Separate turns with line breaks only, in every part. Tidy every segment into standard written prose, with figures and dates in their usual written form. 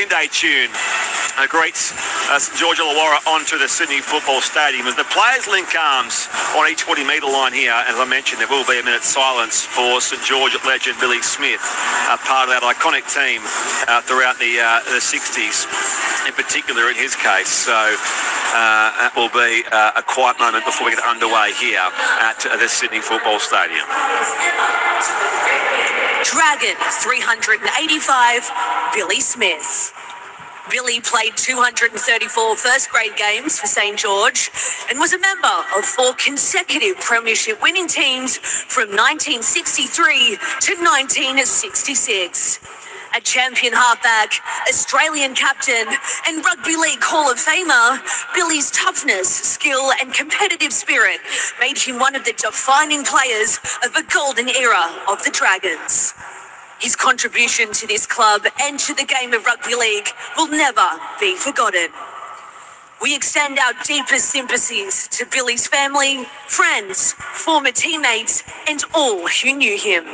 Green Day tune greets St George Illawarra onto the Sydney Football Stadium as the players link arms on each 40-metre line here. As I mentioned, there will be a minute's silence for St George legend Billy Smith, part of that iconic team throughout the 60s, in particular in his case. So that will be a quiet moment before we get underway here at the Sydney Football Stadium.
Dragons 385, Billy Smith. Billy played 234 first-grade games for St George and was a member of 4 consecutive premiership winning teams from 1963 to 1966. A champion halfback, Australian captain and Rugby League Hall of Famer, Billy's toughness, skill and competitive spirit made him one of the defining players of the golden era of the Dragons. His contribution to this club and to the game of rugby league will never be forgotten. We extend our deepest sympathies to Billy's family, friends, former teammates, and all who knew him.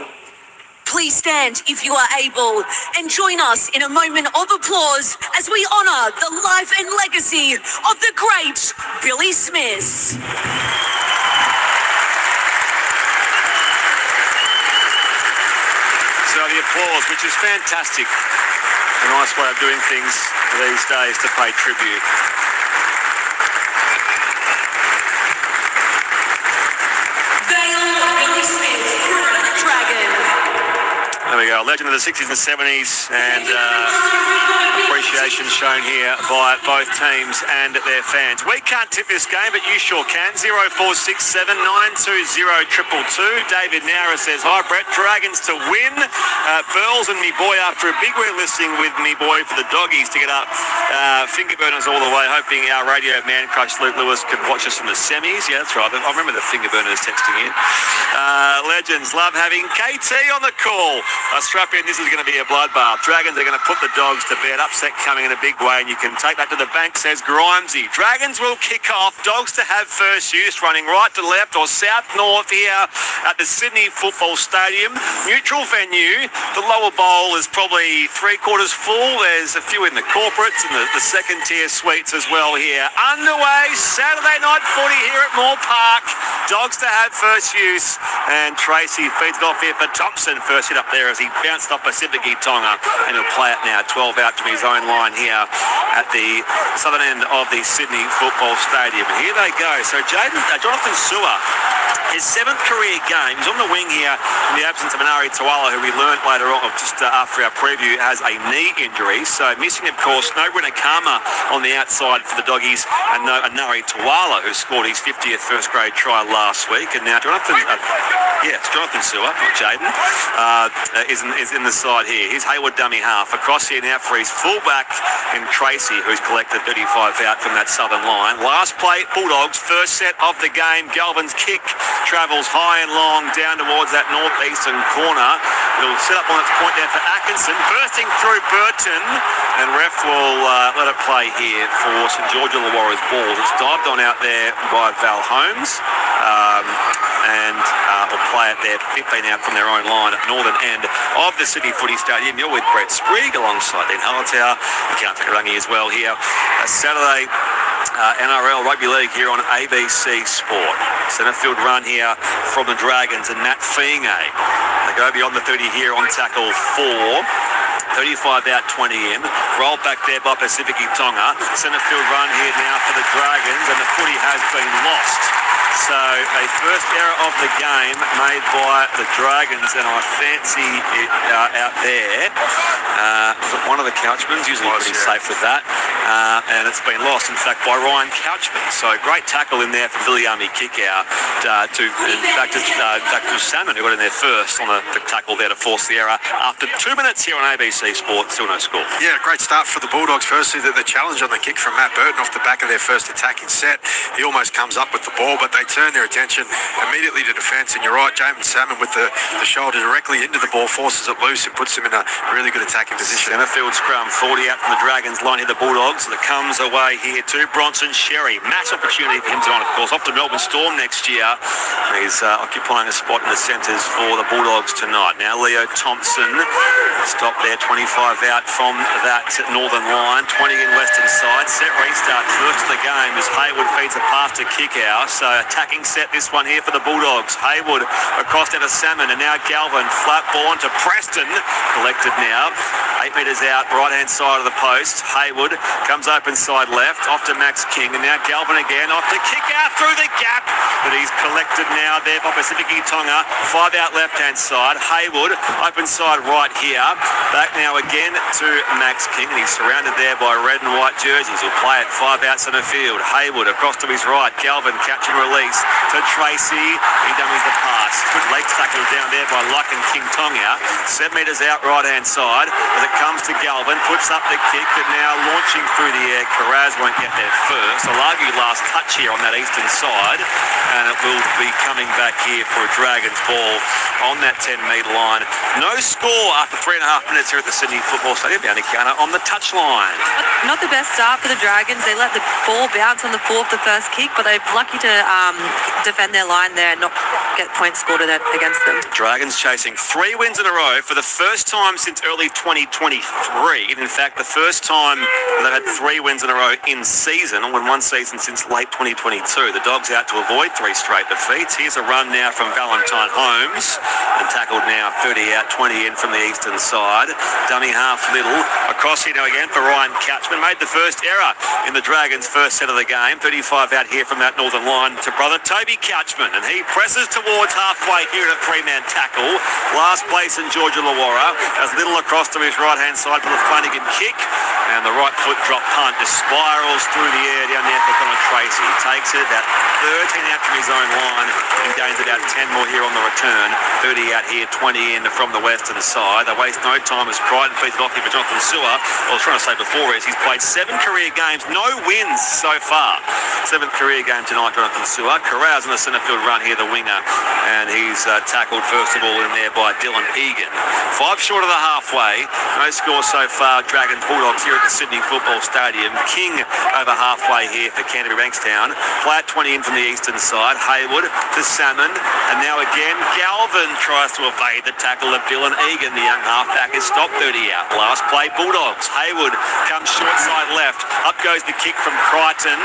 Please stand if you are able and join us in a moment of applause as we honour the life and legacy of the great Billy Smith.
So the applause, which is fantastic. A nice way of doing things these days to pay tribute.
They are Billy Smith, the Dragon.
There we go, legend of the 60s and 70s, and appreciation shown here by both teams and their fans. We can't tip this game, but you sure can. 0467 920 222. David Nara says, hi Brett, Dragons to win. Burls and me boy after a big week listening with me boy for the doggies to get up. Finger burners all the way, hoping our radio man crush Luke Lewis could watch us in the semis. Yeah, that's right. I remember the finger burners texting in. Legends love having KT on the call. Strap in, this is going to be a bloodbath. Dragons are going to put the dogs to bed. Upset coming in a big way, and you can take that to the bank, says Grimesy. Dragons will kick off. Dogs to have first use, running right to left or south-north here at the Sydney Football Stadium. Neutral venue. The lower bowl is probably 3/4 full. There's a few in the corporates and the second-tier suites as well here. Underway, Saturday night footy here at Moore Park. Dogs to have first use, and Tracy feeds it off here for Thompson. First hit up there as he bounced off Pacifici Tonga, and he'll play it now 12 out to his own line here at the southern end of the Sydney Football Stadium. And here they go. So Jonathan Sewer, his 7th career game. He's on the wing here in the absence of Anari Tawala, who we learnt later on, just after our preview, has a knee injury. So missing, of course, no Nakama on the outside for the doggies, and no Anari Tawala, who scored his 50th first-grade try last week. And now Jonathan Sewer, not Jaden, is in the side here. He's Hayward dummy half. Across here now for his fullback in Tracy, who's collected 35 out from that southern line. Last play, Bulldogs, first set of the game. Galvin's kick travels high and long down towards that northeastern corner. It'll set up on its point there for Atkinson, bursting through Burton, and ref will let it play here for St George Illawarra's ball. It's dived on out there by Val Holmes, and will play it there, 15 out from their own line at northern end of the Sydney Footy Stadium. You're with Brett Sprigg alongside Dean Hallertau, the Canterbury as well here. Saturday NRL Rugby League here on ABC Sport. Centre field run here from the Dragons and Matt Fienge. They go beyond the 30 here on tackle 4. 35 out, 20 in. Rolled back there by Pacifici Tonga. Centre field run here now for the Dragons, and the footy has been lost. So a first error of the game made by the Dragons, and I fancy it out there. Was it one of the Couchmans? Usually pretty safe with that. And it's been lost, in fact, by Ryan Couchman. So great tackle in there from Viliami Kickout in fact, it was Salmon who got in there first on the tackle there to force the error. After 2 minutes here on ABC Sport, still no score.
Yeah, great start for the Bulldogs. Firstly, the challenge on the kick from Matt Burton off the back of their first attacking set. He almost comes up with the ball, but they turn their attention immediately to defence. And you're right, Jamin Salmon with the shoulder directly into the ball, forces it loose and puts him in a really good attacking position.
Centre field scrum, 40 out from the Dragons line here, the Bulldogs. bounce that comes away here to Bronson Sherry. Mass opportunity for him tonight, of course. Off to Melbourne Storm next year. He's occupying a spot in the centres for the Bulldogs tonight. Now Leo Thompson, stop there, 25 out from that northern line, 20 in western side. Set restart first of the game as Hayward feeds a pass to Kickow. So attacking set this one here for the Bulldogs. Hayward across down to Salmon, and now Galvin, flat ball on to Preston, collected now. 8 metres out, right-hand side of the post. Hayward comes open side left, off to Max King, and now Galvin again, off to Kickow through the gap, but he's collected now there by Pacifici Tonga. 5 out left-hand side. Hayward, open side right here. Back now again to Max King, and he's surrounded there by red and white jerseys. He'll play it 5 out centre field. Hayward across to his right. Galvin, catch and release to Tracy. He dummies the pass. Good leg tackle down there by Luck and King Tonga. 7 metres out right-hand side. As it comes to Galvin, puts up the kick, and now launching through the air. Karaz won't get there first. I'll argue last touch here on that eastern side, and it will be coming back here for a Dragons ball on that 10-metre line. No score after 3.5 minutes here at the Sydney Football Stadium. Down to Gunner on the touchline.
Not the best start for the Dragons. They let the ball bounce on the the first kick, but they're lucky to defend their line there and not get points scored against them.
Dragons chasing 3 wins in a row for the first time since early 2023. In fact, the first time they've had 3 wins in a row in season, or in one season since late 2022. The Dogs out to avoid 3 straight defeats. Here's a run now from Valentine Holmes, and tackled now 30 out, 20 in from the eastern side. Dummy half Little. Across here now again for Ryan Catchman. Made the first error in the Dragons' first set of the game. 35 out here from that northern line to brother Toby Catchman, and he presses towards halfway here in a 3-man tackle. Last place in George Illawarra, as Little across to his right-hand side for the Flanagan kick, and the right foot drop punt just spirals through the air down there for Connor Tracy. He takes it about 13 out from his own line and gains about 10 more here on the return. 30 out here, 20 in from the western side. They waste no time as Crichton feeds it off here for Jonathan Sewer. What I was trying to say before is he's played 7 career games, no wins so far. 7th career game tonight, Jonathan Sewer. Carouse in the centre field run here, the winger, and he's tackled first of all in there by Dylan Egan. 5 short of the halfway. No score so far. Dragons Bulldogs here at the Sydney Football Stadium. King over halfway here for Canterbury Bankstown. Platt 20 in from the eastern side. Hayward to Salmon, and now again Galvin tries to evade the tackle of Dylan Egan. The young halfback is stopped 30 out. Last play Bulldogs. Hayward comes short side left. Up goes the kick from Crichton.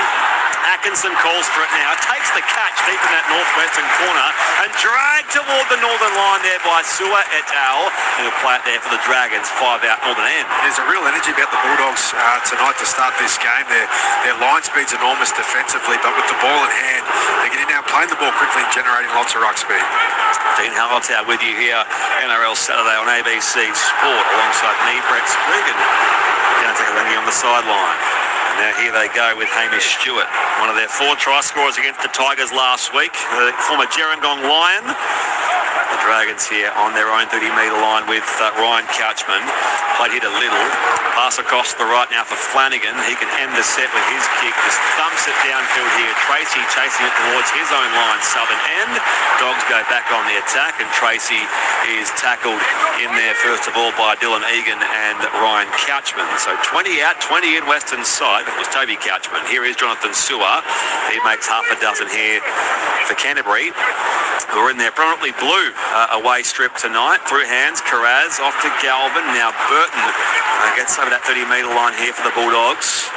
Atkinson calls for it now, takes the catch deep in that northwestern corner and dragged toward the northern line there by Sewer et al. And he'll play it there for the Dragons, 5 out northern end.
There's a real energy about the Bulldogs tonight to start this game. Their line speed's enormous defensively, but with the ball in hand, they get in now playing the ball quickly and generating lots of ruck speed.
Dean Hallertau with you here, NRL Saturday on ABC Sport, alongside me, Brett Spriggan. Going to take a lenny on the sideline. Now here they go with Hamish Stewart, one of their 4 try scorers against the Tigers last week, the former Gerringong Lion. The Dragons here on their own 30-metre line with Ryan Couchman. Played here to Little. Pass across to the right now for Flanagan. He can end the set with his kick. Just thumps it downfield here. Tracy chasing it towards his own line, southern end. Dogs go back on the attack, and Tracy is tackled in there first of all by Dylan Egan and Ryan Couchman. So 20 out, 20 in western side. It was Toby Couchman. Here is Jonathan Sewer. He makes half a dozen here for Canterbury, who are in their prominently blue away strip tonight. Through hands, Karaz off to Galvin. Now Burton gets over that 30-metre line here for the Bulldogs.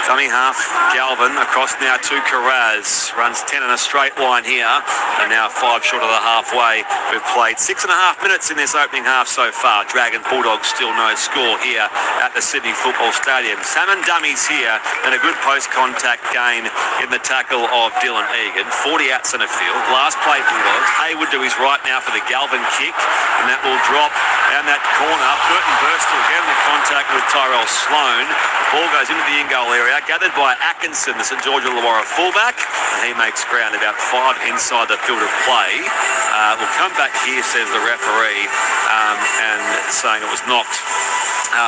Dummy half, Galvin across now to Karaz. Runs 10 in a straight line here, and now 5 short of the halfway. We've played 6.5 minutes in this opening half so far. Dragons Bulldogs still no score here at the Sydney Football Stadium. Salmon dummies here, and a good post-contact gain in the tackle of Dylan Egan. 40 out centre field. Last play Bulldogs. Hayward to his right now for the Galvin kick, and that will drop down that corner. Burton bursts again with contact with Tyrell Sloan. Ball goes into the in-goal area, gathered by Atkinson, the St George Illawarra fullback, and he makes ground about 5 inside the field of play. We'll come back here, says the referee, and saying it was knocked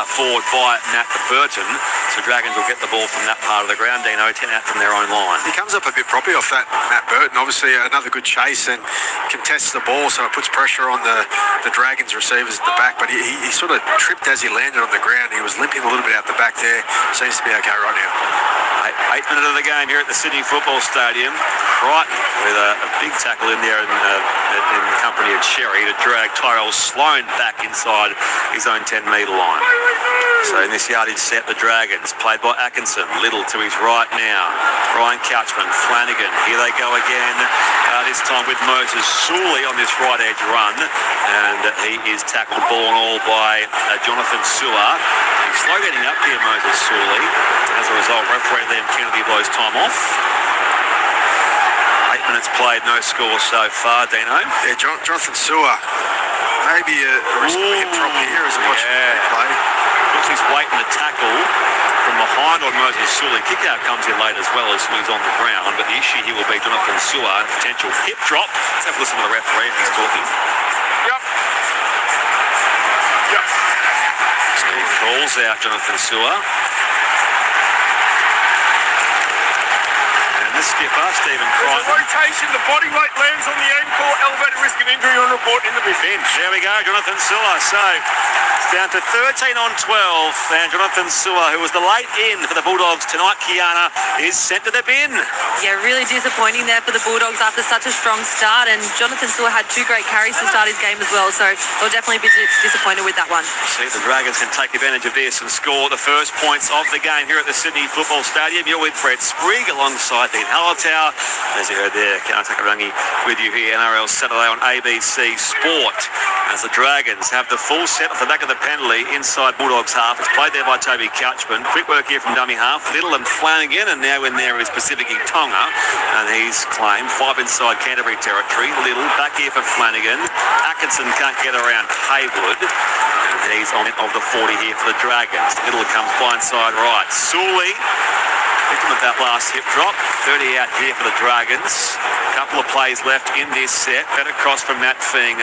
forward by Matt Burton. So Dragons will get the ball from that part of the ground. Dino, 10 out from their own line.
He comes up a bit proppy off that Matt Burton. Obviously another good chase and contests the ball, so it puts pressure on the Dragons receivers at the back. But he sort of tripped as he landed on the ground. He was limping a little bit out the back there. Seems to be okay right now.
8 minutes of the game here at the Sydney Football Stadium. Crichton with a big tackle in there in company of Sherry to drag Tyrell Sloan back inside his own 10-metre line. So in this yardage set, the Dragons, played by Atkinson. Little to his right now. Ryan Couchman, Flanagan. Here they go again, this time with Moses Suley on this right edge run. And he is tackled ball and all by Jonathan Sewer. He's slow getting up here, Moses Suley. As a result, referee Liam Kennedy blows time off. 8 minutes played, no score so far, Dino.
Yeah, Jonathan Sewer. Maybe a risk of hip drop here as a watch play.
Looks he's waiting to tackle from behind on Moses Suley. Kick out comes in late as well as Suley's on the ground, but the issue here will be Jonathan Sewer, potential hip drop. Let's have a listen to the referee if he's talking.
Yep.
He calls out Jonathan Sewer. The skipper, Stephen Crichton.
Rotation, the body weight lands on the ankle, elevated risk of injury on report in the bench.
There we go, Jonathan Sewer. So it's down to 13 on 12, and Jonathan Sewer, who was the late in for the Bulldogs tonight, Kiana, is sent to the bin.
Yeah, really disappointing there for the Bulldogs after such a strong start, and Jonathan Sewer had 2 great carries to start his game as well, so they'll definitely be disappointed with that one.
See if the Dragons can take advantage of this and score the first points of the game here at the Sydney Football Stadium. You're with Brett Sprigg alongside Dean Hallertau. As you heard there, Kiana Takarangi with you here, NRL Saturday on ABC Sport. As the Dragons have the full set off the back of the penalty inside Bulldogs half. It's played there by Toby Couchman. Quick work here from dummy half. Little and Flanagan, and now in there is Pacific Tonga, and he's claimed 5 inside Canterbury territory. Little back here for Flanagan. Atkinson can't get around Haywood, and he's on of the 40 here for the Dragons. Little comes blindside right. Suley, victim of that last hip drop. 30 out here for the Dragons. A couple of plays left in this set. Fed across from Matt Fienge.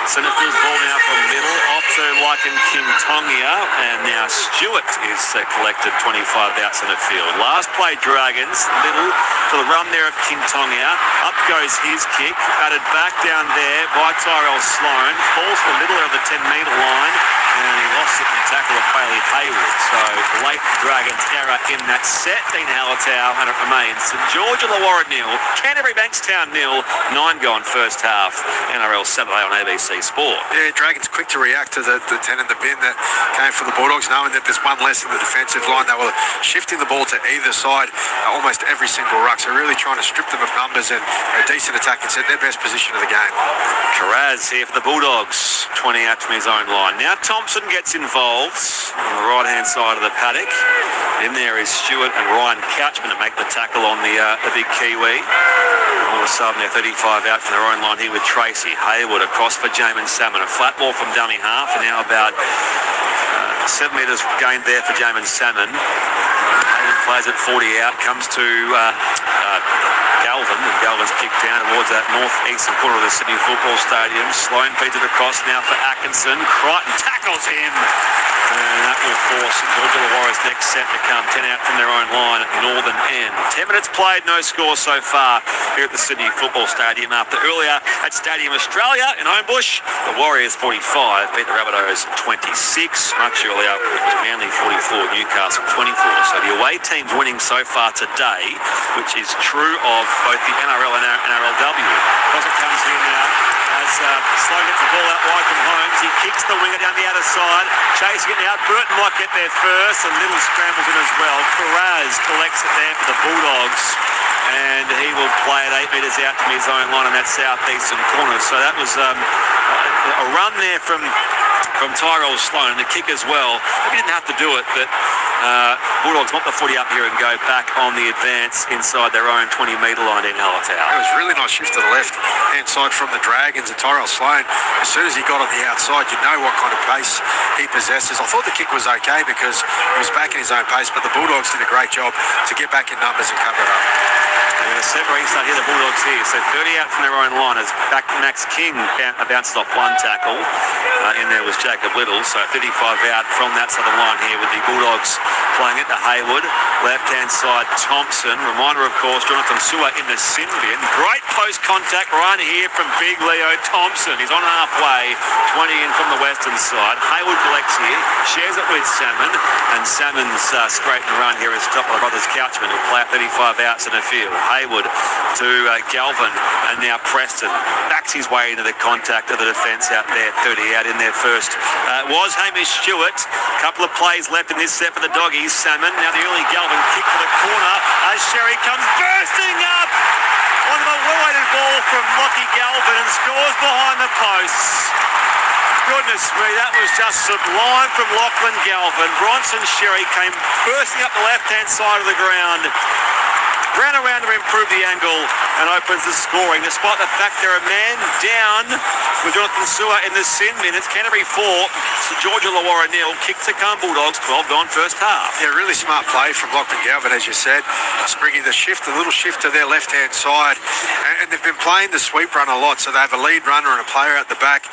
Centerfield's ball now from middle off to Lycan King Tongia, and now Stewart is collected 25 out centre field. Last play Dragons. Little to the run there of King Tongia. Up goes his kick. Batted back down there by Tyrell Sloan. Falls for Little over the 10-metre line, and he lost it in the tackle of Bailey Haywood. So late Dragons error in that set. Dean Hallertau, and it remains St George Illawarra 0, Canterbury Bankstown 0, 9 gone first half. NRL Saturday on ABC Sport.
Yeah, Dragons quick to react to the 10 in the bin that came for the Bulldogs, knowing that there's one less in the defensive line. They were shifting the ball to either side almost every single ruck, so really trying to strip them of numbers and a decent attack and set their best position of the game.
Carraz here for the Bulldogs, 20 out from his own line. Now Thompson gets involved on the right-hand side of the paddock. In there is Stewart and Ryan Couchman to make the tackle on the big Kiwi. All of a sudden they're 35 out from their own line here with Tracy. Haywood across for Jamin Salmon. A flat ball from dummy half, and now about 7 metres gained there for Jamin Salmon. Haywood plays at 40 out, comes to Galvin, and Galvin's kicked down towards that north-eastern corner of the Sydney Football Stadium. Sloan feeds it across now for Atkinson. Crichton tackles him, and that will force St George Illawarra's next set to come 10 out from their own line at Northern End. 10 minutes played, no score so far here at the Sydney Football Stadium. After earlier at Stadium Australia in Homebush, the Warriors 45 beat the Rabbitohs 26. Much earlier it was Manly 44, Newcastle 24. So the away team's winning so far today, which is true of both the NRL and NRLW. Because it comes here now as Sloan gets the ball out wide from Holmes. He kicks the winger down the outer side. Chasing it out. Burton might get there first. A Little scrambles in as well. Carraz collects it there for the Bulldogs, and he will play it 8 metres out from his own line in that southeastern corner. So that was a run there from Tyrell Sloan, the kick as well. He didn't have to do it, but Bulldogs want the footy up here and go back on the advance inside their own 20-metre line in Hallertau.
It was a really nice shift to the left-hand side from the Dragons, and Tyrell Sloan, as soon as he got on the outside, you know what kind of pace he possesses. I thought the kick was okay because he was back in his own pace, but the Bulldogs did a great job to get back in numbers and cover it up.
A set restart here, the Bulldogs here. So 30 out from their own line as back Max King bounced off one tackle. In there was Jacob Little. So 35 out from that southern line here with the Bulldogs playing it to Hayward. Left-hand side, Thompson. Reminder, of course, Jonathan Sewer in the sin bin. Great post contact run here from Big Leo Thompson. He's on halfway, 20 in from the western side. Hayward collects here, shares it with Salmon, and Salmon's straight and run here is stopped by the brothers Couchman, who play at 35 outs in the field. Hayward to Galvin, and now Preston backs his way into the contact of the defence out there, 30 out in their first. Was Hamish Stewart. Couple of plays left in this set for the Doggies. Salmon, now the early Galvin kick for the corner as Sherry comes bursting up on the well-weighted ball from Lockie Galvin and scores behind the posts. Goodness me, that was just sublime from Lachlan Galvin. Bronson Sherry came bursting up the left-hand side of the ground, ran around to improve the angle and opens the scoring, despite the fact they're a man down with Jonathan Sewer in the sin minutes. Canterbury 4, St George Illawarra 0. Kick to come Bulldogs, 12 gone first half.
Yeah, really smart play from Lachlan Galvin, as you said. Springing the shift, a little shift to their left-hand side. And they've been playing the sweep run a lot, so they have a lead runner and a player at the back.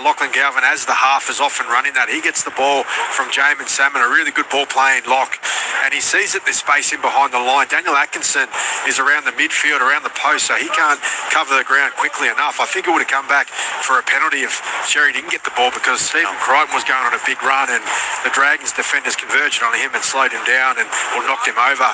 Lachlan Galvin, as the half, is often running that. He gets the ball from Jamin Salmon, a really good ball-playing lock. And he sees that there's space in behind the line. Daniel Atkinson is around the midfield, around the post, so he can't cover the ground quickly enough. I think it would have come back for a penalty if Sherry didn't get the ball, because Stephen Crichton was going on a big run and the Dragons defenders converged on him and slowed him down or knocked him over.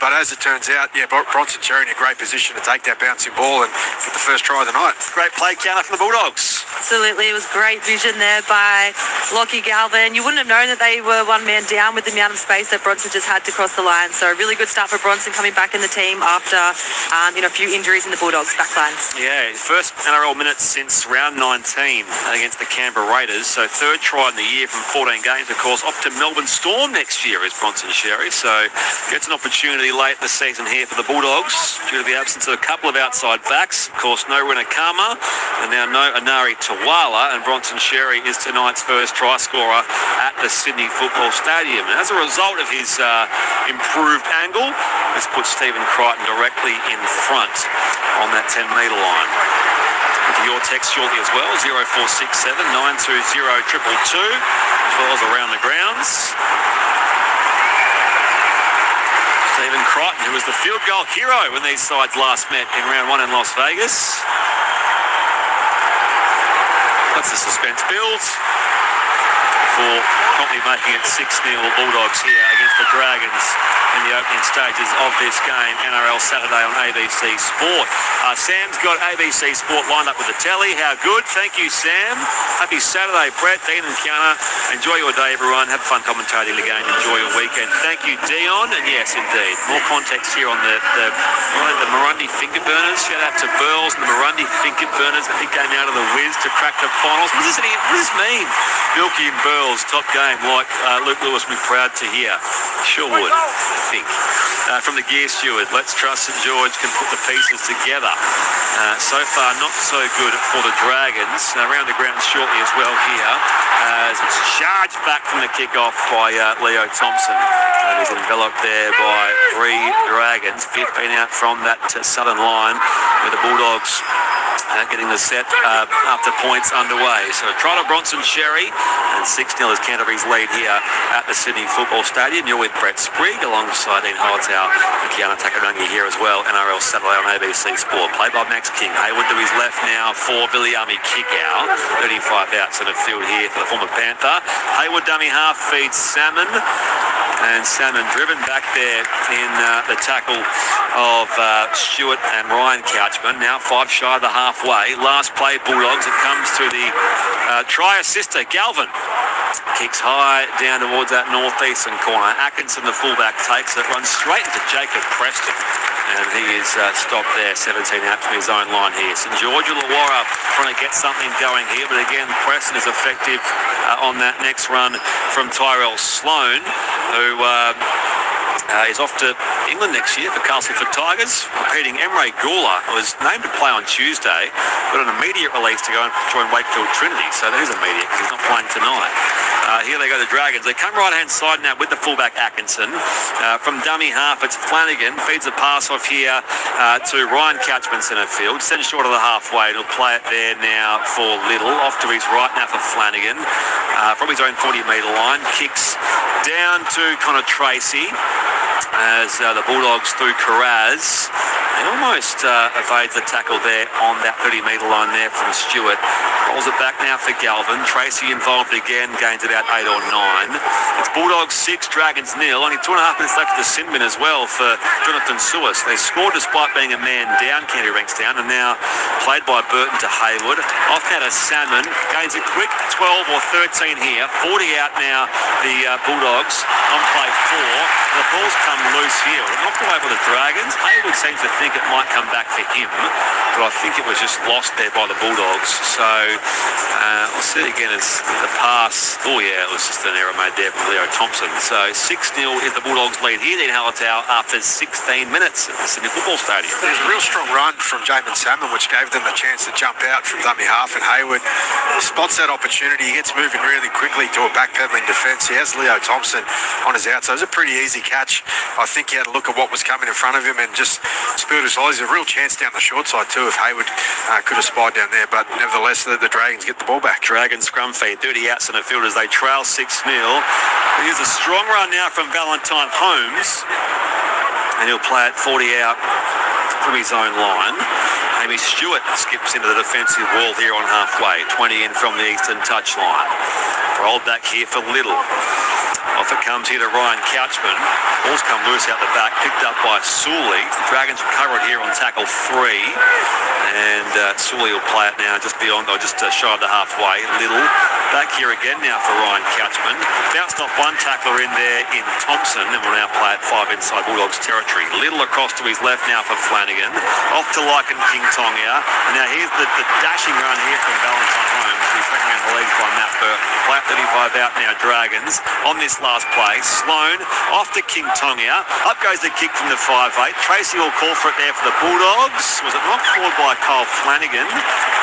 But as it turns out, Bronson Sherry in a great position to take that bouncing ball and get the first try of the night.
Great play counter from the Bulldogs.
Absolutely, it was great vision there by Lockie Galvin. You wouldn't have known that they were one man down with the amount of space that Bronson just had to cross the line. So a really good start for Bronson coming back in the team after a few injuries in the Bulldogs backline.
Yeah, first NRL minutes since round 19 against the Canberra Raiders. So third try in the year from 14 games, of course. Off to Melbourne Storm next year is Bronson Sherry. So gets an opportunity late in the season here for the Bulldogs due to the absence of a couple of outside backs. Of course, no Rinakama and now no Anari Tawala. And Bronson Sherry is tonight's first try scorer at the Sydney Football Stadium. And as a result of his improved angle, this puts Stephen Crichton directly in front on that 10-metre line. To your text shortly as well, 0467 920 222, as well as around the grounds. Stephen Crichton, who was the field goal hero when these sides last met in round 1 in Las Vegas. That's the suspense build for promptly making it 6-0 Bulldogs here against the Dragons in the opening stages of this game, NRL Saturday on ABC Sport. Sam's got ABC Sport lined up with the telly. How good? Thank you, Sam. Happy Saturday, Brett, Dean and Kiana. Enjoy your day, everyone. Have fun commentating the game. Enjoy your weekend. Thank you, Dion. And yes, indeed, more context here on the Murundi Finger Burners. Shout out to Burls and the Murundi Finger Burners. A big game out of the Wiz to crack the finals. What does this mean? Milky and Burls, top game, like Luke Lewis would be proud to hear. Sure would, I think. From the gear steward, let's trust St George can put the pieces together. So far, not so good for the Dragons. Around the ground shortly as well here, as it's charged back from the kick-off by Leo Thompson. And he's enveloped there by 3 Dragons, 15 out from that southern line, with the Bulldogs getting the set after points underway. So try to Bronson Sherry, and 6-0 is Canterbury's lead here at the Sydney Football Stadium. You're with Brett Sprigg alongside Ian Hollitow and Kiana Takarangi here as well. NRL Saturday on ABC Sport. Played by Max King. Hayward to his left now for Viliami Kickout. 35 outs in the field here for the former Panther. Hayward dummy half feeds Salmon. And Salmon driven back there in the tackle of Stewart and Ryan Couchman. Now 5 shy of the halfway. Last play, Bulldogs. It comes to the try assister, Galvin. Kicks high down towards that northeastern corner. Atkinson, the fullback, takes it, runs straight into Jacob Preston. And he is stopped there, 17 out from his own line here. St George Illawarra trying to get something going here, but again, Preston is effective on that next run from Tyrell Sloan, who is off to England next year for Castleford Tigers, repeating Emre Gula, was named to play on Tuesday, got an immediate release to go and join Wakefield Trinity, so that is immediate because he's not playing tonight. Here they go, the Dragons. They come right-hand side now with the fullback Atkinson. From dummy half, it's Flanagan. Feeds a pass off here to Ryan Couchman, centre field. Sends short of the halfway. He'll play it there now for Little. Off to his right now for Flanagan. From his own 40-metre line. Kicks down to Connor Tracy as the Bulldogs through Carraz. He almost evades the tackle there on that 30-metre line there from Stewart. Rolls it back now for Galvin. Tracy involved again, gains about 8 or 9. It's Bulldogs 6, Dragons 0. Only 2.5 minutes left of the sin bin as well for Jonathan Suis. They scored despite being a man down, Canterbury ranks down, and now played by Burton to Hayward. Off now to Salmon. Gains a quick 12 or 13 here. 40 out now, the Bulldogs on play 4. The ball's come loose here. Knocked away by the Dragons. Hayward seems to think it might come back for him, but I think it was just lost there by the Bulldogs. So we'll see it again as the pass. Oh yeah, it was just an error made there from Leo Thompson. So 6-0 is the Bulldogs lead here in Hallertau after 16 minutes at the Sydney Football Stadium.
There's a real strong run from Jamin Salmon, which gave them the chance to jump out from dummy half, and Hayward spots that opportunity. He gets moving really quickly to a backpedaling defence. He has Leo Thompson on his out, so it was a pretty easy catch. I think he had a look at what was coming in front of him and just spilled his eyes. There's a real chance down the short side too if Hayward could have spied down there, but nevertheless the Dragons get the ball back.
Dragons scrum feed, 30 out centre field as they trail 6-0. Here's a strong run now from Valentine Holmes, and he'll play it 40 out from his own line. Amy Stewart skips into the defensive wall here on halfway, 20 in from the eastern touchline. Rolled back here for Little. Off it comes here to Ryan Couchman. Ball's come loose out the back, picked up by Sully. The Dragons recover it here on tackle 3. And Sully will play it now just beyond, or just shy of the halfway. Little back here again now for Ryan Couchman. Bounced off one tackler in there in Thompson, and will now play it 5 inside Bulldogs territory. Little across to his left now for Flanagan. Off to Lycan King Tonga. And now here's the dashing run here from Valentine Holmes. He's taken around the legs by Matt Burke. Play at 35 out now, Dragons. On this last play, Sloan off to King Tonga. Up goes the kick from the 5'8". Tracy will call for it there for the Bulldogs. Was it not forward by Kyle Flanagan?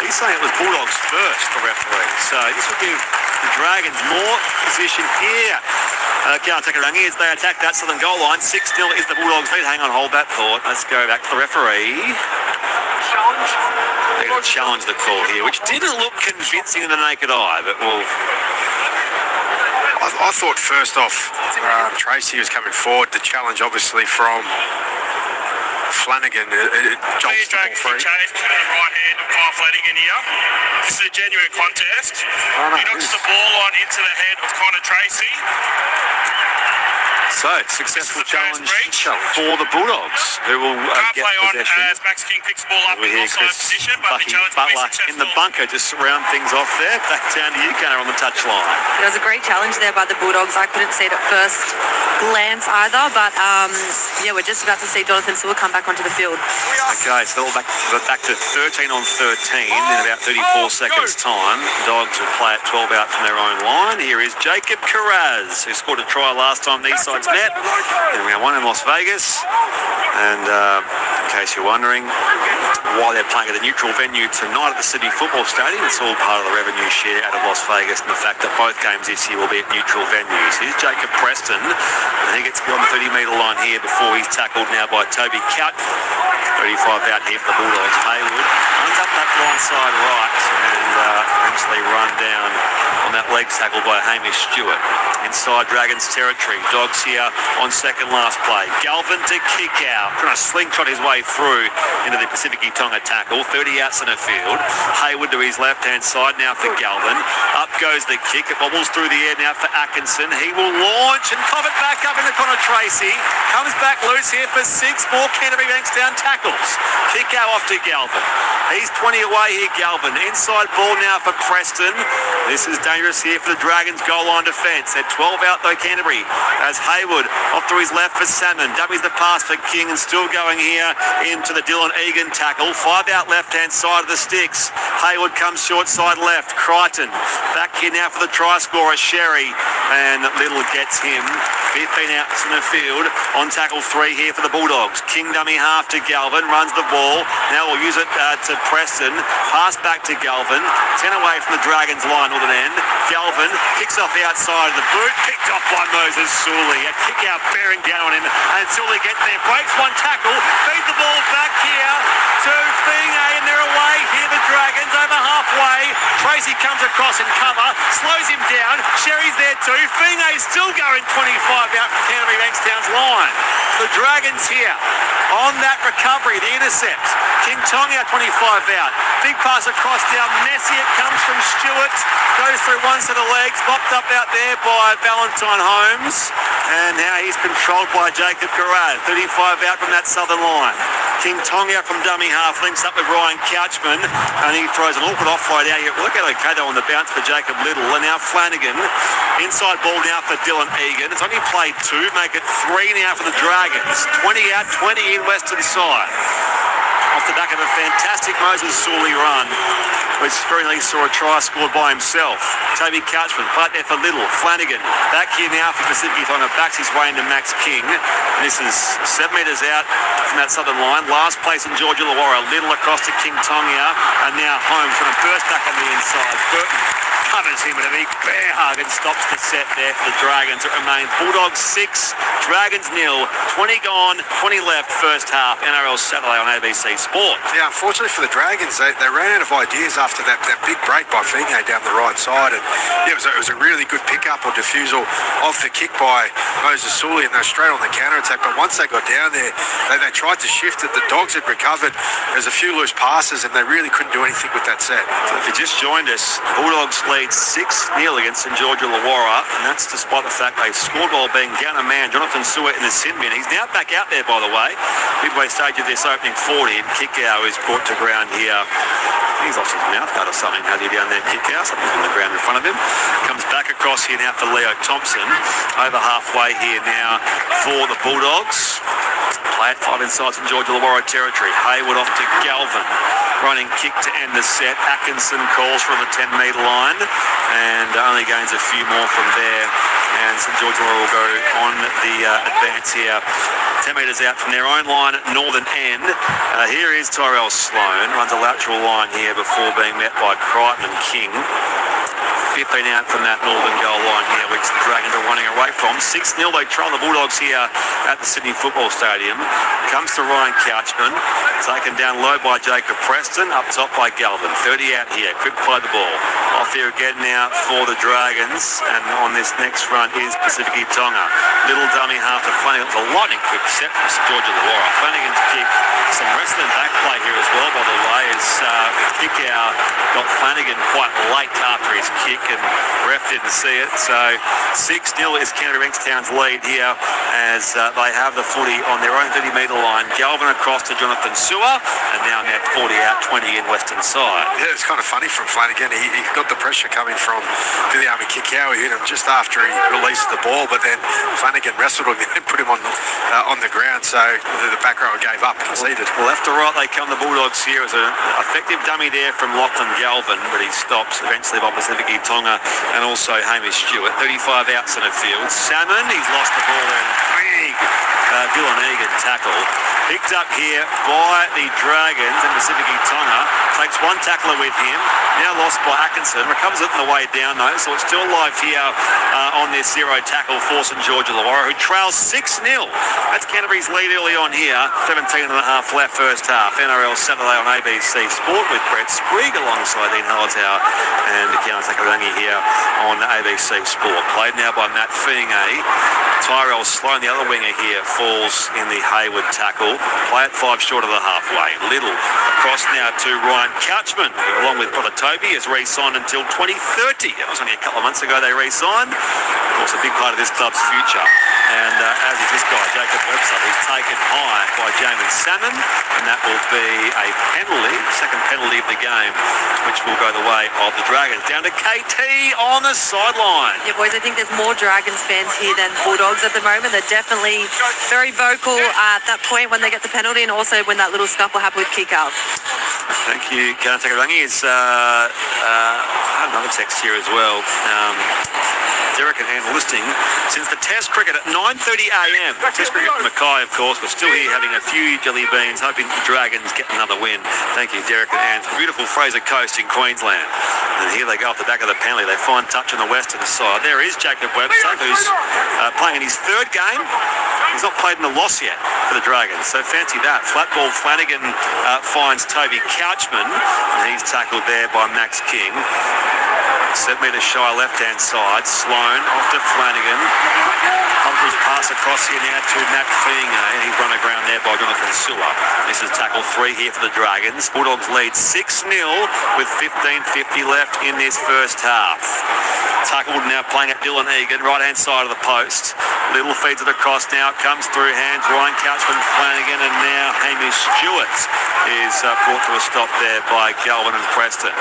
He's saying it was Bulldogs first, the referee. So this will give the Dragons more position here. Can't take it wrong. As they attack that southern goal line. 6-0 is the Bulldogs lead. Hang on, hold that thought. Let's go back to the referee. They're going to challenge the call here, which didn't look convincing in the naked eye, but we'll...
I thought first off, Tracy was coming forward. The challenge, obviously, from Flanagan. It jolts the ball free.
Challenge to the right hand of Kyle Flanagan here. This is a genuine contest. He knocks the ball on into the head of Connor Tracy.
So, successful challenge for the Bulldogs, who will get
play
possession.
on as Max King picks the ball up in offside position, but the challenge will be successful.
In the bunker, just round things off there. Back down to you, Gunnar, on the touchline.
It was a great challenge there by the Bulldogs. I couldn't see it at first glance either, but yeah, we're just about to see Jonathan Sewell come back onto the field.
Okay, so we're back to 13 on 13 in about 34 seconds' time. Dogs will play at 12 out from their own line. Here is Jacob Carraz, who scored a try last time these sides met. And we have one in Las Vegas. And in case you're wondering why they're playing at a neutral venue tonight at the Sydney Football Stadium, it's all part of the revenue share out of Las Vegas and the fact that both games this year will be at neutral venues. Here's Jacob Preston, and he gets beyond the 30-metre line here before he's tackled now by Toby Couch. 35 out here for the Bulldogs. Hayward runs up that blind side right and eventually run down on that leg tackle by Hamish Stewart. Inside Dragons territory. Dogs here on second last play. Galvin to kick out. Trying to slingshot his way through into the Pacific Tonga tackle. 30 out centre field. Hayward to his left-hand side now for Galvin. Up goes the kick. It bobbles through the air now for Atkinson. He will launch and cough it back up into Connor Tracy. Comes back loose here for 6. More Canterbury banks down tackle. tackles. Kick out off to Galvin. He's 20 away here, Galvin. Inside ball now for Preston. This is dangerous here for the Dragons' goal line defence. They're 12 out though, Canterbury, as Hayward off to his left for Salmon. Dummies the pass for King and still going here into the Dylan Egan tackle. 5 out left-hand side of the sticks. Hayward comes short side left. Crichton back here now for the try scorer, Sherry. And Little gets him. 15 out in the field. On tackle 3 here for the Bulldogs. King dummy half to Galvin. Runs the ball. Now we'll use it to Preston. Pass back to Galvin. 10 away from the Dragons line northern end. Galvin kicks off the outside of the boot. Picked off by Moses Sully. A kick out bearing down on him. And Sully gets there. Breaks one tackle. Feeds the ball back here to Finga. And they're away here, the Dragons, over halfway. Tracy comes across and cover. Slows him down. Sherry's there too. Finga's still going 25 out from Canterbury Bankstown's line. The Dragons here on that recovery, the intercept. King Tonga 25 out. Big pass across down. Messi, it comes from Stewart. Goes through one set of legs. Bopped up out there by Valentine Holmes. And now he's controlled by Jacob Garrad. 35 out from that southern line. King Tonga from dummy half links up with Ryan Couchman. And he throws an awkward offload out here. Look at okay though on the bounce for Jacob Little. And now Flanagan. Inside ball now for Dylan Egan. It's only played 2. Make it 3 now for the Dragons. 20 out, 20 in western side. Off the back of a fantastic Moses Sully run, which very nearly saw a try scored by himself. Toby Couchman, right there for Little. Flanagan, back here now for Pacific Tonga, backs his way into Max King. This is 7 metres out from that southern line. Last place in George Illawarra. Little across to King Tonga, and now Holmes trying to burst back on the inside. Burton covers him with a big bear hug and stops the set there for the Dragons. It remains Bulldogs 6, Dragons 0. 20 gone, 20 left first half. NRL Saturday on ABC Sport.
Yeah, unfortunately for the Dragons, they ran out of ideas after that big break by Finga down the right side. And yeah, it was a really good pickup or defusal of the kick by Moses Sully, and they're straight on the counter-attack. But once they got down there, they tried to shift it. The Dogs had recovered. There was a few loose passes, and they really couldn't do anything with that set.
So if you just joined us, Bulldogs lead 6-0 against St George Illawarra, and that's despite the fact they scored while being down a man, Jonathan Suet in the sin bin. He's now back out there, by the way. Midway stage of this opening 40, and Kickow is brought to ground here. He's lost his mouth guard or something. Had he down there, Kickow? Something's on the ground in front of him. Comes back across here now for Leo Thompson. Over halfway here now for the Bulldogs. Play at 5 inside St George Illawarra territory. Hayward off to Galvin. Running kick to end the set. Atkinson calls from the 10-metre line and only gains a few more from there. And St George Illawarra will go on the advance here. 10 metres out from their own line at northern end. Here is Tyrell Sloan. Runs a lateral line here before being met by Crichton and King. 15 out from that northern goal line here, which the Dragons are running away from. 6-0, they trail the Bulldogs here at the Sydney Football Stadium. Comes to Ryan Couchman, taken down low by Jacob Preston, up top by Galvin. 30 out here, quick play the ball. Off here again now for the Dragons, and on this next run is Pacific Tonga. Little dummy half to Flanagan. It's a lightning quick set from St George Illawarra. Flanagan's kick, some wrestling back play here as well, by the way, as Kickow got Flanagan quite late after his kick, and ref didn't see it. So 6-0 is Canterbury Bankstown's lead here as they have the footy on their own 30-metre line. Galvin across to Jonathan Sewer, and now net 40 out, 20 in western side.
Yeah, it's kind of funny from Flanagan. He got the pressure coming from Billy Army Kickow. He hit him just after he released the ball, but then Flanagan wrestled him and put him on the ground. So the back row gave up, conceded.
Well, left to right they come, the Bulldogs here. As an effective dummy there from Lachlan Galvin, but he stops eventually by Pacific Tonga and also Hamish Stewart. 35 out centre field. Salmon, he's lost the ball there. Big Dylan Egan tackle. Picked up here by the Dragons and Pacific Tonga. Takes one tackler with him. Now lost by Atkinson. Recovers it on the way down though, so it's still alive here on this 0 tackle for St George Illawarra, who trails 6-0. That's Canterbury's lead early on here. 17 and a half left first half. NRL Saturday on ABC Sport with Brett Sprigg alongside Dean Hallertau and Keanu Takarangi here on ABC Sport. Played now by Matt Finga. Tyrell Sloan, the other winger here, falls in the Hayward tackle. Play at 5 short of the halfway. Little across now to Ryan Couchman, who along with brother Toby is re-signed until 2030. That was only a couple of months ago they re-signed. Of course, a big part of this club's future. And as is this guy, Jacob Webster, who's taken high by Jamin Salmon, and that will be a penalty, second penalty of the game, which will go the way of the Dragons. Down to KT on the sideline.
Yeah, boys, I think there's more Dragons fans here than Bulldogs at the moment. They're definitely very vocal at that point when they get the penalty, and also when that little scuffle happened with kick out.
Thank you, Canterbury. I have another text here as well. Derek and Anne listening since the Test cricket at 9:30 a.m. Test cricket at Mackay, of course. We're still here having a few jelly beans, hoping the Dragons get another win. Thank you, Derek and Anne, from beautiful Fraser Coast in Queensland. And here they go off the back of the penalty. They find touch on the western side. There is Jacob Webster, who's playing in his third game. He's not played in a loss yet for the Dragons, so fancy that. Flat ball, Flanagan finds Toby Couchman, and he's tackled there by Max King. 7 metres shy left-hand side. Sloan off to Flanagan. Humphries pass across here now to Matt Finger, and he's run aground there by Jonathan Sewer. This is tackle 3 here for the Dragons. Bulldogs lead 6-0 with 15:50 left in this first half. Tackled now playing at Dylan Egan, right-hand side of the post. Little feeds it across now, comes through hands. Ryan Couchman, Flanagan, and now Hamish Stewart is brought to a stop there by Galvin and Preston.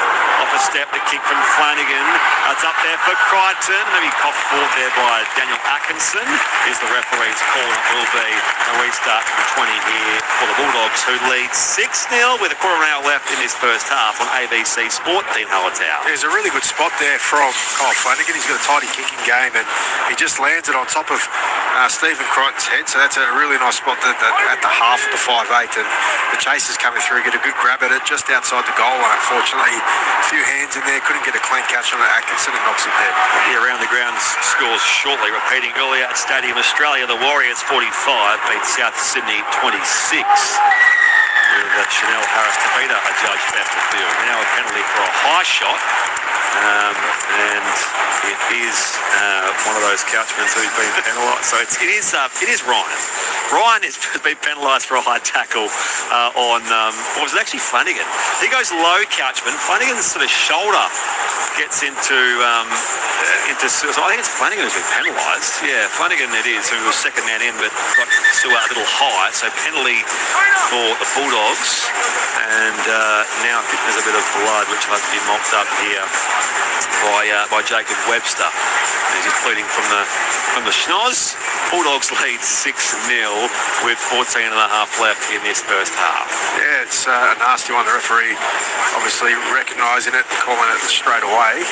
Off a step, the kick from Flanagan. It's up there for Crichton. Maybe coughed forward there by Daniel Atkinson. Is the referee's call, and it will be a restart from 20 here for the Bulldogs, who lead 6-0 with a quarter of an hour left in this first half on ABC Sport. Dean Hallertau.
There's a really good spot there from Kyle Flanagan. He's got a tidy kicking game, and he just lands it on top of Stephen Crichton's head, so that's a really nice spot at the half of the 5'8", and the chasers coming through, get a good grab at it just outside the goal line. Unfortunately, a few hands in there, couldn't get a clean catch on it. Atkinson, and knocks it dead.
Yeah, around the ground scores shortly, repeating earlier at Stadium Australia, the Warriors 45 beat South Sydney 26. With Chanel Harris-Tavita a judge best of field. Now a penalty for a high shot, and it is one of those Couchmans who's been penalised. So it is Ryan. Ryan has been penalised for a high tackle on, what was it actually, Flanagan. He goes low, Couchman. Flanagan's sort of shoulder gets into so I think it's Flanagan who's been penalised. Yeah, Flanagan it is, who was second man in, but got Stewart a little high. So penalty for the Bulldogs. And now I think there's a bit of blood which will have to be mopped up here by Jacob Webster. He's just pleading from the schnoz. Bulldogs lead 6-0 with 14 and a half left in this first half.
Yeah, it's a nasty one. The referee obviously recognising it, calling it straight away.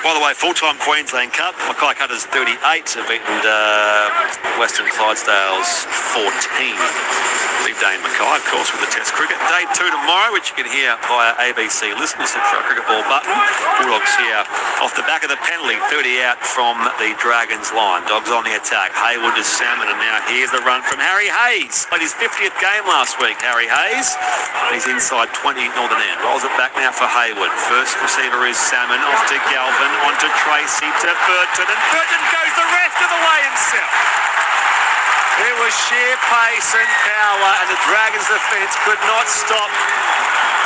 By the way, full-time Queensland Cup, Mackay Cutters 38 have beaten Western Clydesdales 14. Big day in Mackay, of course, with the Test cricket. Day 2 tomorrow, which you can hear via ABC listeners for our cricket ball button. Bulldogs here off the back of the penalty, 30 out from the Dragons line. Dogs on the attack. Hayward to Salmon, and now here's the run from Harry Hayes. Played his 50th game last week, Harry Hayes. He's inside 20 northern end. Rolls it back now for Hayward. First receiver is Salmon, off to Galvin, on to Tracy, to Burton, and Burton goes the rest of the way himself. It was sheer pace and power, and the Dragons' defence could not stop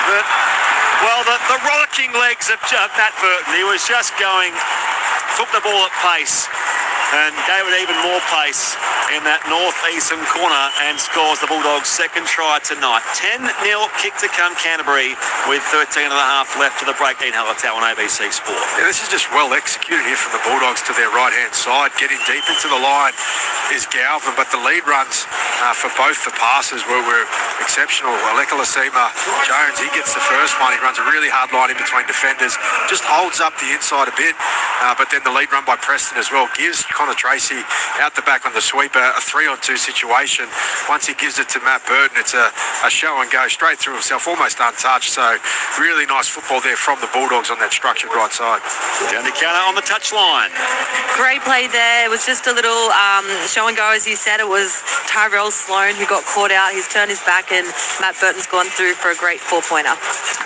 the rollicking legs of Matt Burton. He was just going, took the ball at pace and gave it even more pace in that northeastern corner and scores the Bulldogs' second try tonight. 10-0 kick to come Canterbury with 13 and a half left to the break. Dean Hallertau on ABC Sport.
Yeah, this is just well executed here from the Bulldogs to their right-hand side. Getting deep into the line is Galvin, but the lead runs for both the passes were exceptional. Aleka Lasima Jones, he gets the first one. He runs a really hard line in between defenders, just holds up the inside a bit, but then the lead run by Preston as well gives Connor Tracy out the back on the sweeper, a 3-on-2 situation. Once he gives it to Matt Burton, it's a show and go straight through himself, almost untouched. So really nice football there from the Bulldogs on that structured right side.
Down to counter on the touchline.
Great play there. It was just a little show and go, as you said. It was Tyrell Sloan who got caught out. He's turned his back, and Matt Burton's gone through for a great 4-pointer.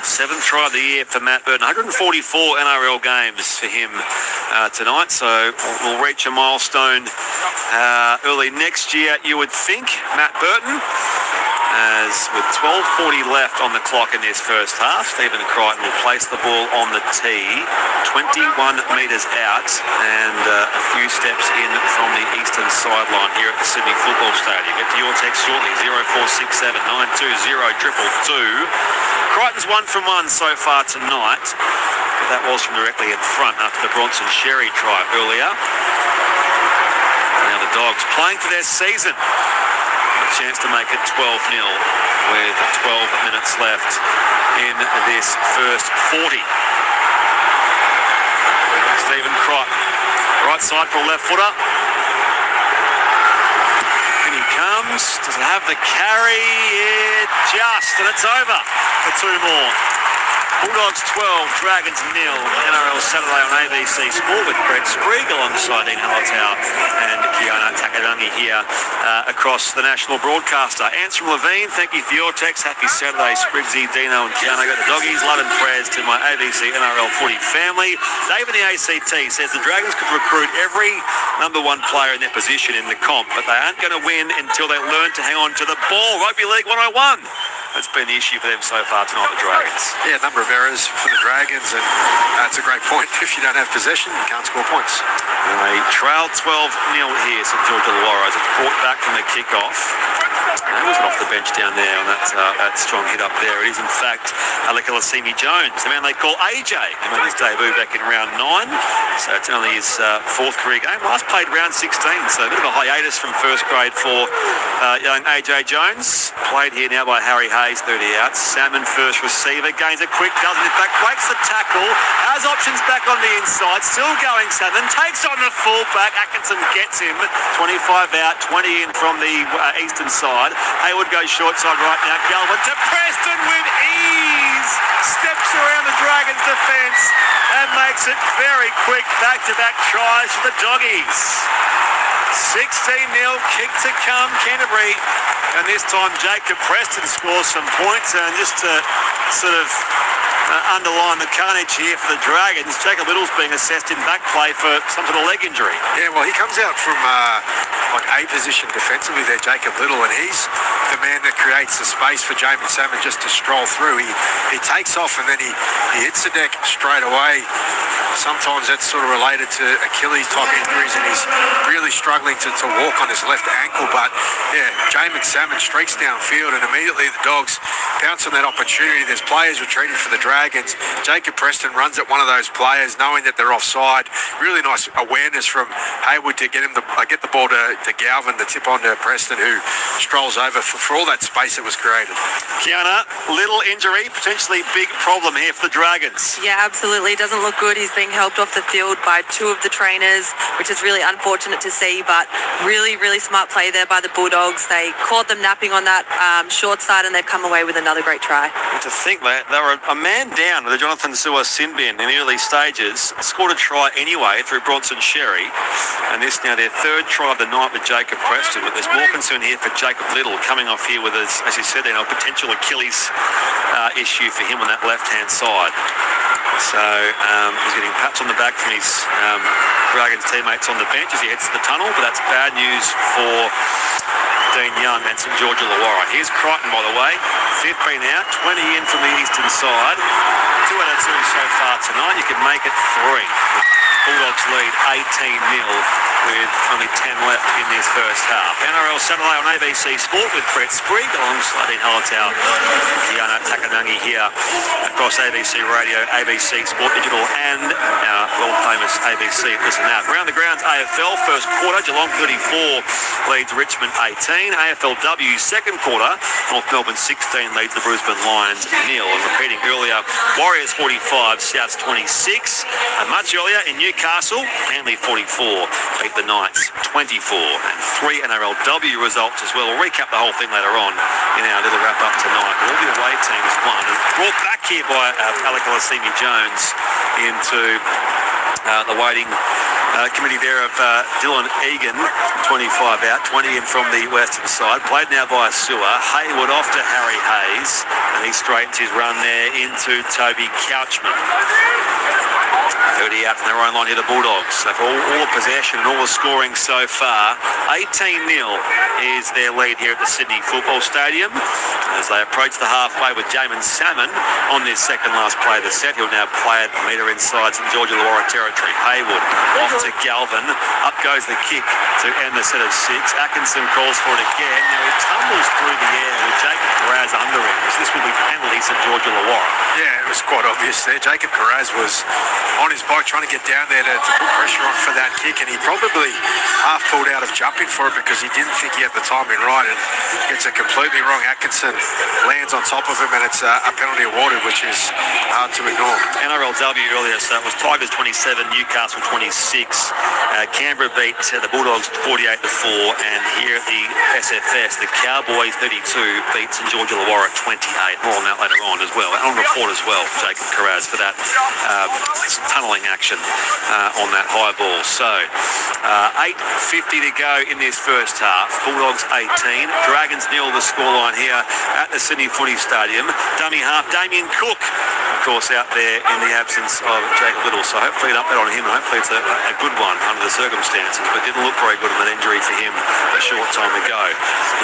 7th try of the year for Matt Burton. 144 NRL games for him tonight, so we'll reach a milestone early next year, you would think. Matt Burton, as with 12:40 left on the clock in this first half, Stephen Crichton will place the ball on the tee, 21 metres out and a few steps in from the eastern sideline here at the Sydney Football Stadium. Get to your text shortly, 0467 920 222. Crichton's 1 from 1 so far tonight. But that was from directly in front after the Bronson Sherry try earlier. Now the Dogs playing for their season. A chance to make it 12-0 with 12 minutes left in this first 40. Stephen Crichton, right side for a left footer. In he comes. Does it have the carry? It just, and it's over for 2 more. Bulldogs 12, Dragons 0. NRL Saturday on ABC Sport with Brett Sprigg alongside Dean Hallertau and Kiana Takarangi here across the national broadcaster. Ants from Levine, thank you for your text. Happy Saturday, Spriggsy, Dino and Kiana. Go the Doggies. Love and prayers to my ABC NRL footy family. Dave in the ACT says the Dragons could recruit every number 1 player in their position in the comp, but they aren't going to win until they learn to hang on to the ball. Rugby League 101. That's been the issue for them so far tonight, the Dragons.
Yeah, a number of errors for the Dragons, and that's a great point. If you don't have possession, you can't score points.
And they trail 12-0 here, St George Illawarra, as it's brought back from the kick-off. It wasn't off the bench down there on that strong hit up there. It is, in fact, Alekalasimi Jones, the man they call AJ. He made his debut back in round 9, so it's only his 4th career game. Last played round 16, so a bit of a hiatus from first grade for young AJ Jones. Played here now by Harry Hayes, 30 outs. Salmon first receiver, gains it quick, doesn't, in fact, breaks the tackle, has options back on the inside, still going Salmon, takes on the fullback, Atkinson gets him, 25 out, 20 in from the eastern side. Hayward goes short side right now, Galvin to Preston with ease, steps around the Dragons defence and makes it very quick, back-to-back tries for the Doggies. 16-0, kick to come, Canterbury. And this time Jacob Preston scores some points. And just to sort of underline the carnage here for the Dragons, Jacob Little's being assessed in back play for some sort of leg injury.
Yeah, well, he comes out from like A position defensively there, Jacob Little, and he's the man that creates the space for Jamin Salmon just to stroll through. He takes off and then he hits the deck straight away. Sometimes that's sort of related to Achilles type injuries, and he's really struggling to walk on his left ankle. But yeah, Jamin Salmon streaks downfield, and immediately the Dogs pounce on that opportunity. There's players retreating for the Dragons. Jacob Preston runs at one of those players, knowing that they're offside. Really nice awareness from Hayward to get the ball to Galvin, the tip on to Preston, who strolls over for all that space that was created.
Kiana, little injury, potentially big problem here for the Dragons.
Yeah, absolutely. Doesn't look good. He's being helped off the field by 2 of the trainers, which is really unfortunate to see, but really, really smart play there by the Bulldogs. They caught them napping on that short side, and they've come away with another great try.
And to think that they were a man down with the Jonathan Sewer sin bin in the early stages, scored a try anyway through Bronson Sherry, and this now their 3rd try of the night with Jacob Preston. But there's more concern here for Jacob Little coming off here with, as you said, a potential Achilles issue for him on that left-hand side. So he's getting pats on the back from his Dragons teammates on the bench as he heads to the tunnel, but that's bad news for Dean Young and St George Illawarra. Here's Crichton, by the way, 15 out, 20 in from the eastern side. 2 out of 2 so far tonight. You can make it 3. Bulldogs lead 18-0 with only 10 left in this first half. NRL Saturday on ABC Sport with Brett Sprigg alongside Dean Hallertau, Kiana Takarangi here across ABC Radio, ABC Sport Digital and our world-famous ABC Listen Out. Around the grounds, AFL first quarter, Geelong 34 leads Richmond 18. AFLW second quarter, North Melbourne 16 leads the Brisbane Lions 0. And repeating earlier, Warriors 45, Souths 26. And much earlier in Newcastle, Manly 44 beat the Knights 24. And 3 NRLW results as well. We'll recap the whole thing later on in our little wrap-up tonight. All the away teams won. And brought back here by Alekalasimi Jones into The waiting committee there of Dylan Egan, 25 out, 20 in from the western side. Played now by Sewer. Hayward off to Harry Hayes, and he straightens his run there into Toby Couchman. 30 out from their own line here, the Bulldogs. So for all the possession and all the scoring so far, 18-0 is their lead here at the Sydney Football Stadium. As they approach the halfway with Jamin Salmon on this second last play of the set. He'll now play it a metre inside St George Illawarra territory. Hayward off to Galvin. Up goes the kick to end the set of 6. Atkinson calls for it again. Now he tumbles through the air with Jacob Carraz under him. So this will be penalty St George Illawarra.
Yeah, it was quite obvious there. Jacob Carraz was on his bike trying to get down there to put pressure on for that kick, and he probably half pulled out of jumping for it because he didn't think he had the timing right, and gets it completely wrong. Atkinson lands on top of him, and it's a penalty awarded, which is hard to ignore.
NRLW earlier, so it was Tigers 27, Newcastle 26. Canberra beat the Bulldogs 48-4, and here at the SFS, the Cowboys 32 beat St George Illawarra 28. More on that later on as well. On report as well, Jacob Carraz for that tunnelling action on that high ball. So 8:50 to go in this first half. Bulldogs 18, Dragons nil the scoreline here at the Sydney Footy Stadium. Dummy half Damien Cook, of course, out there in the absence of Jacob Little. So hopefully an update on him, and hopefully it's a good one under the circumstances, but didn't look very good in that injury for him a short time ago.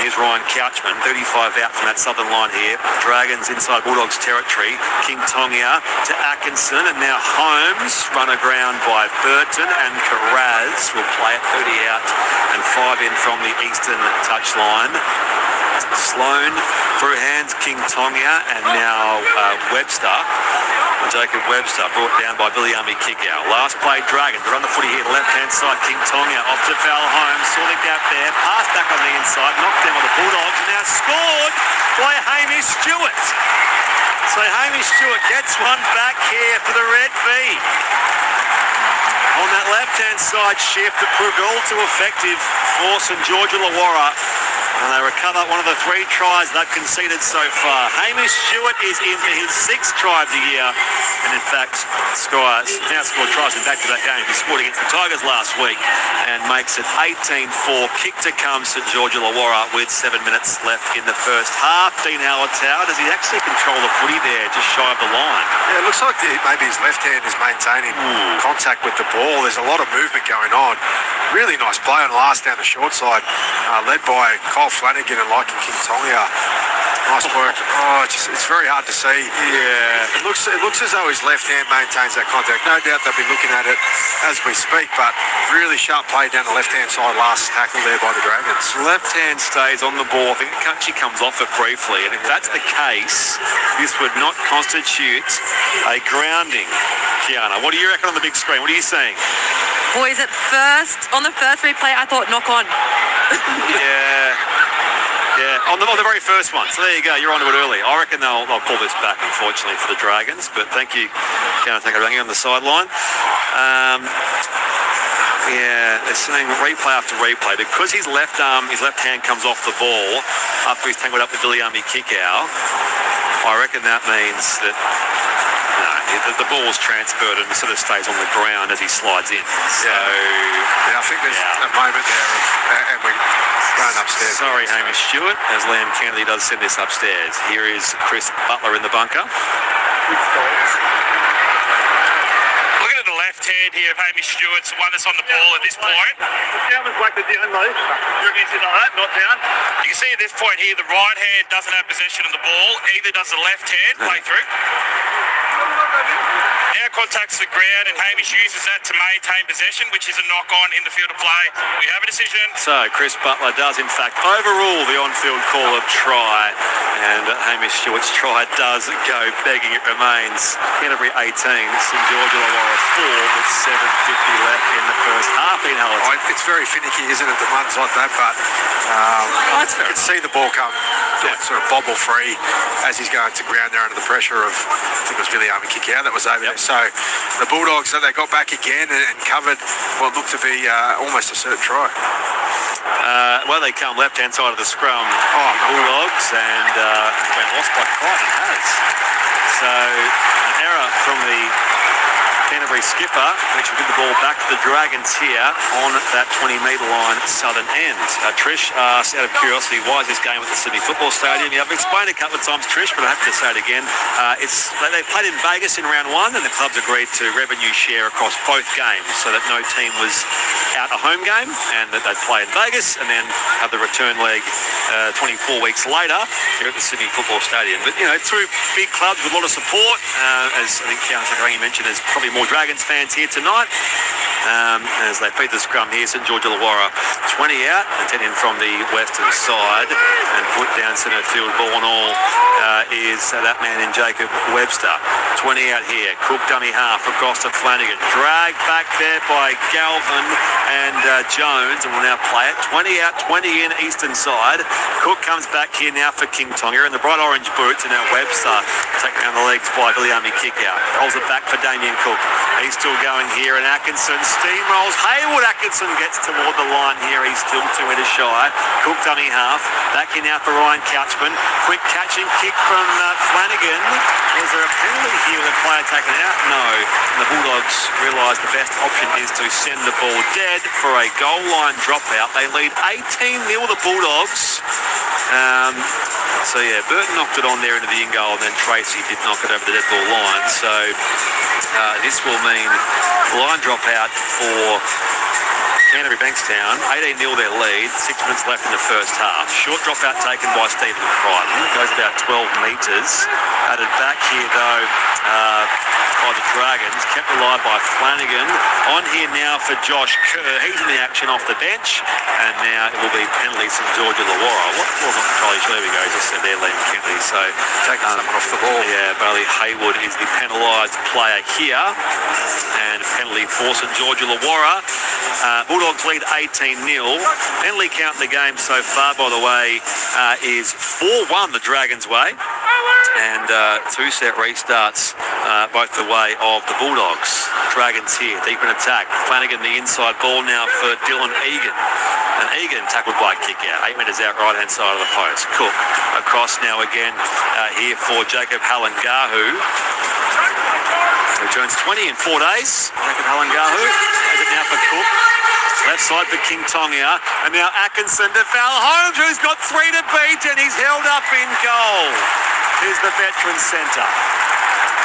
Here's Ryan Couchman, 35 out from that southern line here. Dragons inside Bulldogs territory. King Tongia to Atkinson, and now Holmes run aground by Burton, and Carraz will play it 30 out and 5 in from the eastern touchline. Sloan through hands, King Tongia, and now Webster. Jacob Webster brought down by Billy Army Kickout. Last play, Dragons run the footy here, left-hand side, King Tongia off to Val Holmes, saw the gap there, pass back on the inside, knocked down by the Bulldogs, and now scored by Hamish Stewart. So Hamish Stewart gets one back here for the Red V. On that left-hand side shift, that proved all too effective for St George Illawarra. And they recover one of the 3 tries they've conceded so far. Hamish Stewart is in for his 6th try of the year. And in fact, Sky now scored tries in back-to-back games. He scored against the Tigers last week and makes it 18-4. Kick to come, St George Illawarra with 7 minutes left in the first half. Dean Hallertau, does he actually control the footy there just shy of the line?
Yeah, it looks like maybe his left hand is maintaining contact with the ball. There's a lot of movement going on. Really nice play on last down the short side, led by Kyle Flanagan and Lycan King Tongia. Nice work. Oh, it's very hard to see. Yeah. It looks as though his left hand maintains that contact. No doubt they'll be looking at it as we speak, but really sharp play down the left-hand side, last tackle there by the Dragons.
Left hand stays on the ball. I think Country comes off it briefly, and if that's the case, this would not constitute a grounding. Kiana, what do you reckon on the big screen? What are you seeing?
Boys, on the first replay, I thought knock on.
Yeah, on the very first one. So there you go, you're onto it early. I reckon they'll pull this back, unfortunately, for the Dragons. But thank you, Kiana Takarangi, on the sideline. They're saying replay after replay. Because his left hand comes off the ball after he's tangled up with Billy Army Kickout, I reckon that means that the ball's transferred and sort of stays on the ground as he slides in. So
I think there's a moment there and we're going upstairs.
Sorry, Hamish Stewart, as Liam Kennedy does send this upstairs. Here is Chris Butler in the bunker.
Looking at the left hand here of Hamish Stewart's the one that's on the ball at this point.
Down was like the down move. Is it like that, not down?
You can see at this point here, the right hand doesn't have possession of the ball. Either does the left hand play through. Now contacts the ground, and Hamish uses that to maintain possession, which is a knock-on in the field of play. We have a decision.
So Chris Butler does, in fact, overrule the on-field call of try, and Hamish Stewart's try does go begging. It remains Canterbury 18, St George Illawarra 4 with 7:50 left in the first half.
It's very finicky, isn't it, the ones like that, but you can see the ball come sort of bobble free as he's going to ground there under the pressure of, I think it was Billy Army Kickout that was over there. So the Bulldogs, they got back again and covered what looked to be almost a certain try.
They come left-hand side of the scrum, Bulldogs, and been lost by Crichton has. So an error from the Canterbury skipper actually did the ball back to the Dragons here on that 20-metre line southern end. Trish asks, out of curiosity, why is this game at the Sydney Football Stadium? Yeah, I've explained a couple of times, Trish, but I'm happy to say it again. They played in Vegas in round one, and the clubs agreed to revenue share across both games so that no team was out a home game and that they'd play in Vegas and then have the return leg 24 weeks later here at the Sydney Football Stadium. But, you know, two big clubs with a lot of support. As I think Councillor mentioned, there's probably more Dragons fans here tonight. As they feed the scrum here, St George Illawarra 20 out and 10 in from the western side, and put down centre field ball and all is that man in Jacob Webster. 20 out here, Cook dummy half across to Flanagan, dragged back there by Galvin and Jones, and will now play it. 20 out, 20 in, eastern side. Cook comes back here now for King Tonga in the bright orange boots, and now Webster taken down the legs by Billy Army kick out. Holds it back for Damien Cook. He's still going here, and Atkinson steamrolls. Hayward Atkinson gets toward the line here. He's still 2 metres shy. Cook dummy half. Back in now for Ryan Couchman. Quick catch and kick from Flanagan. Was there a penalty here with a player taken out? No. And the Bulldogs realise the best option is to send the ball dead for a goal line dropout. They lead 18-0 the Bulldogs. So yeah, Burton knocked it on there into the in goal, and then Tracy did knock it over the dead ball line. So this will mean line dropout for Canterbury Bankstown. 18-0 their lead, 6 minutes left in the first half. Short dropout taken by Stephen Crichton. Goes about 12 metres. Added back here though by the Dragons. Kept alive by Flanagan. On here now for Josh Kerr. He's in the action off the bench. And now it will be penalty St George Illawarra. What was not entirely sure. There we go. Just said there, Liam Kennedy. So
taking someone off the ball.
Yeah, Bailey Hayward is the penalised player here. And penalty for St George Illawarra. Bulldogs lead 18-0. Penalty count in the game so far, by the way, is 4-1 the Dragons' way. And 2 set restarts both the way of the Bulldogs. Dragons here, deep in attack. Flanagan the inside ball now for Dylan Egan. And Egan tackled by a kick out, 8 metres out, right-hand side of the post. Cook across now again here for Jacob Halangahu. Who turns 20 in 4 days. Jacob Halangahu has it now for Cook. Left side for King Tonga. And now Atkinson to Val Holmes, who's got 3 to beat, and he's held up in goal. Here's the veteran centre.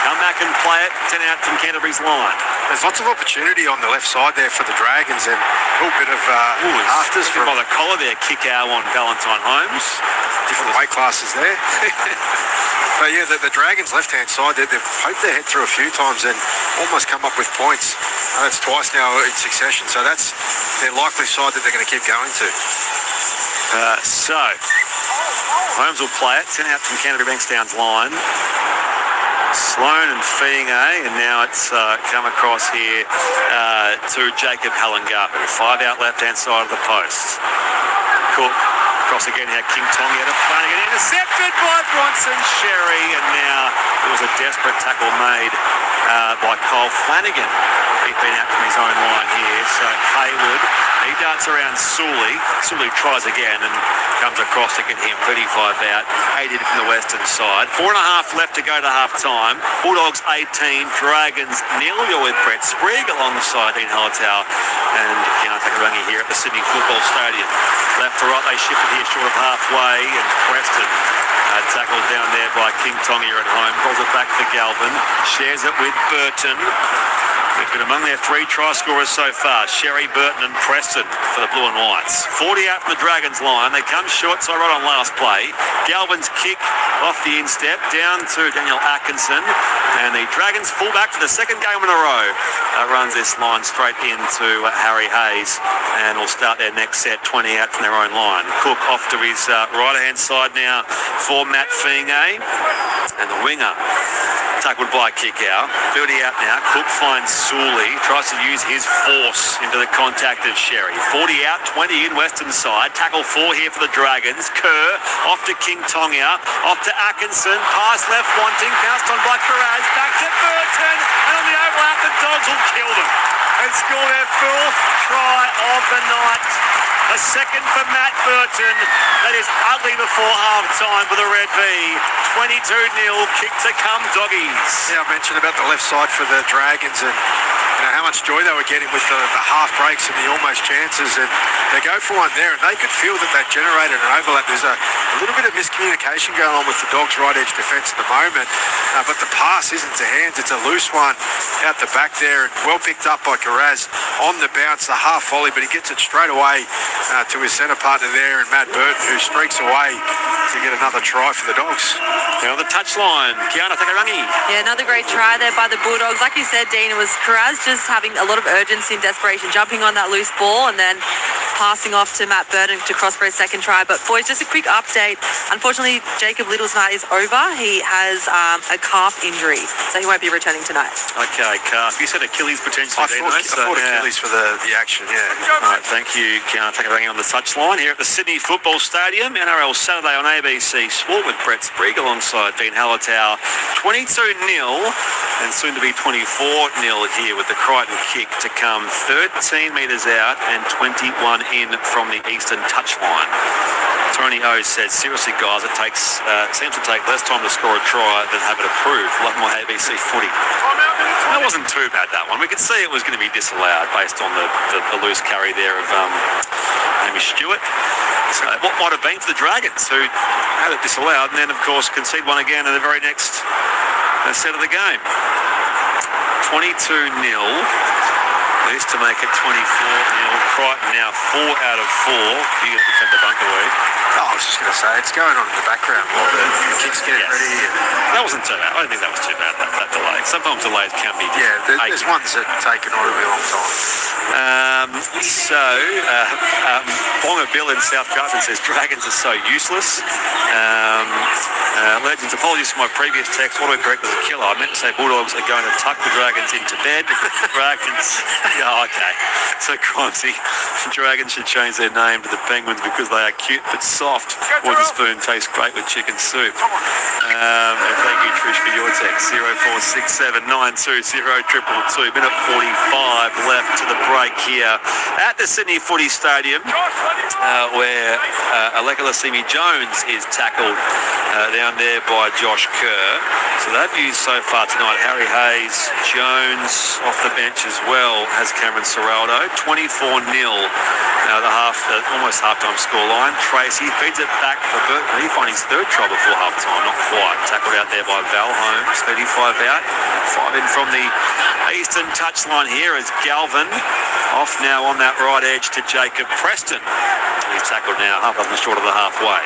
Come back and play it. 10 out from Canterbury's line.
There's lots of opportunity on the left side there for the Dragons, and a little bit of afters
from by the collar there. Kick out on Valentine Holmes.
Different weight classes there. But yeah, the Dragons' left-hand side, they've poked their head through a few times and almost come up with points. That's twice now in succession, so that's their likely side that they're going to keep going to.
So, Holmes will play it. 10 out from Canterbury Bankstown's line. Sloan and Fienge, and now it's come across here to Jacob Halangahu. 5 out left-hand side of the post. Cook across again, had King Tonga to Flanagan, intercepted by Bronson Sherry, and now it was a desperate tackle made by Cole Flanagan. He's been out from his own line here, so Hayward, he darts around Sully. Sully tries again and comes across to get him 35 out, 80 from the western side. 4.5 left to go to half-time. Bulldogs 18, Dragons 0. You're with Brett Sprigg alongside Dean Hallertau and Kiana Takarangi here at the Sydney Football Stadium. Left to right, they shifted here short of halfway, and Preston tackled down there by King Tonga at home. Pulls it back for Galvin. Shares it with Burton. They've been among their 3 try scorers so far. Sherry, Burton and Preston for the Blue and Whites. 40 out from the Dragons line. They come short, so right on last play. Galvin's kick off the instep down to Daniel Atkinson. And the Dragons full back for the second game in a row. Runs this line straight into Harry Hayes. And will start their next set 20 out from their own line. Cook off to his right-hand side now for Matt Fienge. And the winger tackled by a kick out. 30 out now. Cook finds Sully. Tries to use his force into the contact of Sherry. 40 out, 20 in western side. Tackle 4 here for the Dragons. Kerr off to King Tonga. Off to Atkinson. Pass left wanting. Pounced on by Carraz. Back to Burton. And on the overlap, the Dogs will kill them. And score their 4th try of the night. A second for Matt Burton. That is ugly before half-time for the Red V. 22-0, kick to come, Doggies.
Yeah, I mentioned about the left side for the Dragons and how much joy they were getting with the half breaks and the almost chances, and they go for one there and they could feel that they've generated an overlap. There's a little bit of miscommunication going on with the Dogs' right edge defence at the moment, but the pass isn't to hands. It's a loose one out the back there and well picked up by Carraz on the bounce, the half volley, but he gets it straight away to his centre partner there and Matt Burton, who streaks away to get another try for the Dogs.
Now on the touchline, Kiana Takarangi.
Yeah, another great try there by the Bulldogs. Like you said, Dean, it was Carraz just having a lot of urgency and desperation, jumping on that loose ball and then passing off to Matt Burton to cross for his second try. But boys, just a quick update. Unfortunately, Jacob Little's night is over. He has a calf injury, so he won't be returning tonight.
Okay, calf. You said Achilles potentially.
I thought Achilles for the action, yeah.
All right, thank you, Kiana Takarangi on the touchline here at the Sydney Football Stadium. NRL Saturday on ABC Sport with Brett Sprigg alongside Dean Hallertau. 22-0 and soon to be 24-0 here with the Crichton kick to come 13 metres out and 21 in from the eastern touchline. Tony O says, seriously guys, it seems to take less time to score a try than have it approved. A lot more ABC footy. That wasn't too bad, that one. We could see it was going to be disallowed based on the loose carry there of Hamish Stewart. So what might have been for the Dragons, who had it disallowed and then of course concede one again in the very next set of the game. 22-0. This to make it 24-0. Crichton now 4 out of 4. You're going to defend the bunker weed.
I was just going to say, it's going on in the background while the kick's getting ready.
That wasn't too bad. I don't think that was too bad, that delay. Sometimes delays can be
there's ones that take an really long time.
Bonga Bill in South Carlton says, Dragons are so useless. Legends, apologies for my previous text. Autocorrect was a killer. I meant to say Bulldogs are going to tuck the Dragons into bed because the Dragons... Yeah, okay. So, Crimesy, Dragons should change their name to the Penguins because they are cute but soft. Wooden spoon tastes great with chicken soup. And thank you, Trish, for your text. 0467 920 222. Minute 45 left to the break here at the Sydney Footy Stadium, where Alekala Simi Jones is tackled down there by Josh Kerr. So they've used so far tonight Harry Hayes, Jones off the bench as well as Cameron Serraldo. 24-0. Now the almost halftime scoreline. Tracy feeds it back for Burton. He finds his third try before halftime. Not quite. Tackled out there by Val Holmes. 35 out. 5 in from the eastern touchline here as Galvin off now on that right edge to Jacob Preston. He's tackled now half up and short of the halfway.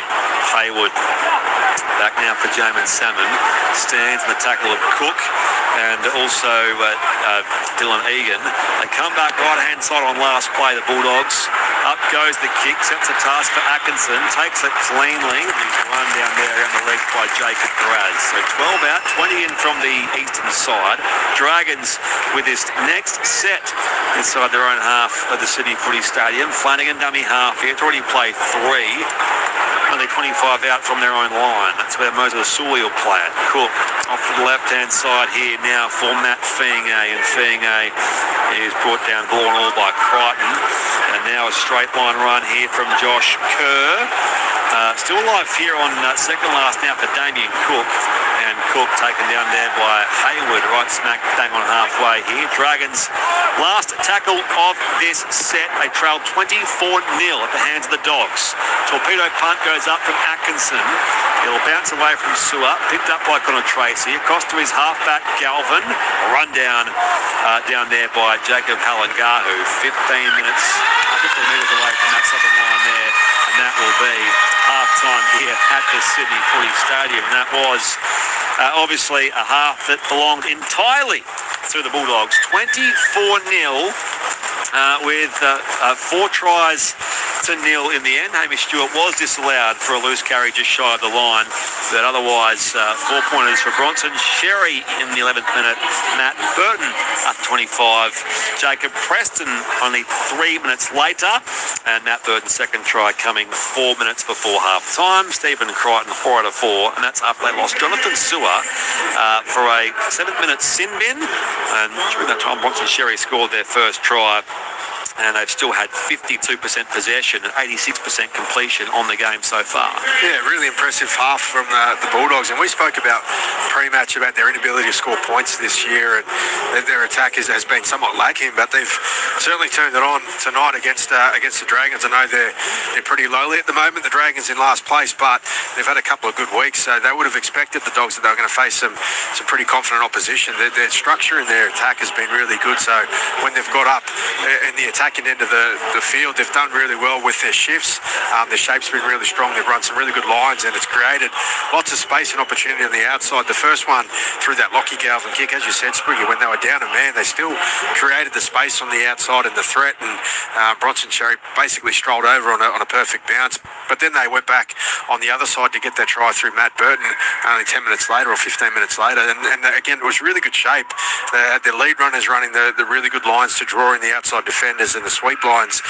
Haywood back now for Jamin Salmon. Stands in the tackle of Cook and also Dylan Egan. They come back right-hand side on last play, the Bulldogs. Up goes the kick, sets a task for Atkinson, takes it cleanly. He's run down there around the leg by Jacob Carraz. So 12 out, 20 in from the eastern side. Dragons with this next set inside their own half of the Sydney Footy Stadium. Flanagan dummy half here. It's already played 3. Only 25 out from their own line. That's where Moses Sully will play it. Cook off to the left-hand side here now for Matt Fienge. And Fienge is brought down ball and all by Crichton. And now a straight line run here from Josh Kerr. Still alive here on second last now for Damien Cook. And Cook taken down there by Haywood, right smack bang on halfway here. Dragons last tackle of this set. They trailed 24-0 at the hands of the Dogs. Torpedo punt goes up from Atkinson. It'll bounce away from Sewer, picked up by Connor Tracy, across to his halfback Galvin. A run down there by Jacob Halangahu. 15 metres away from that southern line there. And that will be half-time here at the Sydney Footy Stadium. And that was obviously a half that belonged entirely to the Bulldogs. 24-0 with 4 tries to 0 in the end. Hamish Stewart was disallowed for a loose carry just shy of the line, but otherwise 4-pointers for Bronson Sherry in the 11th minute. Matt Burton up 25. Jacob Preston only 3 minutes later, and Matt Burton's second try coming 4 minutes before half time. Stephen Crichton 4 out of 4, and that's after they lost Jonathan Sewer for a 7-minute sin bin, and during that time Bronson Sherry scored their first try. and they've still had 52% possession and 86% completion on the game so far.
Yeah, really impressive half from the Bulldogs. And we spoke about pre-match about their inability to score points this year, and their attack has been somewhat lacking, but they've certainly turned it on tonight against the Dragons. I know they're pretty lowly at the moment, the Dragons in last place, but they've had a couple of good weeks, so they would have expected the Dogs that they were going to face some pretty confident opposition. Their structure in their attack has been really good, so when they've got up in the attacking end of the field, they've done really well with their shifts. Their shape's been really strong. They've run some really good lines, and it's created lots of space and opportunity on the outside. The first one through that Lockie Galvin kick, as you said, Spriggy, when they were down a man, they still created the space on the outside and the threat, and Bronson Cherry basically strolled over on a perfect bounce. But then they went back on the other side to get their try through Matt Burton only 10 minutes later or 15 minutes later. And again, it was really good shape. They had their lead runners running the really good lines to draw in the outside defenders, and the sweep lines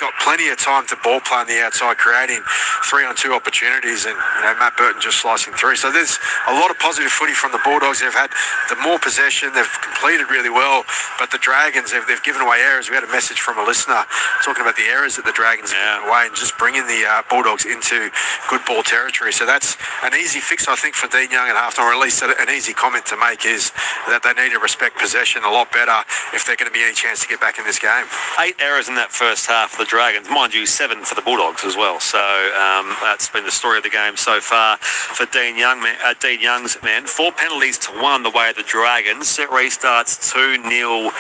got plenty of time to ball play on the outside, creating 3-on-2 opportunities, and Matt Burton just slicing through. So there's a lot of positive footy from the Bulldogs. They've had the more possession, they've completed really well, but the Dragons, they've given away errors. We had a message from a listener talking about the errors that the Dragons have given away and just bringing the Bulldogs into good ball territory. So that's an easy fix, I think, for Dean Young at halftime, or at least an easy comment to make, is that they need to respect possession a lot better if they're going to be any chance to get back in this game.
8 errors in that first half for the Dragons, mind you, 7 for the Bulldogs as well. So that's been the story of the game so far for Dean Young's men. 4 penalties to 1 the way of the Dragons. Set restarts 2-0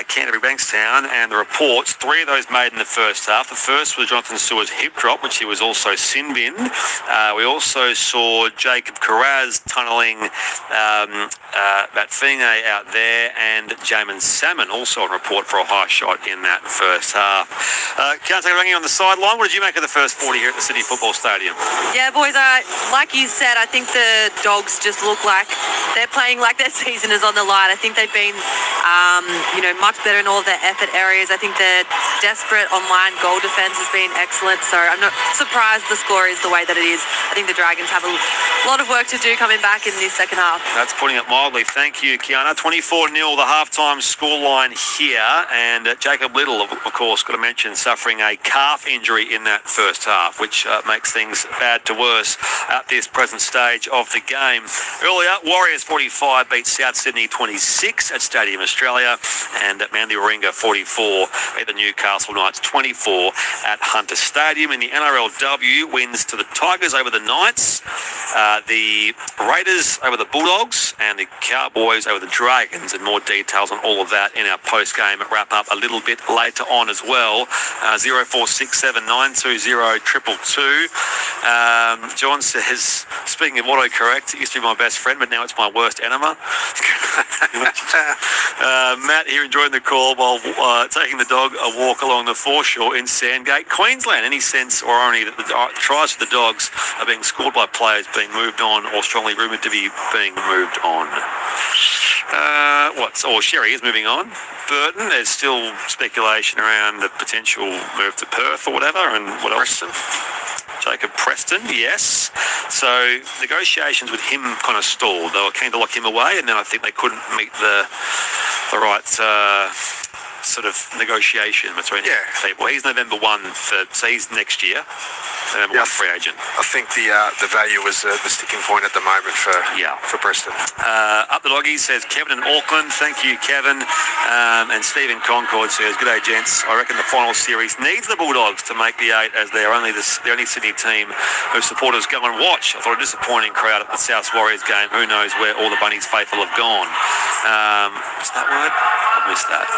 Canterbury Bankstown, and the reports, 3 of those made in the first half. The first was Jonathan Stewart's hip drop, which he was also sin binned. We also saw Jacob Carraz tunnelling Batfinge out there, and Jamin Salmon also on report for a high shot in that first half. Canterbury Rangi on the sideline. What did you make of the first 40 here at the Sydney Football Stadium?
Yeah, boys, like you said, I think the Dogs just look like they're playing like their season is on the line. I think they've been, much better in all of their effort areas. I think their desperate online goal defence has been excellent, so I'm not surprised the score is the way that it is. I think the Dragons have a lot of work to do coming back in this second half.
That's putting it mildly. Thank you, Kiana. 24-0, the halftime scoreline here, and Jacob Little, of course, got to mention, suffering a calf injury in that first half, which makes things bad to worse at this present stage of the game. Earlier, Warriors 45 beat South Sydney 26 at Stadium Australia, and Manly Warringah 44 beat the Newcastle Knights 24 at Hunter Stadium. In the NRLW, wins to the Tigers over the Knights, the Raiders over the Bulldogs, and the Cowboys over the Dragons, and more details on all of that in our post-game wrap-up a little bit later on as well. 0467 920 222. John says, speaking of autocorrect, it used to be my best friend, but now it's my worst enema. Matt here enjoying the call while taking the dog a walk along the foreshore in Sandgate, Queensland. Any sense or irony that the tries for the Dogs are being scored by players being moved on or strongly rumoured to be being moved on? Sherry is moving on. Burton, there's still speculation around the potential move to Perth or whatever, and what else? Jacob Preston, yes. So negotiations with him kind of stalled. They were keen to lock him away, and then I think they couldn't meet the right sort of negotiation between people. He's November 1 so he's next year. November 1 free agent.
I think the value was the sticking point at the moment for Preston.
Up the Doggies says Kevin in Auckland. Thank you, Kevin. And Stephen Concord says, "Good day, gents. I reckon the final series needs the Bulldogs to make the 8, as they're only the only Sydney team whose supporters go and watch. I thought a disappointing crowd at the South Warriors game. Who knows where all the Bunnies faithful have gone." What's that word? I missed that.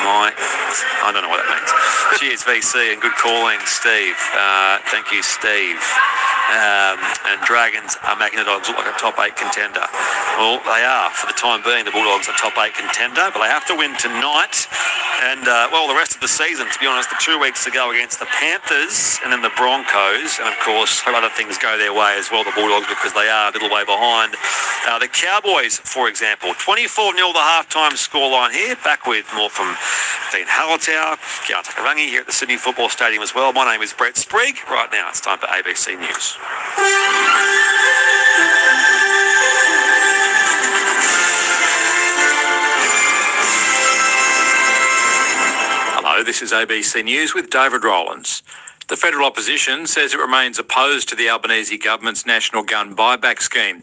I don't know what that means. Cheers, VC, and good calling, Steve. Thank you, Steve. And Dragons are making the Dogs look like a top 8 contender. Well, they are. For the time being, the Bulldogs are top 8 contender, but they have to win tonight and, the rest of the season, to be honest. The 2 weeks to go against the Panthers and then the Broncos, and, of course, hope other things go their way as well, the Bulldogs, because they are a little way behind. The Cowboys, for example, 24-0 the halftime scoreline here. Back with more from Dean Hallertau, Kia Takarangi here at the Sydney Football Stadium as well. My name is Brett Sprigg. Right now, it's time for ABC News. Hello,
this is ABC News with David Rowlands. The federal opposition says it remains opposed to the Albanese government's national gun buyback scheme.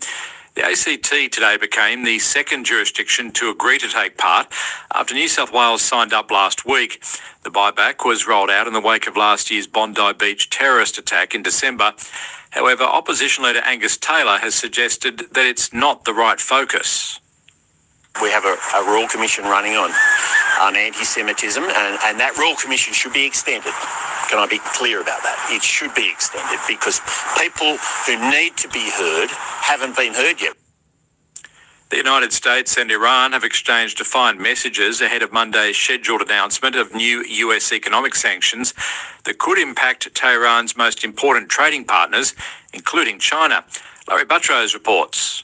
The ACT today became the second jurisdiction to agree to take part after New South Wales signed up last week. The buyback was rolled out in the wake of last year's Bondi Beach terrorist attack in December. However, opposition leader Angus Taylor has suggested that it's not the right focus.
We have a Royal Commission running on anti-Semitism, and that Royal Commission should be extended. Can I be clear about that? It should be extended because people who need to be heard haven't been heard yet.
The United States and Iran have exchanged defiant messages ahead of Monday's scheduled announcement of new US economic sanctions that could impact Tehran's most important trading partners, including China. Larry Buttrose reports.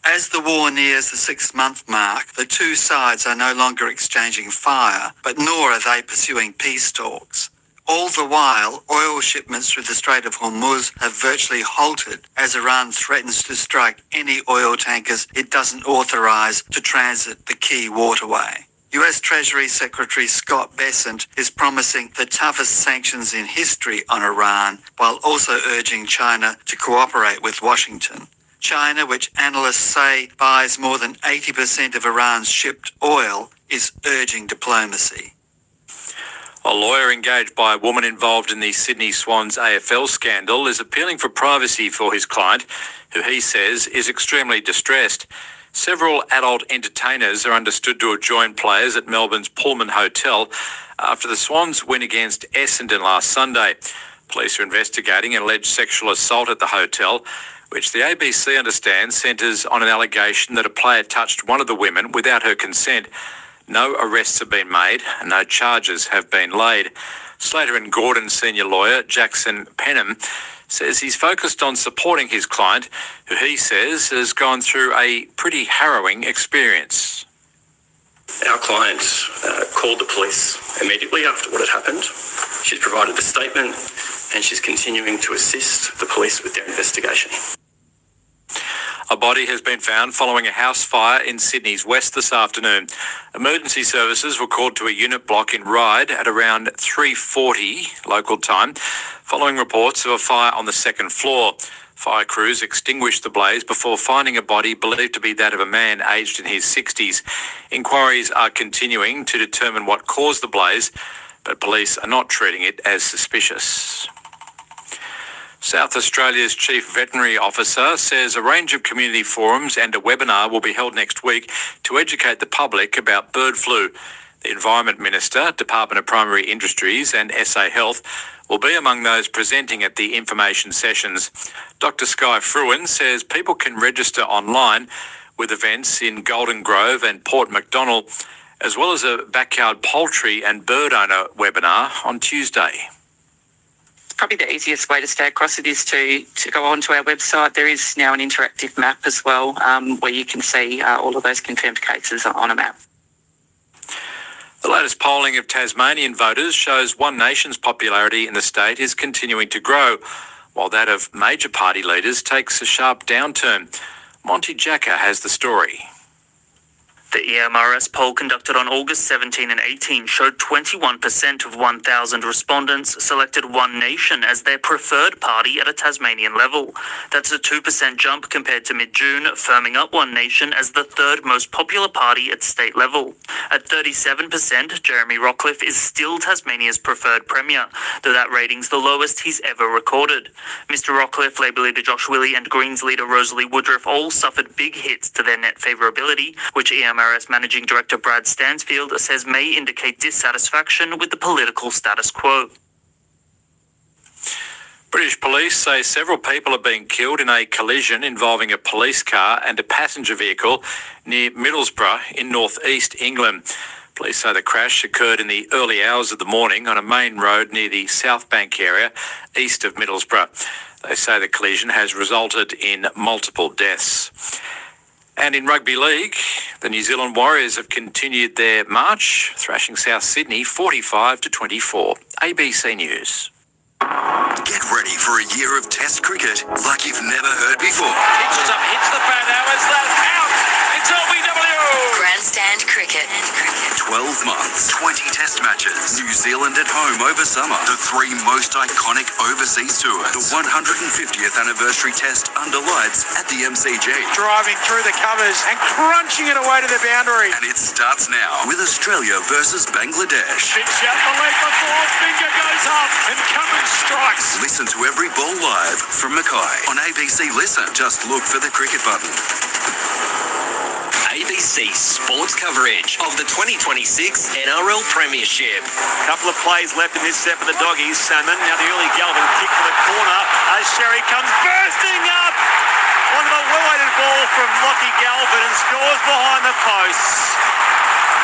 As the war nears the 6-month mark, the two sides are no longer exchanging fire, but nor are they pursuing peace talks. All the while, oil shipments through the Strait of Hormuz have virtually halted as Iran threatens to strike any oil tankers it doesn't authorise to transit the key waterway. US Treasury Secretary Scott Bessent is promising the toughest sanctions in history on Iran, while also urging China to cooperate with Washington. China, which analysts say buys more than 80% of Iran's shipped oil, is urging diplomacy.
A lawyer engaged by a woman involved in the Sydney Swans AFL scandal is appealing for privacy for his client, who he says is extremely distressed. Several adult entertainers are understood to have joined players at Melbourne's Pullman Hotel after the Swans win against Essendon last Sunday. Police are investigating an alleged sexual assault at the hotel, which the ABC understands centres on an allegation that a player touched one of the women without her consent. No arrests have been made and no charges have been laid. Slater and Gordon senior lawyer Jackson Penham says he's focused on supporting his client, who he says has gone through a pretty harrowing experience.
Our client called the police immediately after what had happened. She's provided a statement and she's continuing to assist the police with their investigation.
A body has been found following a house fire in Sydney's west this afternoon. Emergency services were called to a unit block in Ryde at around 3:40 local time, following reports of a fire on the second floor. Fire crews extinguished the blaze before finding a body believed to be that of a man aged in his 60s. Inquiries are continuing to determine what caused the blaze, but police are not treating it as suspicious. South Australia's Chief Veterinary Officer says a range of community forums and a webinar will be held next week to educate the public about bird flu. The Environment Minister, Department of Primary Industries and SA Health will be among those presenting at the information sessions. Dr Sky Fruin says people can register online with events in Golden Grove and Port Macdonald, as well as a backyard poultry and bird owner webinar on Tuesday.
Probably the easiest way to stay across it is to go onto our website. There is now an interactive map as well, where you can see all of those confirmed cases on a map.
The latest polling of Tasmanian voters shows One Nation's popularity in the state is continuing to grow, while that of major party leaders takes a sharp downturn. Monty Jacker has the story.
The EMRS poll conducted on August 17 and 18 showed 21% of 1,000 respondents selected One Nation as their preferred party at a Tasmanian level. That's a 2% jump compared to mid-June, firming up One Nation as the third most popular party at state level. At 37%, Jeremy Rockcliffe is still Tasmania's preferred premier, though that rating's the lowest he's ever recorded. Mr Rockcliffe, Labor leader Josh Willey and Greens leader Rosalie Woodruff all suffered big hits to their net favourability, which EMRS Managing Director Brad Stansfield says may indicate dissatisfaction with the political status quo.
British police say several people are being killed in a collision involving a police car and a passenger vehicle near Middlesbrough in north-east England. Police say the crash occurred in the early hours of the morning on a main road near the South Bank area, east of Middlesbrough. They say the collision has resulted in multiple deaths. And in rugby league, the New Zealand Warriors have continued their march, thrashing South Sydney 45-24. ABC News.
Get ready for a year of Test cricket like you've never heard before.
Hitches up, hits the bat now, it's that out. It's LBW.
Grandstand cricket.
12 months, 20 test matches. New Zealand at home over summer. The 3 most iconic overseas tours. The 150th anniversary test under lights at the MCG.
Driving through the covers and crunching it away to the boundary.
And it starts now with Australia versus Bangladesh.
Pitch out the leg before, finger goes up and Cummins strikes.
Listen to every ball live from Mackay on ABC Listen. Just look for the cricket button.
ABC Sports coverage of the 2026 NRL Premiership.
Couple of plays left in this set for the Doggies. Salmon, now the early Galvin kick for the corner as Sherry comes bursting up onto the well-weighted ball from Lockie Galvin and scores behind the posts.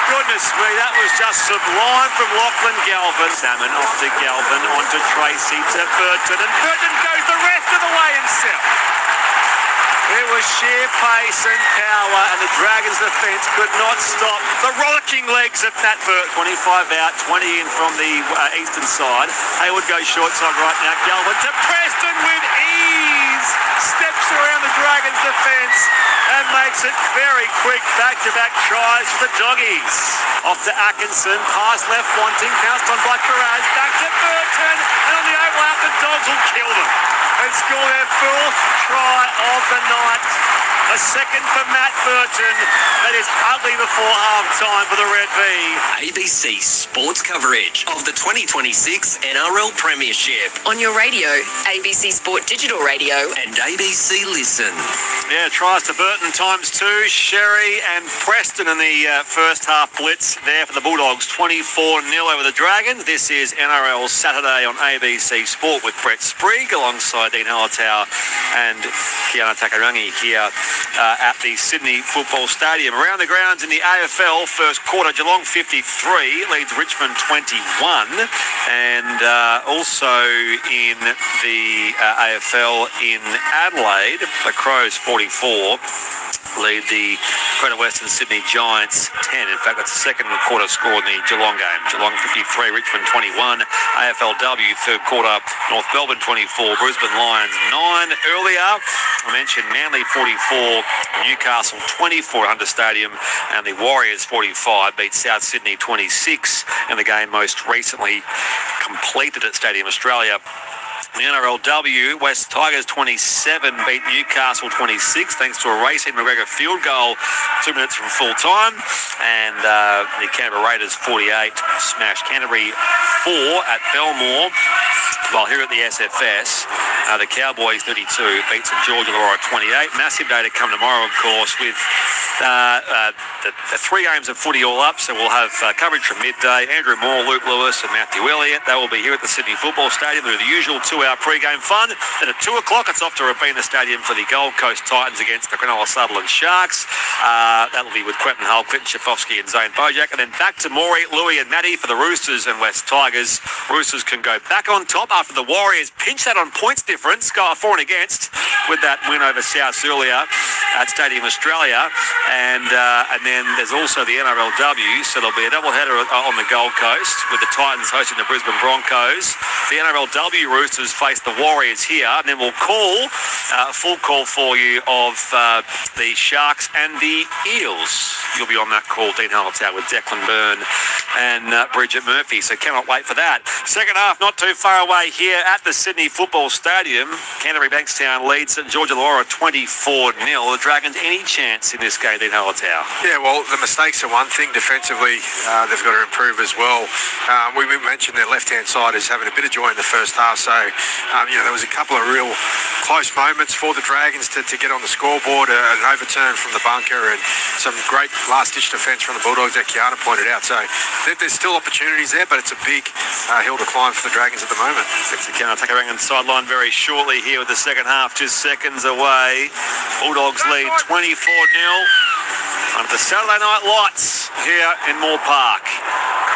Goodness me, that was just sublime from Lachlan Galvin. Salmon off to Galvin, onto Tracy, to Burton, and Burton goes the rest of the way himself. It was sheer pace and power, and the Dragons' defence could not stop the rollicking legs of Matt Burt. 25 out, 20 in from the eastern side. Hayward goes short side right now. Galvin to Preston with ease. Steps around the Dragons' defence and makes it very quick. Back-to-back tries for the Doggies. Off to Atkinson, pass left wanting, pounced on by Carraz. Back to Burton, and on the overlap, the Dogs will kill them and score their 4th try of the night. A second for Matt Burton. That is ugly before half-time for the Red V.
ABC Sports coverage of the 2026 NRL Premiership.
On your radio, ABC Sport Digital Radio.
And ABC Listen.
Yeah, tries to Burton times 2. Sherry and Preston in the first half blitz there for the Bulldogs. 24-0 over the Dragons. This is NRL Saturday on ABC Sport with Brett Sprigg alongside Dean Hallertau and Kiana Takarangi here at the Sydney Football Stadium. Around the grounds in the AFL first quarter, Geelong 53 leads Richmond 21, and also in the AFL in Adelaide, the Crows 44 lead the Greater Western Sydney Giants 10. In fact, that's the second quarter score in the Geelong game. Geelong 53, Richmond 21. AFLW third quarter, North Melbourne 24, Brisbane Lions 9. Earlier, I mentioned Manly 44, Newcastle 24 at Hunter Stadium, and the Warriors 45 beat South Sydney 26 in the game most recently completed at Stadium Australia. The NRLW, West Tigers 27 beat Newcastle 26 thanks to a Racing McGregor field goal 2 minutes from full time, and the Canterbury Raiders 48 smashed Canterbury 4 at Belmore. While here at the SFS, the Cowboys 32 beat St George Illawarra 28. Massive day to come tomorrow, of course, with the 3 games of footy all up. So we'll have coverage from midday. Andrew Moore, Luke Lewis and Matthew Elliott. They will be here at the Sydney Football Stadium. They're the usual 2-hour pre-game fun. Then at 2 o'clock, it's off to Robina Stadium for the Gold Coast Titans against the Cronulla Sutherland Sharks. That'll be with Quentin Hull, Clinton Shafovsky and Zane Bojack. And then back to Maury, Louis and Matty for the Roosters and West Tigers. Roosters can go back on top after the Warriors pinch that on points difference, go for and against with that win over Souths earlier at Stadium Australia. And then there's also the NRLW, so there'll be a doubleheader on the Gold Coast with the Titans hosting the Brisbane Broncos. The NRLW Roosters face the Warriors here, and then we'll call full call for you of the Sharks and the Eels. You'll be on that call, Dean Hallertau, with Declan Byrne and Bridget Murphy, so cannot wait for that. Second half not too far away here at the Sydney Football Stadium. Canterbury Bankstown leads St George Illawarra 24-0. The Dragons any chance in this game, Dean Hallertau?
Yeah, well, the mistakes are one thing. Defensively, they've got to improve as well. We mentioned their left-hand side is having a bit of joy in the first half, so there was a couple of real close moments for the Dragons to get on the scoreboard, an overturn from the bunker and some great last-ditch defence from the Bulldogs that Kiana pointed out. So there's still opportunities there, but it's a big hill to climb for the Dragons at the moment.
Kiana Takarangan sideline very shortly here with the second half just seconds away. Bulldogs lead 24-0 under the Saturday night lights here in Moore Park.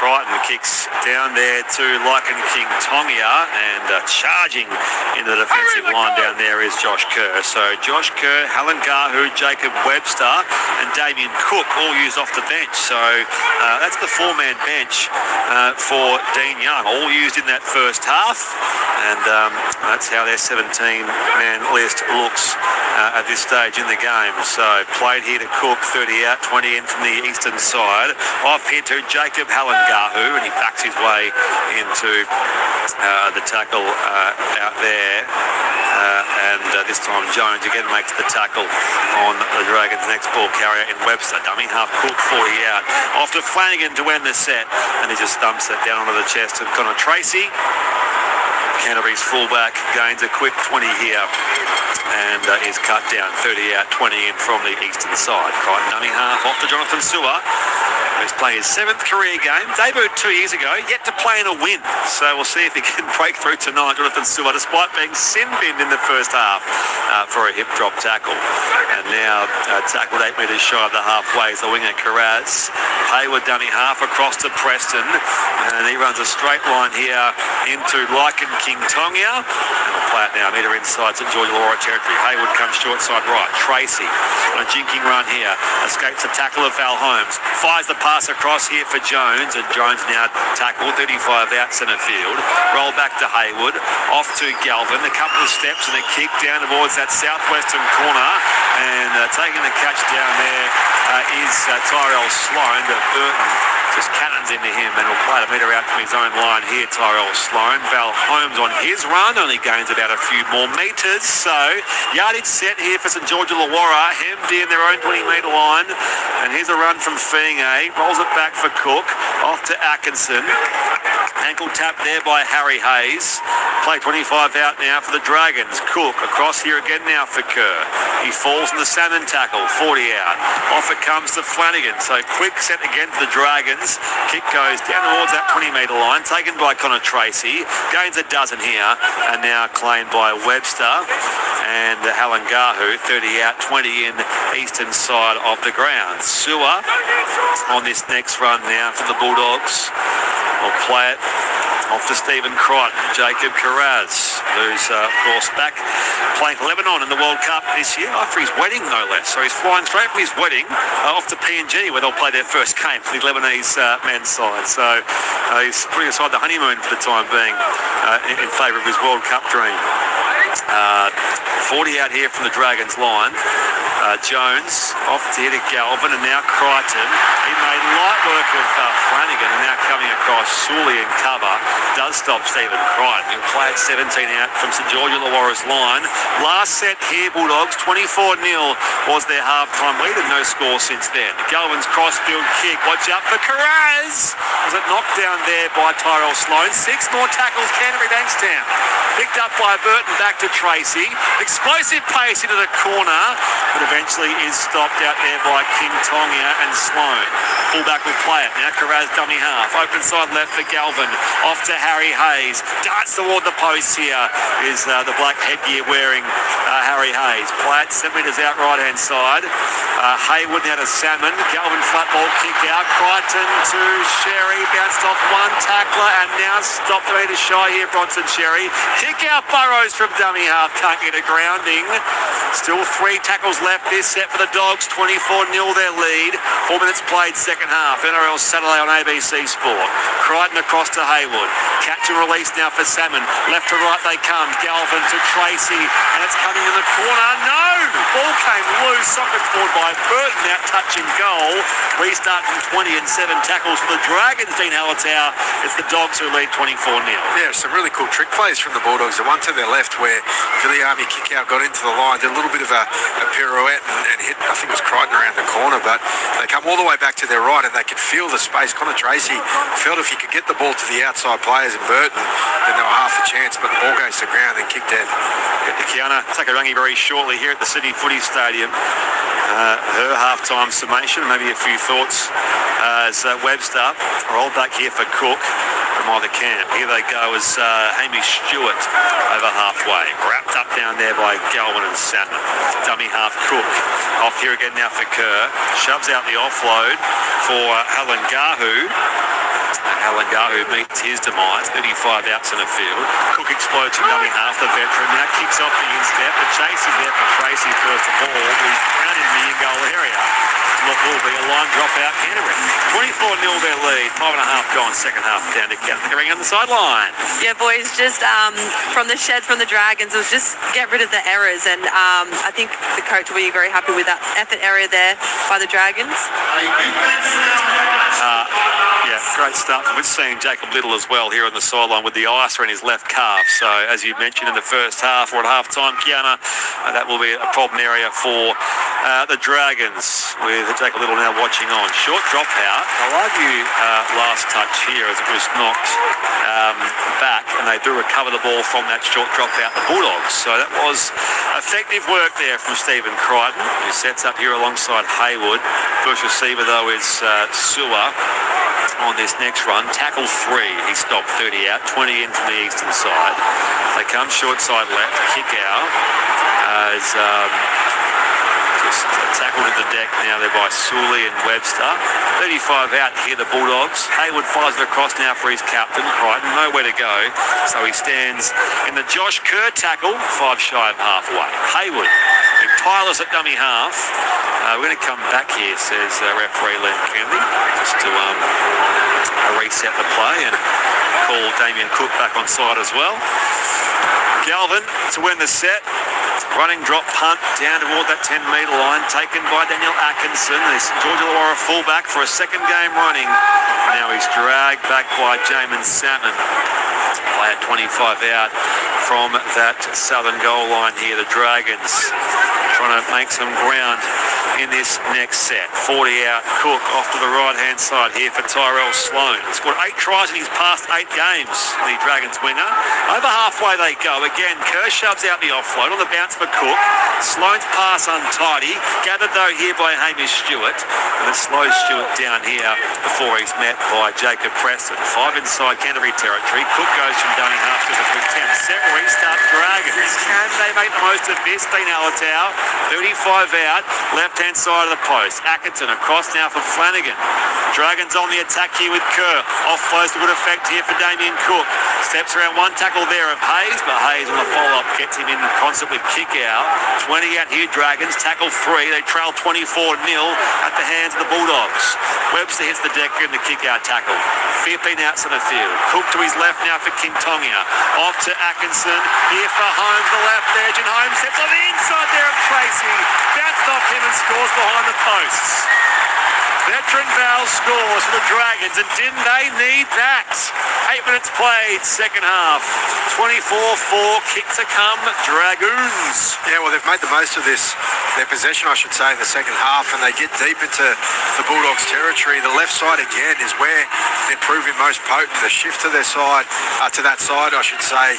Crichton kicks down there to Lycan King Tongia, and charging into the defensive line down there is Josh Kerr. So Josh Kerr, Helen Gahu, Jacob Webster and Damien Cook all used off the bench. So that's the four-man bench for Dean Young, all used in that first half. And that's how their 17-man list looks at this stage in the game. So played here to Cook, 30 out, 20 in from the eastern side. Off here to Jacob Halengahu, and he backs his way into the tackle out there. And this time Jones again makes the tackle on the Dragons' next ball carrier in Webster. Dummy half Cook, 40 out. Off to Flanagan to end the set, and he just dumps it down onto the chest of Connor Tracy. Canterbury's fullback gains a quick 20 here and is cut down, 30 out, 20 in from the eastern side. Crichton dummy half off to Jonathan Sewer, who's playing his 7th career game. Debuted 2 years ago, yet to play in a win. So we'll see if he can break through tonight, Jonathan Sewer, despite being sin-binned in the first half for a hip drop tackle. And now tackled 8 metres shy of the halfway is the winger Carraz. Hayward dummy half across to Preston, and he runs a straight line here into Lycan King Tongia, and we'll play it now, metre inside St George Illawarra territory. Hayward comes short side right. Tracy on a jinking run here, escapes the tackle of Val Holmes, fires the pass across here for Jones, and Jones now tackled 35 out centre field. Roll back to Hayward, off to Galvin, a couple of steps and a kick down towards that southwestern corner, and taking the catch down there is Tyrell Sloan, but Burton just cannons into him, and will play a metre out from his own line here, Tyrell Sloan. Val Holmes on his run only gains about a few more metres, so yardage set here for St George Illawarra, hemmed in their own 20-metre line, and here's a run from Feenay, rolls it back for Cook, off to Atkinson, ankle tap there by Harry Hayes. Play 25 out now for the Dragons. Cook across here again now for Kerr. He falls in the salmon tackle, 40 out. Off it comes to Flanagan. So quick set again for the Dragons. Kick goes down towards that 20-metre line, taken by Connor Tracy. Gains a dozen here, and now claimed by Webster. And Halengahu, 30 out, 20 in, eastern side of the ground. Sewer on this next run now for the Bulldogs. We'll play it off to Stephen Crichton, Jacob Carraz, who's, of course, back playing for Lebanon in the World Cup this year, after his wedding, no less. So he's flying straight from his wedding off to PNG, where they'll play their first game for the Lebanese men's side. So he's putting aside the honeymoon for the time being in favour of his World Cup dream. 40 out here from the Dragons line. Jones off to here to Galvin, and now Crichton. He made light work of Flanagan, and now coming across Sully in cover. Does stop Stephen Crichton. He'll play at 17 out from St George Illawarra's line. Last set here, Bulldogs, 24-0 was their half-time lead, and no score since then. Galvin's crossfield kick. Watch out for Carraz. Was it knocked down there by Tyrell Sloan? 6 more tackles, Canterbury Bankstown. Picked up by Burton, back to Tracy. Explosive pace into the corner, but eventually is stopped out there by King Tongia and Sloan. Fullback will play it. Now Carraz dummy half. Open side left for Galvin. Off to Harry Hayes. Darts toward the post here is the black headgear wearing Harry Hayes. Play it 7 metres out right hand side. Hayward now to Salmon. Galvin flat ball kick out. Crichton to Sherry. Bounced off one tackler and now stopped 3 metres shy here, Bronson Sherry. Kick out Burrows from dummy half. Can't get a grounding. Still 3 tackles left this set for the Dogs. 24-0 their lead. 4 minutes played second half. NRL Saturday on ABC Sport. Crichton across to Hayward. Catch and release now for Salmon. Left to right they come. Galvin to Tracy. And it's coming in the corner. No! Ball came loose. Socket forward by Burton. Out touching goal. Restart from 20 and 7 tackles for the Dragons. Dean Hallertau. It's the Dogs who lead 24-0.
Yeah, some really cool trick plays from the Bulldogs. The one to their left where Billy Army kick out got into the line, did a little bit of a pirouette and hit, I think it was Crichton around the corner, but they come all the way back to their right and they could feel the space. Connor Tracy felt if he could get the ball to the outside players in Burton, then they were half a chance, but the ball goes to the ground and kicked dead.
Get to Kiana Takarangi very shortly here at the Sydney Footy Stadium. Her half-time summation, maybe a few thoughts as Webster rolled back here for Cook from either camp. Here they go as Hamish Stewart over halfway. Wrapped up down there by Galvin and Salmon. Dummy half Cook. Off here again now for Kerr. Shoves out the offload for Halengahu. Halangahu meets his demise, 35 outs in the field. Cook explodes from dummy half, the veteran. Now kicks off the instep. The chase is there for Tracy first of all. He's down in the in-goal area. Look, will be a line drop out Canterbury. 24-0 their lead. 5.5 gone, second half down to Canterbury on the sideline.
Yeah, boys, just from the shed from the Dragons, it was just get rid of the errors. And I think the coach will be very happy with that effort area there by the Dragons.
Yeah, great start. We're seeing Jacob Little as well here on the sideline with the ice in his left calf. So, as you mentioned in the first half or at half-time, Kiana, that will be a problem area for the Dragons with Jacob Little now watching on. Short drop out. I'll argue last touch here as it was knocked back, and they do recover the ball from that short drop out, the Bulldogs. So that was effective work there from Stephen Crichton, who sets up here alongside Haywood. First receiver, though, is Sewer on this next run. Tackle 3. He stopped 30 out, 20 in from the eastern side. They come short side left, kick out as just tackled at the deck now there by Sully and Webster. 35 out here, the Bulldogs. Haywood fires it across now for his captain, Crichton. Nowhere to go, so he stands in the Josh Kerr tackle, 5 shy of halfway. Haywood, tireless at dummy half. We're going to come back here, says referee Len Kennedy, just to reset the play and call Damien Cook back on side as well. Galvin to win the set. Running drop punt down toward that 10-metre line, taken by Daniel Atkinson. This George Illawarra fullback for a second game running. Now he's dragged back by Jamin Salmon. Play at 25 out from that southern goal line here. The Dragons trying to make some ground in this next set. 40 out, Cook off to the right-hand side here for Tyrell Sloan. He's scored 8 tries in his past 8 games, the Dragons winger. Over halfway they go. Again, Kerr shoves out the offload on the bounce for Cook. Sloan's pass untidy. Gathered, though, here by Hamish Stewart. And it slows Stewart down here before he's met by Jacob Preston. 5 inside Canterbury territory. Cook goes from dummy half to the quick 10. Set restart Dragons. Can they make the most of this? Dean Alatau, 35 out, left-hand side of the post. Atkinson across now for Flanagan. Dragons on the attack here with Kerr. Offloads to good effect here for Damien Cook. Steps around one tackle there of Hayes, but Hayes on the follow-up gets him in concert with kick out. 20 out here, Dragons. Tackle 3. They trail 24-0 at the hands of the Bulldogs. Webster hits the deck in the kick out tackle. 15 outs in the field. Cook to his left now for Kintongia. Off to Atkinson. Here for Holmes, the left edge, and Holmes sets on the inside there of Tracy. Bounced off him and scores behind the posts. Veteran Val scores for the Dragons, and didn't they need that? 8 minutes played, second half. 24-4, kick to come, Dragoons.
Yeah, well, they've made the most of this, their possession, I should say, in the second half, and they get deep into the Bulldogs' territory. The left side, again, is where they're proving most potent. The shift to their side, to that side, I should say,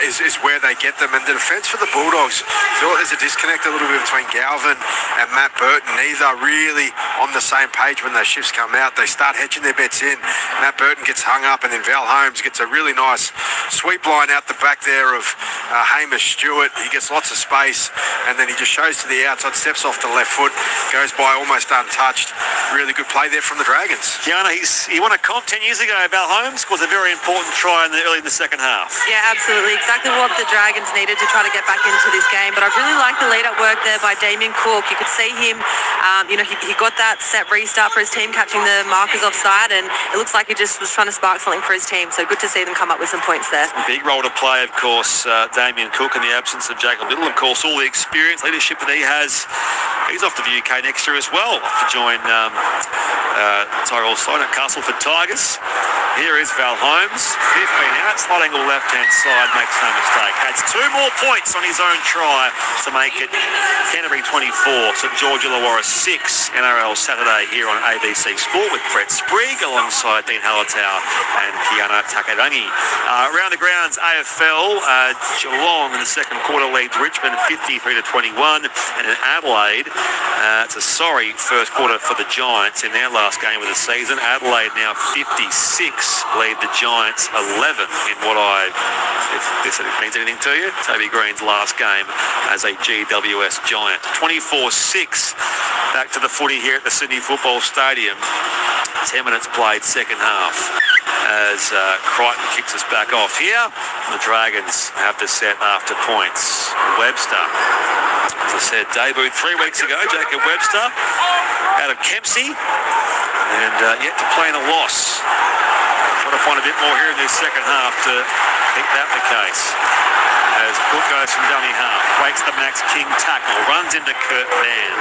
is where they get them. And the defence for the Bulldogs, I feel like there's a disconnect a little bit between Galvin and Matt Burton. Neither really on the same page when those shifts come out. They start hedging their bets in. Matt Burton gets hung up, and then Val Holmes gets a really nice sweep line out the back there of Hamish Stewart. He gets lots of space, and then he just shows to the outside, steps off the left foot, goes by almost untouched. Really good play there from the Dragons.
Kiana, he won a comp 10 years ago. Val Holmes scores a very important try early in the second half.
Yeah, absolutely. Exactly what the Dragons needed to try to get back into this game. But I really like the lead-up work there by Damien Cook. You could see him, he got that set restart for his team, catching the markers offside, and it looks like he just was trying to spark something for his team. So good to see them come up with some points there.
Big role to play, of course, Damien Cook in the absence of Jacob Little. Of course, all the experience, leadership that he has. He's off to the UK next year as well to join Tyrell Sloan at Castleford Tigers. Here is Val Holmes, 15 out, slight angle left-hand side, makes no mistake. Adds 2 more points on his own try to make it Canterbury 24, St George Illawarra 6, NRL Saturday here on ABC Sport with Brett Sprigg alongside Dean Halatau and Kiana Takadangi. Around the grounds, AFL, Geelong in the second quarter leads Richmond 53-21, and in Adelaide, it's a sorry first quarter for the Giants in their last game of the season. Adelaide now 56, lead the Giants 11 in what if this means anything to you, Toby Green's last game as a GWS Giant. 24-6, back to the footy here at the Sydney Football Stadium. 10 minutes played, second half, as Crichton kicks us back off here. The Dragons have to set after points. Webster, as I said, debuted 3 weeks ago. Jacob Webster out of Kempsey, and yet to play in a loss. Trying to find a bit more here in this second half to keep that the case. As Cook goes from dummy half, breaks the Max King tackle, runs into Kurt Mann,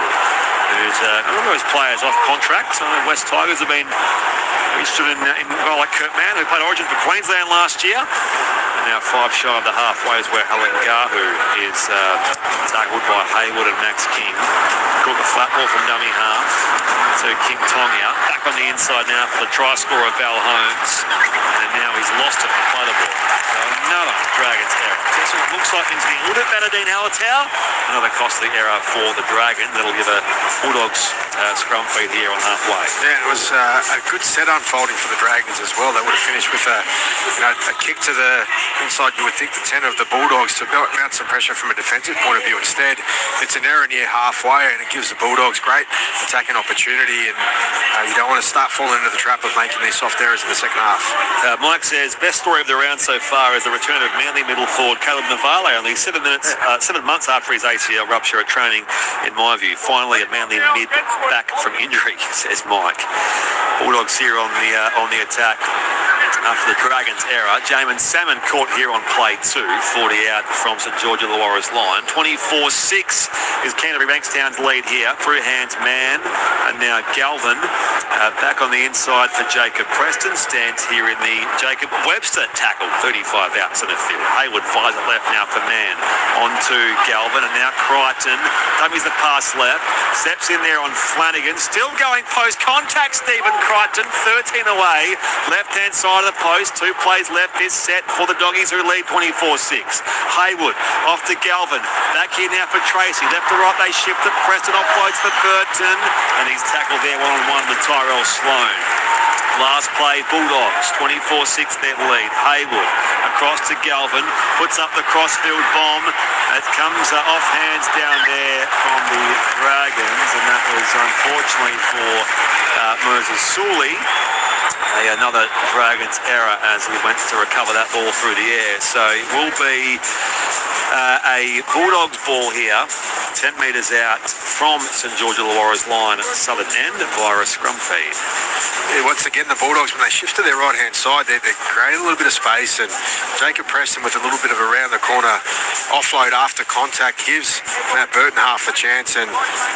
who's one of those players off contract. So the West Tigers have been interested in a guy like Kurt Mann, who played Origin for Queensland last year. And now 5 shy of the halfway is where Helen Gahu is tackled by Hayward and Max King. Caught the flat ball from dummy half to King Tonga. Back on the inside now for the try scorer Val Holmes. And now he's lost it to play the ball. So another Dragons error. So it looks like things getting a little bit better, Dean Hallertau. Another costly error for the Dragons. That'll give a Bulldogs scrum feed here on halfway.
Yeah, it was a good set unfolding for the Dragons as well. They would have finished with a kick to the inside, you would think, the 10 of the Bulldogs to mount some pressure from a defensive point of view. Instead, it's an error near halfway, and it gives the Bulldogs great attacking opportunity, and you don't want to start falling into the trap of making these soft errors in the second half.
Mike says, best story of the round so far is the return of Manly middle forward Caleb Navale, only 7 months after his ACL rupture at training, in my view. Finally, a Manly mid back from injury, says Mike. Bulldogs here on the attack after the Dragons error. Jamin Salmon caught here on play 2, 40 out from St George Illawarra's line. 24-6 is Canterbury Bankstown's lead here. Through hands Mann, and now Galvin back on the inside for Jacob Preston. Stands here in the Jacob Webster tackle, 35 out centre field. Hayward fires it left now for Mann. On to Galvin, and now Crichton dummies the pass left. Steps in there on Flanagan. Still going post contact, Stephen Crichton. 13 away. Left-hand side of the post. 2 plays left this set for the Doggies, who lead 24-6. Hayward off to Galvin. Back here now for Tracy. Left to right they shift it. Preston offloads for Burton. And he's tackled there one-on-one with Tyrell Sloan. Last play, Bulldogs, 24-6 their lead. Hayward across to Galvin, puts up the crossfield bomb. It comes off hands down there from the Dragons, and that was unfortunately for Moses Sully. Another Dragons error as he went to recover that ball through the air. So it will be a Bulldogs ball here, 10 metres out from St George Illawarra's line at the southern end via a scrum feed.
Yeah, once again, the Bulldogs, when they shift to their right-hand side, they're creating a little bit of space, and Jacob Preston with a little bit of a round-the-corner offload after contact gives Matt Burton half a chance, and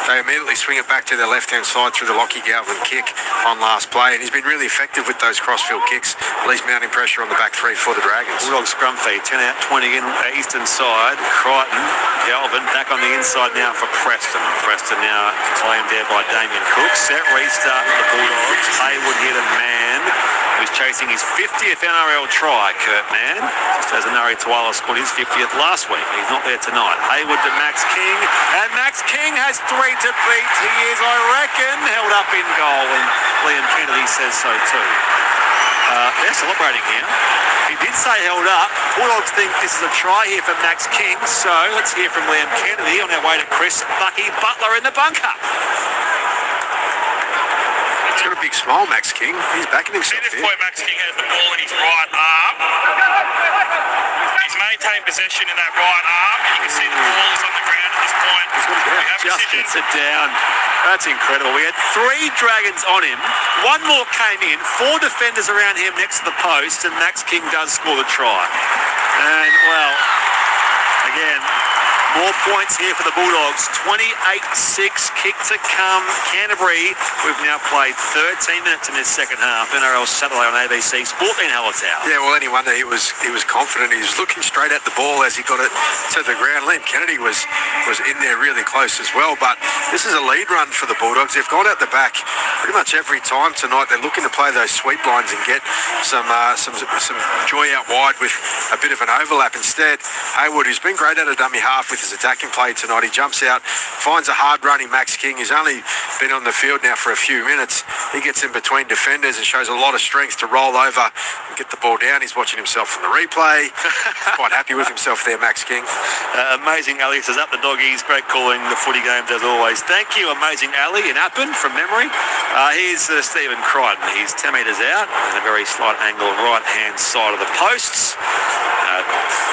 they immediately swing it back to their left-hand side through the Lockie Galvin kick on last play, and he's been really effective with those crossfield kicks, at least mounting pressure on the back 3 for the Dragons.
Bulldogs scrum feed, 10 out, 20 in, eastern side. Crichton, Galvin back on the inside now for Preston. Preston now claimed there by Damien Cook. Set restart for the Bulldogs. Hayward here to Mann, who's chasing his 50th NRL try. Kurt Mann, just as Anari Tuala scored his 50th last week. He's not there tonight. Hayward to Max King, and Max King has 3 to beat. He is, I reckon, held up in goal, and Liam Kennedy says so too. They're celebrating here. He did say held up. Bulldogs think this is a try here for Max King, so let's hear from Liam Kennedy on our way to Chris Bucky Butler in the bunker.
He's got a big smile, Max King. He's backing himself
At this point, Max King has the ball in his right arm. He's maintained possession in that right arm. You can see the ball is on the ground at this point.
Just gets it down. That's incredible. We had 3 Dragons on him. 1 more came in. 4 defenders around him next to the post, and Max King does score the try. And, well, again, more points here for the Bulldogs. 28-6, kick to come. Canterbury, we've now played 13 minutes in this second half. NRL Saturday on ABC Sport in Hallertau.
Yeah, well, any wonder he was confident. He was looking straight at the ball as he got it to the ground. Liam Kennedy was in there really close as well. But this is a lead run for the Bulldogs. They've gone out the back pretty much every time tonight. They're looking to play those sweep lines and get some joy out wide with a bit of an overlap. Instead, Hayward, who's been great at a dummy half with with his attacking play tonight. He jumps out, finds a hard-running Max King, who's only been on the field now for a few minutes. He gets in between defenders and shows a lot of strength to roll over and get the ball down. He's watching himself from the replay. He's quite happy with himself there, Max King.
Amazing Ali says, up the doggies. Great calling the footy games as always. Thank you, Amazing Ali in Appin from memory. Here's Stephen Crichton. He's 10 metres out and a very slight angle right-hand side of the posts.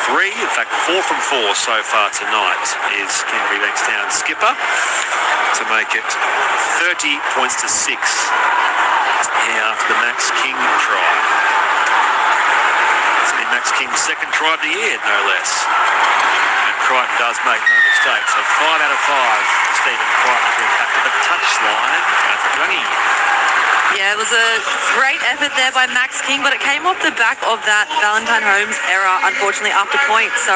4 from 4 so far tonight is Canterbury Bankstown skipper to make it 30 points to 6 here after the Max King try. It's been Max King's second try of the year, no less. And Crichton does make no mistake. So 5 out of 5, Stephen Crichton has been back to the touchline at the Gunny.
Yeah, it was a great effort there by Max King, but it came off the back of that Valentine Holmes error, unfortunately, after points. So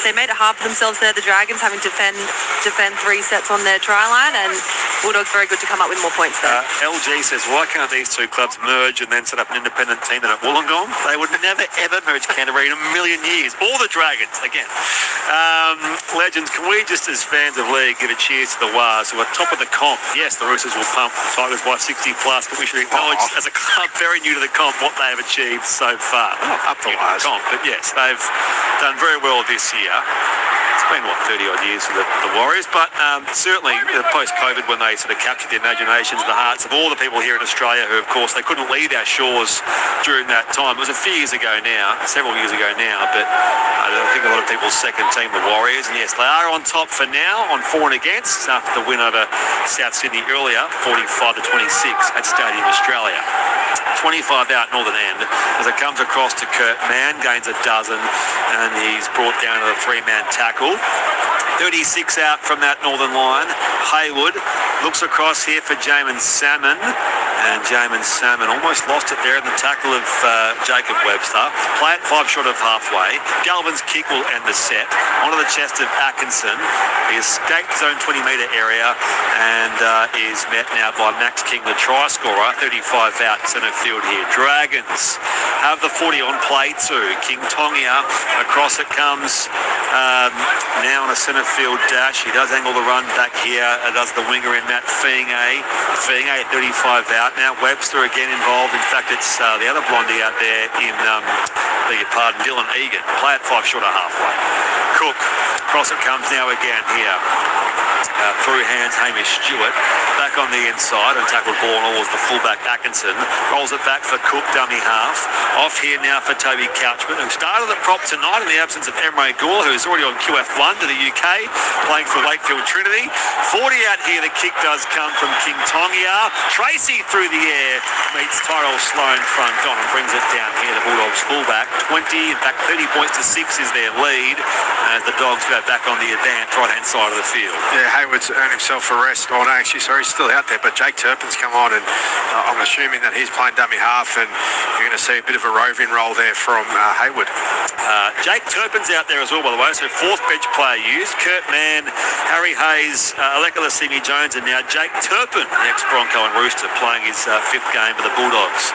they made it hard for themselves there, the Dragons, having to defend 3 sets on their try line, and Bulldogs very good to come up with more points there.
LG says, why can't these two clubs merge and then set up an independent team at Wollongong? They would never, ever merge Canterbury in a million years. Or the Dragons, again. Legends, can we just, as fans of League, give a cheers to the Wars, who are top of the comp? Yes, the Roosters will pump the Tigers by 60+, but we should acknowledge, as a club very new to the comp, what they have achieved so far. Not up to the comp, but yes, they've done very well this year. It's been, 30-odd years for the Warriors, but certainly post-COVID, when they sort of captured the imaginations, the hearts of all the people here in Australia who, of course, they couldn't leave our shores during that time. It was a few years ago now, several years ago now, but I think a lot of people's second team, the Warriors, and yes, they are on top for now, on for and against, after the win over South Sydney earlier, 45-26 at Stadium Australia. 25 out Northern End as it comes across to Kurt Mann, gains a dozen, and he's brought down to the 3-man tackle. 36 out from that Northern line. Hayward looks across here for Jamin Salmon, and Jamin Salmon almost lost it there in the tackle of Jacob Webster. Play it 5 short of halfway. Galvin's kick will end the set. Onto the chest of Atkinson. He escaped zone 20-metre area and is met now by Max King, the try scorer. 35 out centre field here. Dragons have the 40 on play too. King Tongia, across it comes now on a centre field dash. He does angle the run back here. Does the winger in Matt Fienge. Fienge at 35 out. Now Webster again involved. In fact, it's the other blondie out there in, beg your pardon, Dylan Egan. Play it 5 short of halfway. Cook, across it comes now again here. Through hands, Hamish Stewart. Back on the inside and tackled ball and all was the fullback Atkinson. Rolls it back for Cook, dummy half. Off here now for Toby Couchman, who started the prop tonight in the absence of Emre Gore, who's already on QF1 to the UK, playing for Wakefield Trinity. 40 out here, the kick does come from King Tongia. Tracy through the air meets Tyrell Sloan front on and brings it down here, the Bulldogs fullback. 20, in fact 30 points to 6 is their lead as the Dogs go back on the advance right-hand side of the field.
Yeah, Hayward's earned himself a rest. Oh no, actually, sorry, he's still out there, but Jake Turpin's come on, and I'm assuming that he's playing dummy half, and you're going to see a bit of a roving role there from Hayward.
Jake Turpin's out there as well, by the way, so 4th bench player used. Kurt Mann, Harry Hayes, Aleka Lasimi Jones, and now Jake Turpin, the ex-Bronco and Rooster, playing his 5th game for the Bulldogs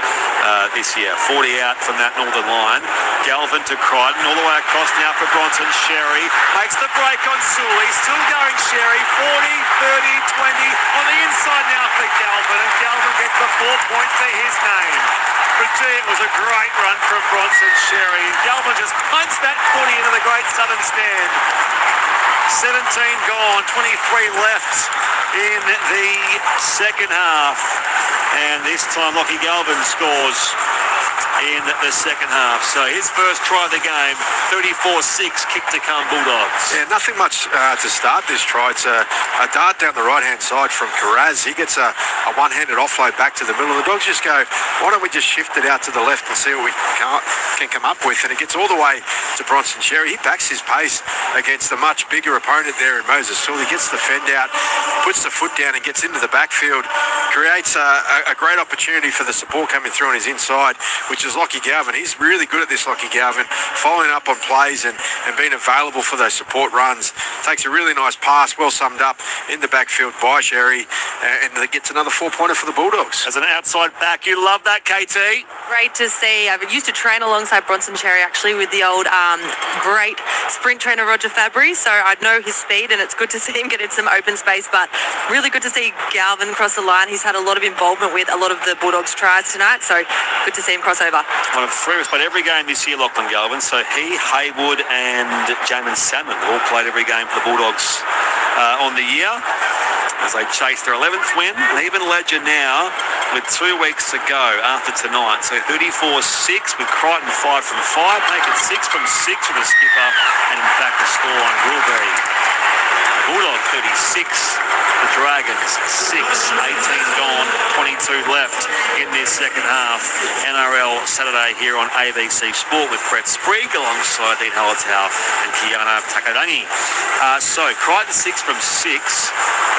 this year. 40 out from that Northern line. Galvin to Crichton, all the way across now for Bronson. Sherry makes the break on Sully, still going Sherry. 40, 30, 20 on the inside now for Galvin, and Galvin gets the 4 points to his name. But gee, it was a great run from Bronson Sherry. Galvin just punched that footy into the great southern stand. 17 gone, 23 left in the second half, and this time Lockie Galvin scores in the second half. So his first try of the game, 34-6, kick to come Bulldogs.
Yeah, nothing much to start this try. It's a dart down the right-hand side from Karaz. He gets a one-handed offload back to the middle. The Dogs just go, why don't we just shift it out to the left and see what we can come up with? And it gets all the way to Bronson Sherry. He backs his pace against the much bigger opponent there in Moses Sewell. He gets the fend out, puts the foot down and gets into the backfield. Creates a great opportunity for the support coming through on his inside, which is is Lockie Galvin. He's really good at this, Lockie Galvin, following up on plays and being available for those support runs. Takes a really nice pass, well summed up in the backfield by Sherry, and gets another 4-pointer for the Bulldogs.
As an outside back, you love that, KT.
Great to see. I used to train alongside Bronson Cherry actually with the old great sprint trainer Roger Fabry, so I know his speed, and it's good to see him get in some open space, but really good to see Galvin cross the line. He's had a lot of involvement with a lot of the Bulldogs tries tonight, so good to see him cross over.
One of three has played every game this year, Lachlan Galvin, so he, Haywood and Jamin Salmon all played every game for the Bulldogs on the year as they chase their 11th win, and even Ledger now with 2 weeks to go after tonight. So 34-6 with Crichton 5 from 5, make it 6 from 6 for the skipper, and in fact the scoreline will be Bulldog 36, the Dragons 6, 18 gone, 22 left in this second half. NRL Saturday here on ABC Sport with Brett Sprigg alongside Dean Hallertau and Kiana Takadangi. So Crichton 6 from 6.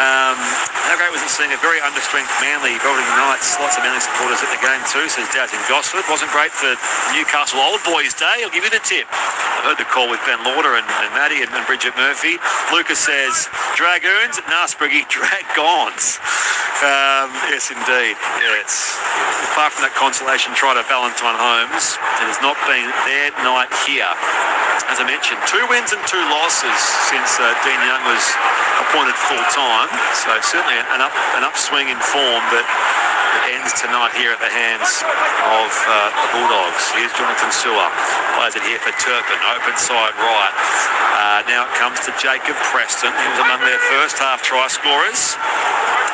How great was it seeing a very understrength Manly, Golden Knights, lots of Manly supporters at the game too, says Daz in Gosford. Wasn't great for Newcastle Old Boys Day, I'll give you the tip. I heard the call with Ben Lauder and Maddie and Bridget Murphy. Lucas says, Dragoons, nah, Spriggy, Dragons. Yes, indeed. Yes. Apart from that consolation try to Valentine Holmes, it has not been their night here. As I mentioned, 2 wins and 2 losses since Dean Young was appointed full-time. So certainly an upswing in form, but it ends tonight here at the hands of the Bulldogs. Here's Jonathan Sewer. Plays it here for Turpin, open side right. Now it comes to Jacob Preston. He was among their first half try scorers.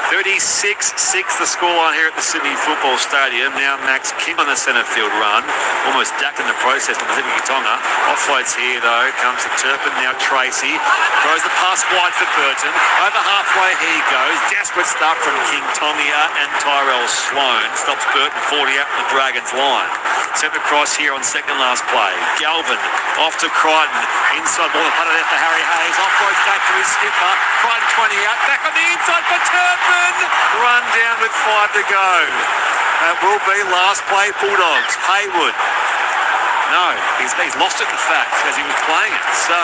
36-6 the scoreline here at the Sydney Football Stadium. Now Max King on the centre field run. Almost ducked in the process with Zippy Tonga. Offloads here though. Comes to Turpin. Now Tracy. Throws the pass wide for Burton. Over halfway he goes. Desperate start from King Tonga and Tyrell Sloan. Stops Burton 40 out from the Dragons line. Sent across here on second last play. Galvin off to Crichton. Inside ball punted out for Harry Hayes. Offloads back to his skipper. Crichton 20 out. Back on the inside for Turpin. Run down with 5 to go. That will be last play Bulldogs. Haywood. No, he's lost it in fact as he was playing it. So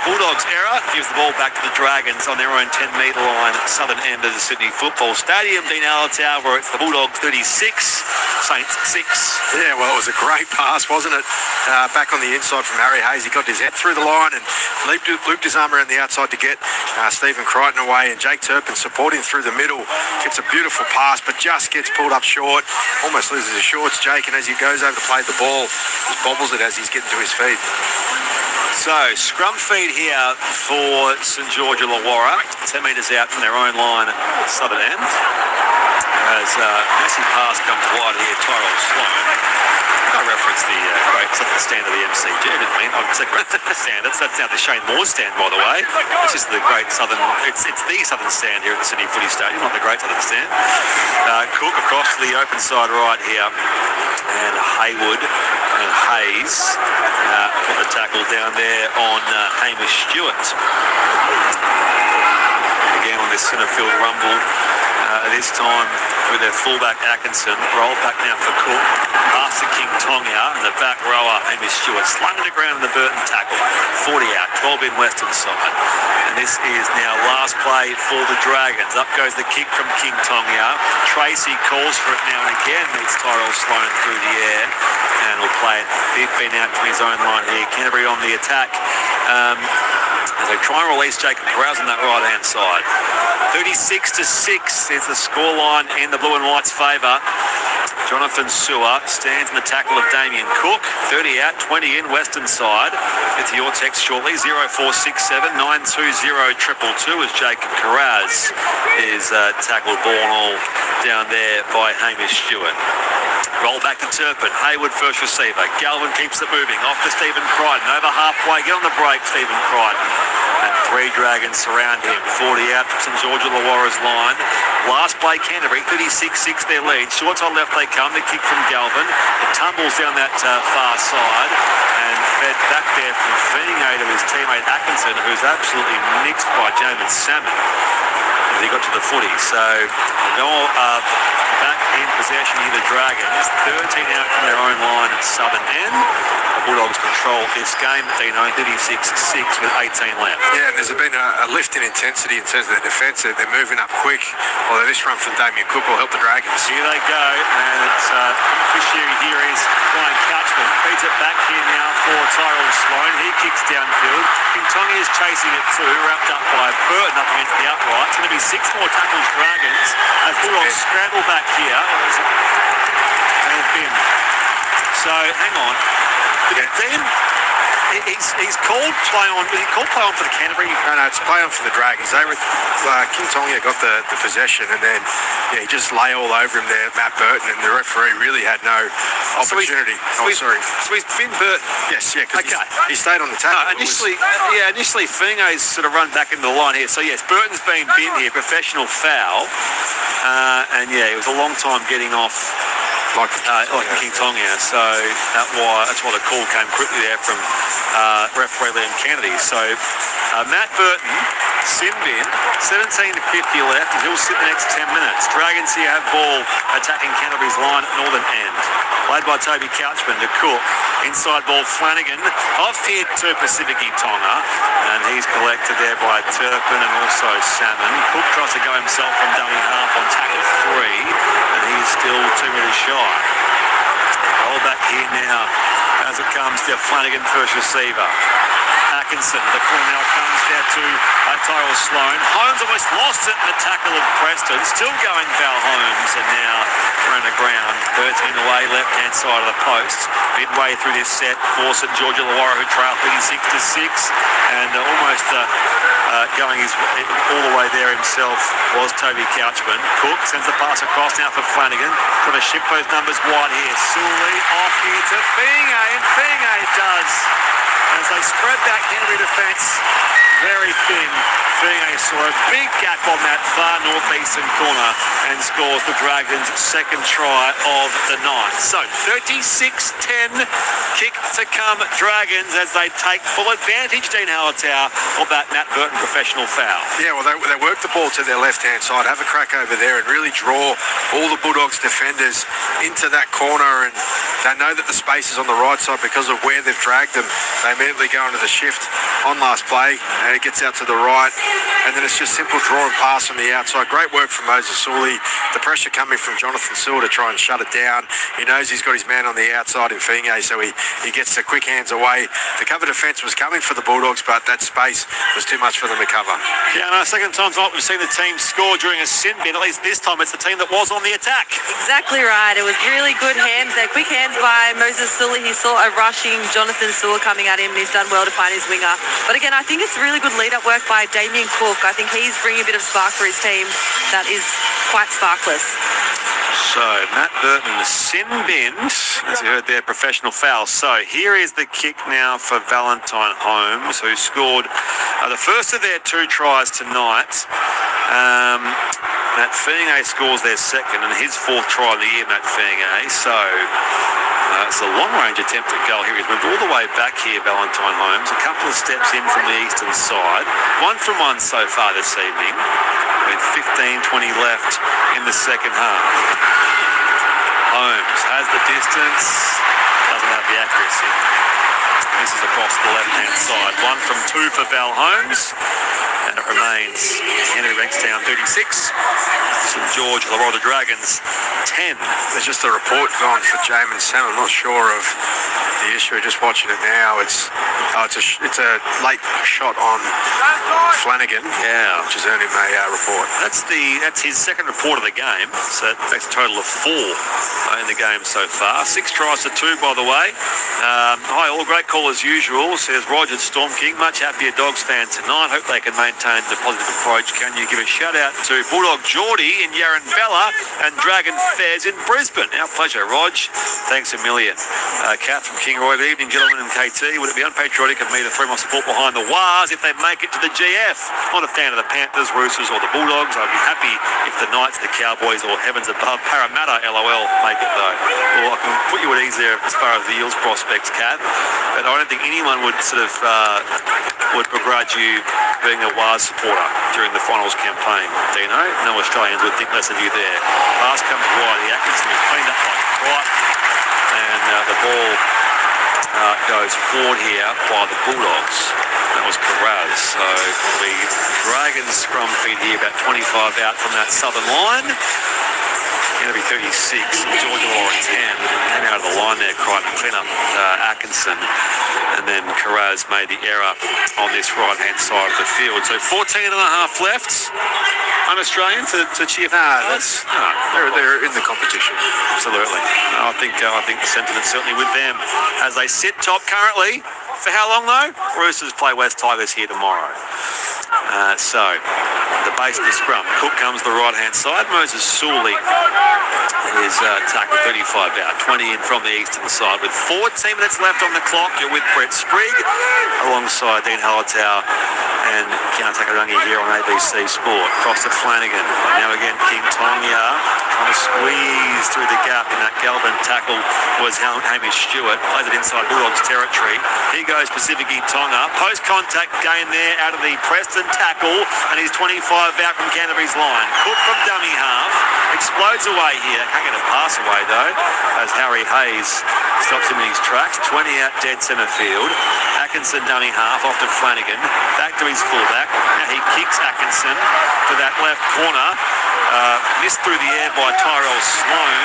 Bulldogs error gives the ball back to the Dragons on their own 10-metre line at the southern end of the Sydney Football Stadium. Dean Hallertau, where it's the Bulldogs 36, Saints 6.
Yeah, well, it was a great pass, wasn't it? Back on the inside from Harry Hayes. He got his head through the line and looped his arm around the outside to get Stephen Crichton away, and Jake Turpin supporting through the middle. Gets a beautiful pass, but just gets pulled up short. Almost loses his shorts, Jake, and as he goes over to play the ball, just bobbles it as he's getting to his feet.
So, scrum feed here for St George Illawarra, 10 metres out from their own line at the southern end. As messy pass comes wide here, Tyrell Sloan. I referenced the great southern stand of the MCG, didn't mean? I said great southern stand. That's now the Shane Moore stand, by the way. It's just the great southern, it's the southern stand here at the Sydney Footy Stadium, not the great southern stand. Cook across to the open side right here. And Haywood and Hayes put the tackle down there on Hamish Stewart. Again on this centre field rumble. This time with their fullback Atkinson. Roll back now for Cook. Pass to King Tonga and the back rower Hamish Stewart. Slung to the ground in the Burton tackle. 40 out, 12 in western side. And this is now last play for the Dragons. Up goes the kick from King Tonga. Tracy calls for it now and again. Meets Tyrell Sloan through the air. And will play it 15 out to his own line here. Canterbury on the attack. As they try and release Jacob Carouse on that right-hand side. 36-6 is the scoreline in the blue and white's favour. Jonathan Sewer stands in the tackle of Damien Cook. 30 out, 20 in western side. It's your text shortly. 0467 920 222 as Jacob Carouse is tackled ball and all down there by Hamish Stewart. Roll back to Turpin. Haywood first receiver. Galvin keeps it moving. Off to Stephen Crichton. Over halfway. Get on the break, Stephen Crichton. And 3 Dragons surround him. 40 out from St George Illawarra's line. Last play Canterbury. 36-6 their lead. Short on left they come. The kick from Galvin. It tumbles down that far side. And fed back there from Feeney to his teammate Atkinson, who's absolutely nixed by Jamin Salmon. as he got to the footy. So back in possession here, the Dragons. 13 out from their own line at Southern End. The Bulldogs control this game, 36-6 with 18 left.
Yeah, and there's been a lift in intensity in terms of their defence. They're moving up quick. Although this run from Damien Cook will help the Dragons.
Here they go, and it's beneficiary here is Ryan Catchman. Feeds it back here now for Tyrell Sloan. He kicks downfield. Kintongi is chasing it too, wrapped up by Burton up against the upright. It's going to be 6 more tackles Dragons as Bulldogs scramble back here. And it's been. So, hang on. Then he's called play on. He called play on for the Canterbury.
No, it's play on for the Dragons. They were Kintongi got the possession, and then he just lay all over him there, Matt Burton, and the referee really had no opportunity.
So he's been Burton.
Yes, yeah, because he stayed on the tackle.
Initially Fingo's sort of run back into the line here. So yes, Burton's been bin here, professional foul, and yeah, it was a long time getting off. Like Kintongia, so that's why the call came quickly there from referee Liam Kennedy. So Matt Burton, sin bin, 17:50 left, and he'll sit the next 10 minutes. Dragons here have ball attacking Canterbury's line at northern end. Played by Toby Couchman to Cook. Inside ball Flanagan, off here to Pacifici Tonga, and he's collected there by Turpin and also Salmon. Cook tries to go himself from dummy half on tackle 3, and he's still 2 metres shy. Roll back here now as it comes to Flanagan, first receiver. Atkinson, the call now comes there to Tyrell Sloan. Holmes almost lost it in the tackle of Preston. Still going Val Holmes, and now around the ground. 13 away, left-hand side of the post. Midway through this set, for St George Illawarra, who trail 36-6, and almost going all the way there himself was Toby Couchman. Cook sends the pass across now for Flanagan. Trying to shift those numbers wide here. Sully off here to Finga, and Finga does. As they spread that Canterbury defence very thin, Finga saw a big gap on that far northeastern corner and scores the Dragons' second try of the night. So 36-10, kick to come Dragons as they take full advantage, Dean Hallertau, of that Matt Burton professional foul.
Yeah, well, they work the ball to their left-hand side, have a crack over there and really draw all the Bulldogs defenders into that corner, and they know that the space is on the right side because of where they've dragged them. They immediately go into the shift on last play, and it gets out to the right, and then it's just simple draw and pass from the outside. Great work from Moses Sully. The pressure coming from Jonathan Sewell to try and shut it down. He knows he's got his man on the outside in Finge, so he gets the quick hands away. The cover defence was coming for the Bulldogs, but that space was too much for them to cover.
Yeah, and second time tonight we've seen the team score during a sin bin. At least this time it's the team that was on the attack.
Exactly right. It was really good hands there. Quick hands by Moses Sully. He saw a rushing Jonathan Sewell coming at him, and he's done well to find his winger. But again, I think it's really good lead-up work by Damien Cook. I think he's bringing a bit of spark for his team that is quite sparkless.
So, Matt Burton, the sin bin, as you heard there, professional foul. So, here is the kick now for Valentine Holmes, who scored the first of their 2 tries tonight. Matt Finge scores their second, and his 4th try of the year, Matt Finge. So, it's a long-range attempt at goal here. He's moved all the way back here, Valentine Holmes. A couple of steps in from the eastern side. 1 from 1 so far this evening, with 15-20 left in the second half. Holmes has the distance, doesn't have the accuracy. This is across the left-hand side. 1 from 2 for Val Holmes. And it remains Henry Bankstown 36, St George Illawarra Dragons 10.
There's just a report gone for Jamin Sam. I'm not sure of the issue. Just watching it now, it's a late shot on Flanagan.
Yeah,
which has earned him a report.
That's his second report of the game. So that's a total of 4 in the game so far. 6 tries to 2, by the way. Hi, all, great call as usual, says Roger Storm King. Much happier Dogs fan tonight. Hope they can maintain the positive approach. Can you give a shout out to Bulldog Geordie in Yarranbella and Dragon Fairs in Brisbane? Our pleasure, Rog. Thanks a million. Kath from Kingroy. Good evening, gentlemen and KT. Would it be unpatriotic of me to throw my support behind the Wars if they make it to the GF? Not a fan of the Panthers, Roosters or the Bulldogs. I'd be happy if the Knights, the Cowboys or heavens above Parramatta, LOL, make it though. Well, I can put you at ease there as far as the Eels prospects, Kath. But I don't think anyone would sort of would begrudge you being a Wars supporter during the finals campaign, Dino. No Australians would think less of you there. Pass comes wide. The Atkinson is cleaned up like right. And the ball goes forward here by the Bulldogs. That was Carraz. So the Dragons scrum feed here about 25 out from that southern line. Going to be 36. George Illawarra 10. Came out of the line there, trying to clean up Atkinson. And then Carraz made the error on this right-hand side of the field. So 14 and a half left. Un-Australian to cheer for.
They're in the competition.
Absolutely. I think the sentiment's certainly with them as they sit top currently. For how long though? Roosters play West Tigers here tomorrow. So the base of the scrum. Cook comes the right-hand side. Moses Sully is tackled 35 out. 20 in from the eastern side with 14 minutes left on the clock. You're with Brett Sprigg alongside Dean Hallertau and Kiana Takarangi here on ABC Sport. Cross to Flanagan. Now again King Tonga trying to squeeze through the gap in that Galvin tackle was Hamish Stewart. Plays it inside Bulldogs territory. Here goes Pacific Tonga. Post-contact gain there out of the Preston tackle and he's 25 out from Canterbury's line. Cook from dummy half. Explodes away here. Can't get a pass away though as Harry Hayes stops him in his tracks. 20 out dead centre field. Atkinson dummy half off to Flanagan. Back to his fullback. Now he kicks Atkinson to that left corner. Missed through the air by Tyrell Sloan.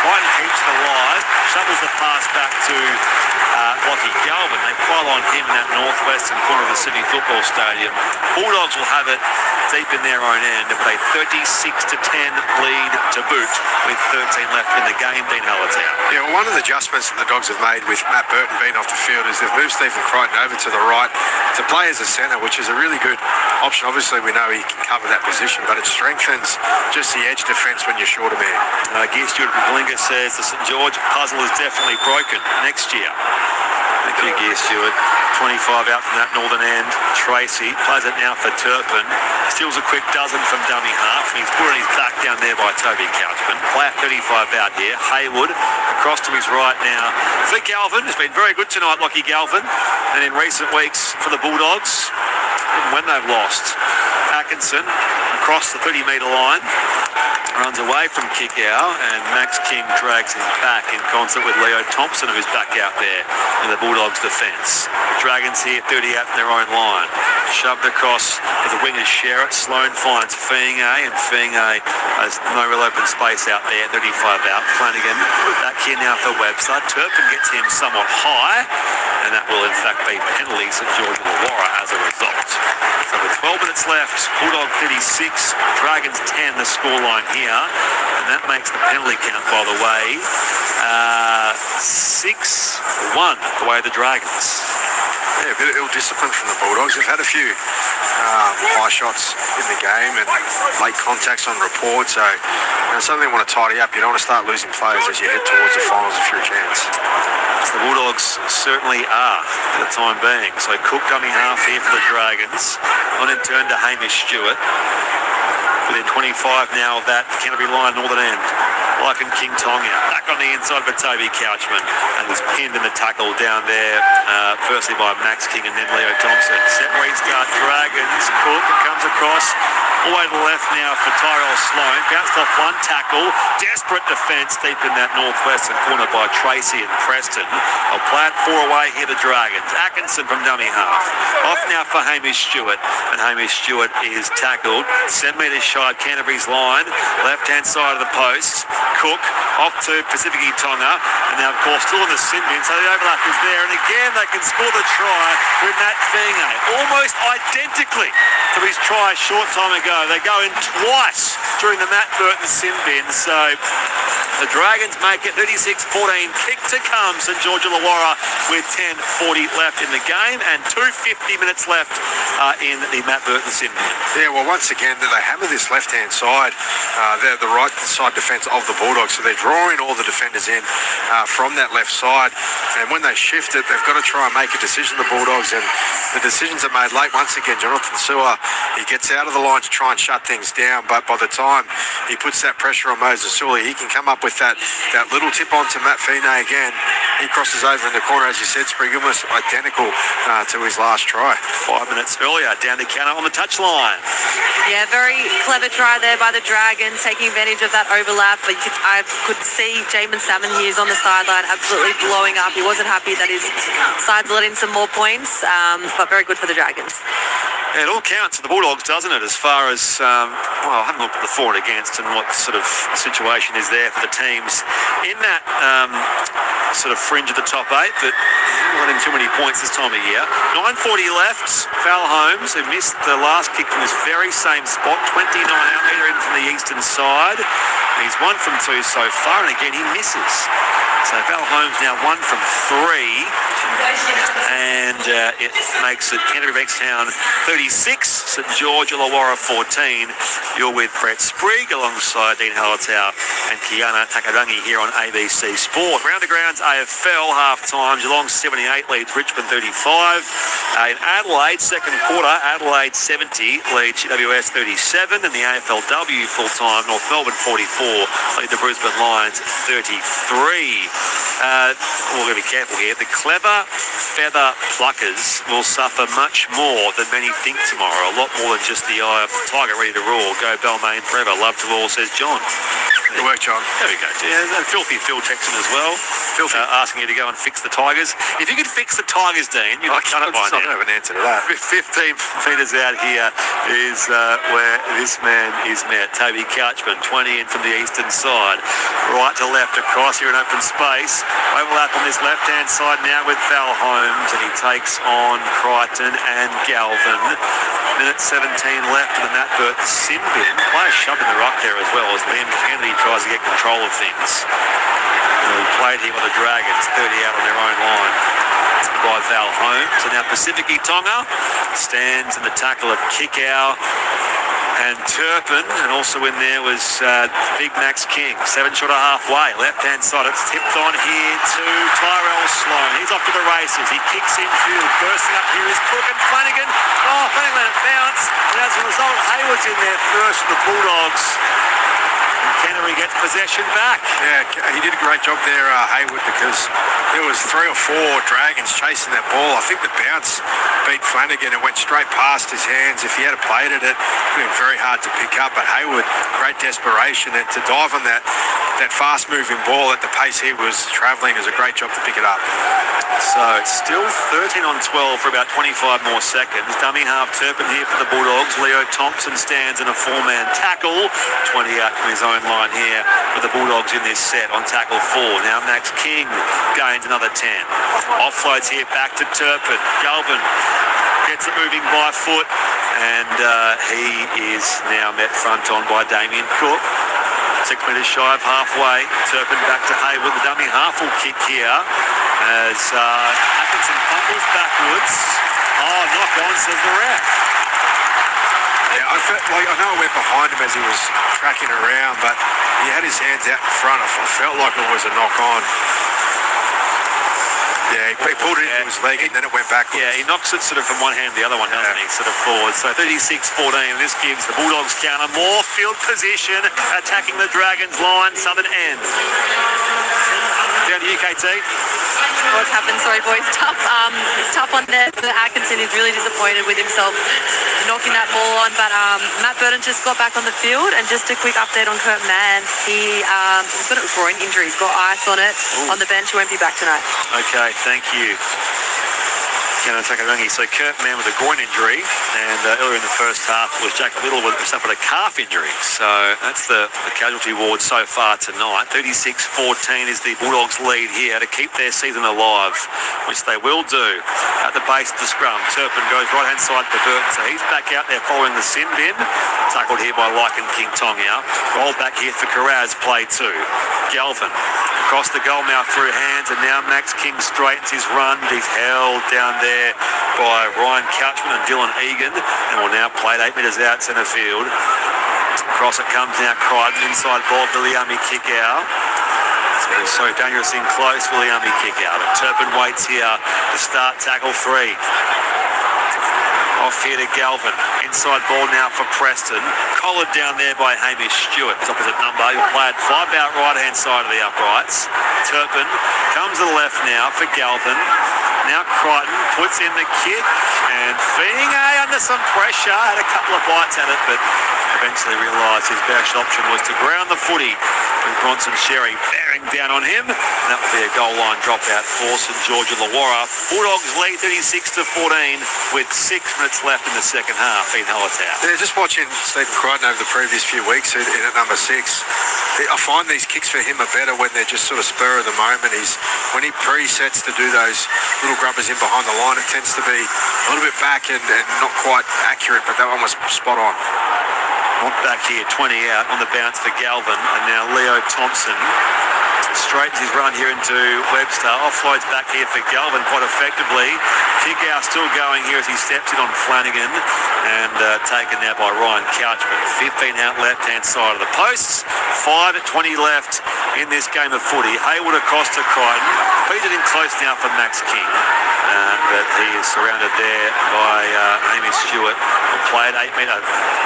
Quite keeps it alive. Shovels the pass back to Lockie Galvin. They pile on him in that northwestern corner of the Sydney Football Stadium. Bulldogs will have it deep in their own end and play 36-10 lead to boot with 13 left in the game. Dean Hallertau.
Yeah, well, one of the adjustments that the Dogs have made with Matt Burton being off the field is they've moved Stephen Crichton over to the right to play as a centre, which is a really good option. Obviously, we know he can cover that position, but it strengthens just the edge defence when you're short of man.
Gear Stewart Blinga says the St George puzzle is definitely broken next year. Thank you, Gear Stewart. 25 out from that northern end. Tracy plays it now for Turpin. Steals a quick dozen from dummy half. And he's put on his back down there by Toby Couchman. Player 35 out here. Haywood across to his right now for Galvin. Has been very good tonight, Lockie Galvin. And in recent weeks for the Bulldogs, even when they've lost. Atkinson across the 30-metre line. Runs away from kick-out and Max King drags him back in concert with Leo Thompson, who's back out there in the Bulldogs' defence. Dragons here 30 out from their own line. Shoved across as the wingers share it. Sloan finds Fienge and Fienge has no real open space out there. 35 out. Flanagan back here now for Webster. Turpin gets him somewhat high and that will in fact be penalty St George Illawarra as a result. So with 12 minutes left, Bulldog 36, Dragons 10 the scoreline here, and that makes the penalty count, by the way, 6-1 the way of the Dragons.
Yeah, a bit of ill discipline from the Bulldogs. They've had a few high shots in the game and late contacts on report, so something they want to tidy up. You don't want to start losing players as you head towards the finals if you're a chance.
The Bulldogs certainly are for the time being. So Cook dummy half here for the Dragons. On in turn to Hamish Stewart. Within 25 now of that Canterbury line northern end. Lycan King Tonga back on the inside for Toby Couchman and was pinned in the tackle down there, firstly by Max King and then Leo Thompson. Set restart Dragons. Cook comes across all the way to the left now for Tyrell Sloan. Bounced off one tackle. Desperate defence deep in that northwestern corner by Tracy and Preston. They'll play it 4 away here, the Dragons. Atkinson from dummy half. Off now for Hamish Stewart. And Hamish Stewart is tackled. 7 metres shy of Canterbury's line. Left-hand side of the post. Cook off to Pacific Tonga. And now, of course, still in the sin bin. So the overlap is there. And again, they can score the try with Matt Fienge. Almost identically to his try a short time ago. They go in twice during the Matt Burton sin bin. So the Dragons make it 36-14. Kick to come, St George Illawarra with 10:40 left in the game and 2:50 minutes left in the Matt Burton sin bin.
Yeah, well, once again, they hammer this left-hand side. They're the right side defence of the Bulldogs, so they're drawing all the defenders in from that left side. And when they shift it, they've got to try and make a decision, the Bulldogs, and the decisions are made late. Once again, Jonathan Sewer, he gets out of the line to try and shut things down, but by the time he puts that pressure on Moses Sully, he can come up up with that little tip on to Matt Fine again. He crosses over in the corner, as you said, Sprig, almost identical to his last try.
5 minutes earlier, down to counter on the touchline.
Yeah, very clever try there by the Dragons, taking advantage of that overlap. But I could see Jamin Salmon here is on the sideline, absolutely blowing up. He wasn't happy that his side's let in some more points, but very good for the Dragons.
Yeah, it all counts for the Bulldogs, doesn't it, as far as, I haven't looked at the for and against and what sort of situation is there for the teams in that sort of fringe of the top 8, but not in too many points this time of year. 9:40 left. Val Holmes, who missed the last kick from his very same spot, 29 out metre in from the eastern side. He's 1 from 2 so far, and again he misses. So Val Holmes now 1 from 3, and it makes it Canterbury Bankstown 36, St George Illawarra 14. You're with Brett Sprigg alongside Dean Hallertau and Kiana Takarangi here on ABC Sport. Round the grounds AFL half-time. Geelong 78 leads Richmond 35. In Adelaide, second quarter, Adelaide 70 leads GWS 37, and the AFLW full-time North Melbourne 44 lead the Brisbane Lions 33. We're going to be careful here. The clever feather pluckers will suffer much more than many think tomorrow. A lot more than just the eye of the tiger ready to roar. Go Balmain forever. Love to all, says John.
Good work, John.
There we go. Yeah, and Filthy Phil texting as well. Filthy. Asking you to go and fix the Tigers. If you could fix the Tigers, Dean, you've done it by now. I don't
have an answer to that.
15 metres out here is where this man is met. Toby Couchman, 20 in from the eastern side. Right to left across here in open space. Overlap on this left-hand side now with Val Holmes, and he takes on Crichton and Galvin. Minute 17 left in the Matt Burton sin bin. Player shoved in the ruck there as well as Liam Kennedy tries to get control of things. We played here with the Dragons, 30 out on their own line by Val Holmes. And now Pacifici Tonga stands in the tackle of Kickow and Turpin, and also in there was Big Max King. 7 short of halfway, left-hand side. It's tipped on here to Tyrell Sloan. He's off to the races. He kicks infield. Bursting up here is Cook and Flanagan. Oh, Flanagan let it bounce. And as a result, Hayward's in there first for the Bulldogs. Canterbury gets possession back.
Yeah, he did a great job there, Hayward, because there was 3 or 4 Dragons chasing that ball. I think the bounce beat Flanagan and went straight past his hands. If he had played at it, it would have been very hard to pick up. But Hayward, great desperation, and to dive on that fast-moving ball at the pace he was travelling is a great job to pick it up.
So it's still 13 on 12 for about 25 more seconds. Dummy half Turpin here for the Bulldogs. Leo Thompson stands in a 4-man tackle. 20 out from his own line here with the Bulldogs in this set on tackle 4. Now Max King gains another 10. Offloads here back to Turpin. Galvin gets it moving by foot, and he is now met front on by Damien Cook. 6 metres shy of halfway. Turpin back to Hayward. The dummy half will kick here as Atkinson fumbles backwards. Oh, knock on, says the ref.
Yeah, I know it went behind him as he was tracking around, but he had his hands out in front. I felt like it was a knock on. Yeah, he pulled it into his leg and then it went backwards.
Yeah, he knocks it sort of from one hand to the other one, doesn't he? Sort of forward. So 36-14. This gives the Bulldogs counter more field position, attacking the Dragons line, southern end. Down to UKT.
What's happened? Sorry, boys. Tough on there. Atkinson is really disappointed with himself knocking that ball on. But Matt Burton just got back on the field. And just a quick update on Kurt Mann. He's got a groin injury. He's got ice on it. Ooh. On the bench. He won't be back tonight.
Okay, thank you. So Kurt Mann with a groin injury, and earlier in the first half was Jack Little who suffered a calf injury. So that's the casualty ward so far tonight. 36-14 is the Bulldogs lead here to keep their season alive, which they will do at the base of the scrum. Turpin goes right-hand side for Burton, so he's back out there following the sin bin. Tackled here by Lycan King Tonga. Roll back here for Carraz, play 2. Galvin across the goal mouth through hands, and now Max King straightens his run. He's held down there by Ryan Couchman and Dylan Egan, and will now play it 8 metres out centre field. Across it comes now Crichton, inside ball, Viliami kick out. It's been so dangerous in close, Viliami kick out. And Turpin waits here to start tackle 3. Off here to Galvin. Inside ball now for Preston. Collared down there by Hamish Stewart. His opposite number. He'll play it 5 out right-hand side of the uprights. Turpin comes to the left now for Galvin. Now Crichton puts in the kick. And Fiinga under some pressure. Had a couple of bites at it, but eventually realised his best option was to ground the footy with Bronson Sherry bearing down on him. And that will be a goal line dropout for St George Illawarra. Bulldogs lead 36-14 with 6 minutes left in the second half in Hallertau.
Yeah, just watching Stephen Crichton over the previous few weeks in at number 6, I find these kicks for him are better when they're just sort of spur of the moment. When he presets to do those little grubbers in behind the line, it tends to be a little bit back and not quite accurate, but that one was spot on.
Back here, 20 out on the bounce for Galvin, and now Leo Thompson straightens his run here into Webster. Offloads back here for Galvin quite effectively. Kick out still going here as he steps in on Flanagan, and taken now by Ryan Couchman. 15 out left-hand side of the posts. 5 at 20 left in this game of footy. Haywood across to Crichton. Feeded in close now for Max King, but he is surrounded there by Amy Stewart. Will play at 8 metre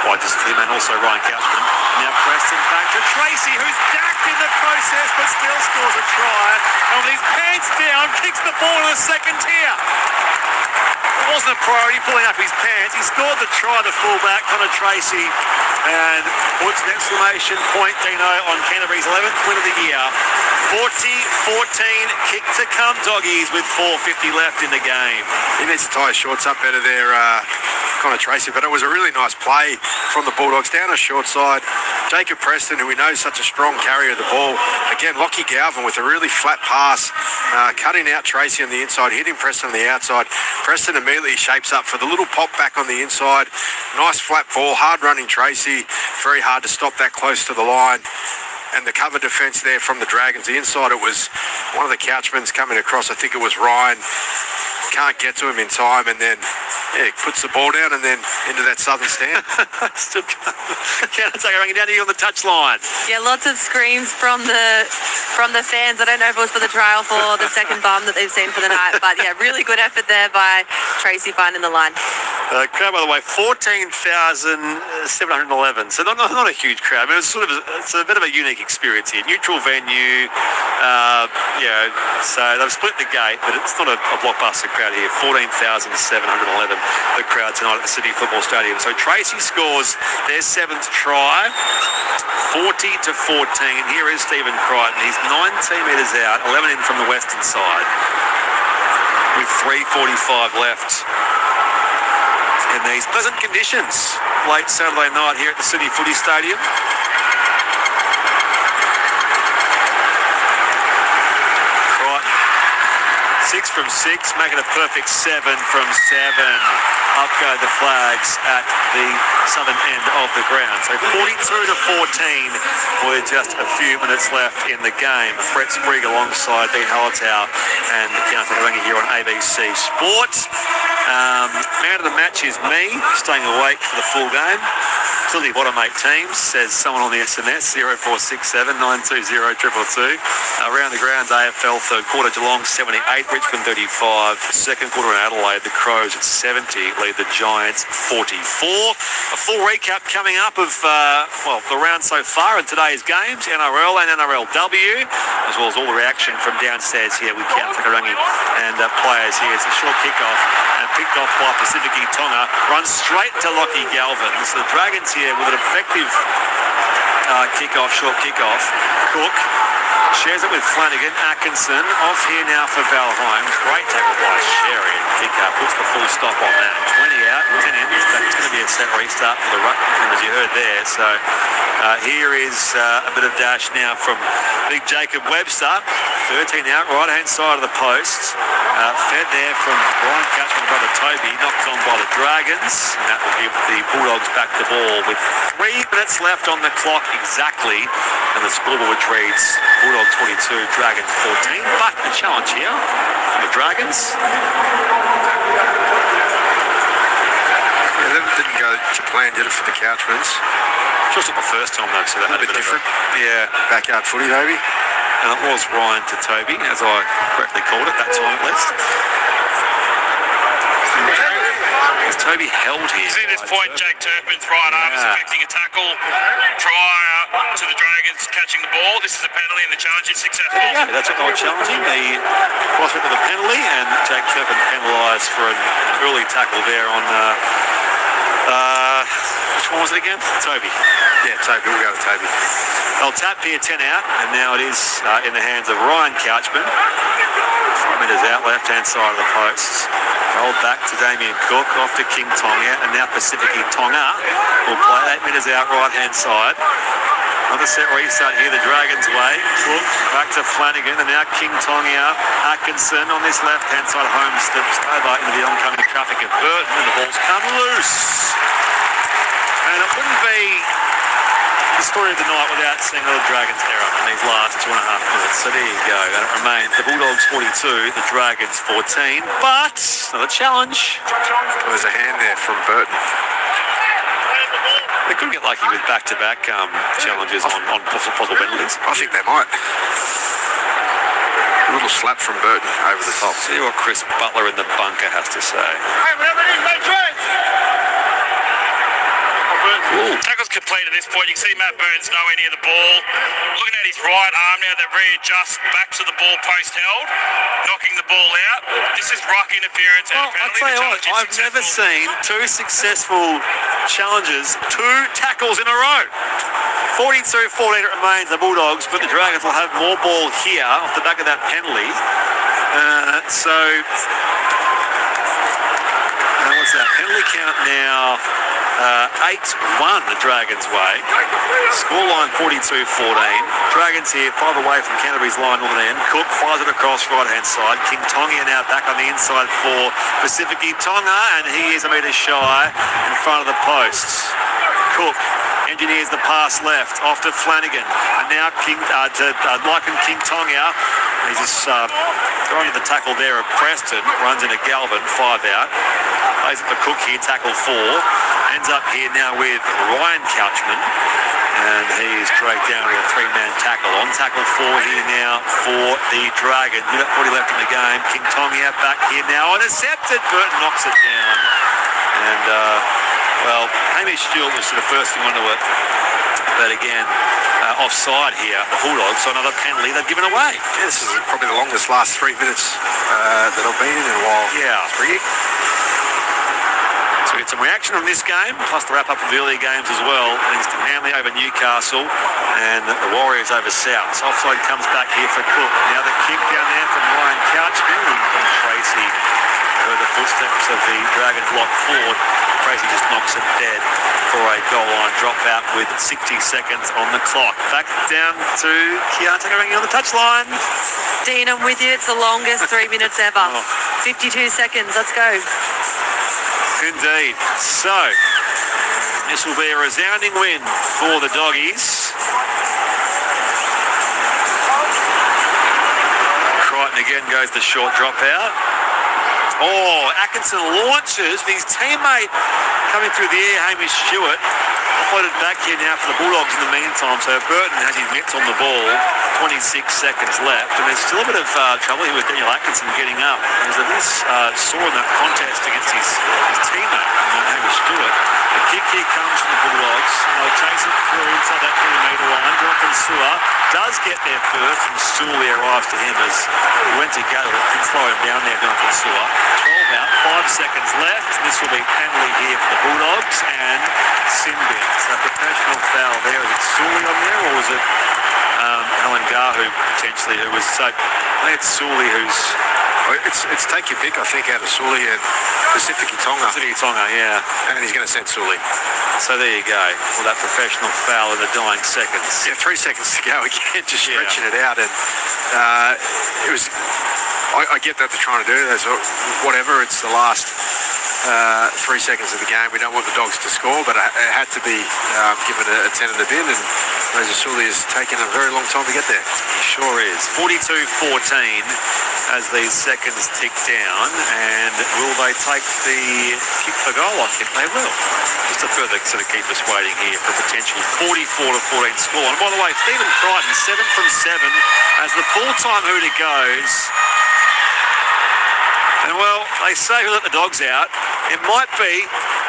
by just him and also Ryan Couchman. Now Preston back to Tracy, who's dacked in the process but still scores a try. And with his pants down, kicks the ball in the second tier. It wasn't a priority pulling up his pants. He scored the try, the fullback, Connor Tracy, and puts an exclamation point, Dino, on Canterbury's 11th win of the year. 40-14, kick to come, Doggies, with 4:50 left in the game.
He needs to tie his shorts up better there, Connor Tracy, but it was a really nice play from the Bulldogs down a short side. Jacob Preston, who we know is such a strong carrier of the ball. Again, Lockie Galvin with a really flat pass, cutting out Tracy on the inside, hitting Preston on the outside. Preston immediately shapes up for the little pop back on the inside. Nice flat ball, hard running Tracy. Very hard to stop that close to the line. And the cover defence there from the Dragons. The inside, it was one of the Couchmans coming across. I think it was Ryan. Can't get to him in time, and then puts the ball down and then into that southern stand.
Still can't take it down here on the touchline.
Yeah, lots of screams from the fans. I don't know if it was for the trial for the second bum that they've seen for the night, but yeah, really good effort there by Tracy finding the line.
Crowd, by the way, 14,711. So not a huge crowd. I mean, it's a bit of a unique experience here. Neutral venue. So they've split the gate, but it's not a blockbuster crowd here. 14,711. The crowd tonight at the City Football Stadium. So Tracy scores their 7th try, 40-14. Here is Stephen Crichton. He's 19 metres out, 11 in from the western side, with 3:45 left in these pleasant conditions late Saturday night here at the City Footy Stadium. 6 from 6, making a perfect 7 from 7. Up go the flags at the southern end of the ground. So 42-14 with just a few minutes left in the game. Brett Sprigg alongside Dean Hallertau and Canterbury here on ABC Sport. Man of the match is me, staying awake for the full game. Clearly bottom 8 teams, says someone on the SMS, 0467 920 222. Around the grounds, AFL third quarter, Geelong 78, Richmond 35. Second quarter in Adelaide, the Crows at 70 lead the Giants 44. A full recap coming up of the round so far in today's games, NRL and NRLW, as well as all the reaction from downstairs here with Count Takarangi and players here. It's a short kickoff and picked off by Pacific Tonga, runs straight to Lockie Galvin. So the Dragons here with an effective short kickoff. Cook shares it with Flanagan. Atkinson off here now for Val Holmes. Great tackle by Sherry. Kick up puts the full stop on that. 20 out, 10 in. That's going to be a set restart for the rugby team, as you heard there. So here is a bit of dash now from big Jacob Webster. 13 out, right-hand side of the post. Fed there from Ryan Couchman and brother Toby. Knocked on by the Dragons. And that will give the Bulldogs back the ball with 3 minutes left on the clock exactly. And the scoreboard reads Bulldogs 22, Dragons 14. But the challenge here from the Dragons.
That didn't go to plan, did it, for the Couchmans?
Just not the first time, though, so that had
a bit different. Backyard footy, maybe.
And it was Ryan to Toby, as I correctly called it, that time at least.
Is Toby held here?
See this point, Jake Turpin's right arm is affecting a tackle prior to the Dragons catching the ball. This is a penalty and the challenge is successful.
Yeah, that's what they were challenging. The prospect of the penalty, and Jake Turpin penalised for an early tackle there on. Which one was it again? Toby.
Yeah, Toby. We'll go with Toby.
They'll tap here 10 out, and now it is in the hands of Ryan Couchman. 5 metres out, left-hand side of the posts. Rolled back to Damien Cook, off to King Tonga, and now Pacifici Tonga will play 8 metres out, right-hand side. Another set restart here, the Dragons' way. Cook back to Flanagan, and now King Tonga, Atkinson on this left-hand side. Home steps over into the oncoming traffic of Burton, and the ball's come loose. And it wouldn't be the story of the night without seeing a little Dragons error in these last 2.5 minutes. So there you go. And it remains the Bulldogs 42, the Dragons 14. But another challenge.
There's a hand there from Burton.
They could get lucky with back-to-back challenges on possible penalties.
I think they might. A little slap from Burton over the top.
See what Chris Butler in the bunker has to say.
Hey, whatever it is, mate, try.
Tackle's complete at this point. You can see Matt Burns nowhere near the ball. Looking at his right arm now, they readjust back to the ball post held, knocking the ball out. This is ruck interference and a penalty.
I'll tell you what, I've never seen two successful challenges, 2 tackles in a row. 42-14 it remains the Bulldogs, but the Dragons will have more ball here off the back of that penalty. What's that? Penalty count now 8-1 the Dragons' way. Scoreline 42-14. Dragons here 5 away from Canterbury's line northern end. Cook fires it across right-hand side. King Tonga now back on the inside for Pacifici Tonga, and he is a metre shy in front of the posts. Cook engineers the pass left off to Flanagan, and now King Tonga. He's just throwing the tackle there of Preston, runs into Galvin, 5 out. Plays it for Cook here, tackle 4. Ends up here now with Ryan Couchman, and he's dragged down with a 3-man tackle. On tackle 4 here now for the Dragons. Minute 40 left in the game. King Tonga back here now, intercepted. Burton knocks it down. And, Hamish Stewart was sort of bursting onto it. But again, offside here, the Bulldogs, so another penalty they've given away.
Yeah, this is probably the longest last 3 minutes that I've been in a while.
Yeah.
3.
So we get some reaction on this game, plus the wrap-up of the earlier games as well. Thanks to Manly over Newcastle and the Warriors over South. So offside comes back here for Cook. Now the kick down there from Ryan Couchman, and Tracy heard the footsteps of the Dragons lock forward. Tracy just knocks it dead for a goal line drop out with 60 seconds on the clock. Back down to Keontae ringing on the touchline.
Dean, I'm with you. It's the longest 3 minutes ever. 52 seconds. Let's go.
Indeed. So, this will be a resounding win for the Doggies. Crichton again goes the short drop out. Oh, Atkinson launches, but his teammate coming through the air, Hamish Stewart, floated back here now for the Bulldogs in the meantime. So Burton has his mitts on the ball, 26 seconds left, and there's still a bit of trouble here with Daniel Atkinson getting up. There's a miss saw in that contest against his teammate, Hamish Stewart. The kick here comes from the Bulldogs. They'll chase it through inside that 20-metre line. Jonathan Sewer does get there first, and Stooley arrives to him as he went to go. Didn't slow him down there, Jonathan Sewer. 12 out, 5 seconds left. This will be penalty here for the Bulldogs and sin bin. So professional foul there. Is it Stooley on there, or was it Alan Gahu potentially? Who was so? I think it's Stooley who's.
It's take your pick, I think, out of Sully and Pacifici Tonga.
Pacifici Tonga, yeah.
And he's going to send Sully.
So there you go. Well, that professional foul in the dying seconds.
Yeah, 3 seconds to go again, just stretching it out. And it was. I get that they're trying to do it. Whatever, it's the last 3 seconds of the game. We don't want the Dogs to score, but it had to be given a 10 in the bin. And Moses Sully has taken a very long time to get there.
He sure is. 42-14 as these seconds tick down. And will they take the kick for goal? I think they will. Just to further sort of keep us waiting here for a potential 44-14 score. And by the way, Stephen Crichton, 7 from 7 as the full-time hooter goes. And well, they say we let the Dogs out.
it might be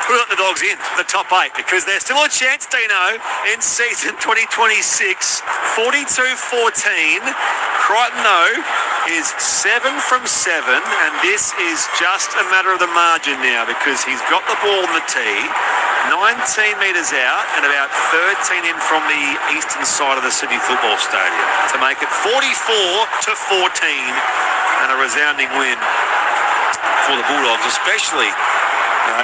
who got the Dogs in the top 8, because there's still a chance, Dino, in season 2026. 42-14. Crichton, though, is 7 from 7, and this is just a matter of the margin now, because he's got the ball on the tee, 19 metres out and about 13 in from the eastern side of the Sydney Football Stadium to make it 44-14, and a resounding win for the Bulldogs. Especially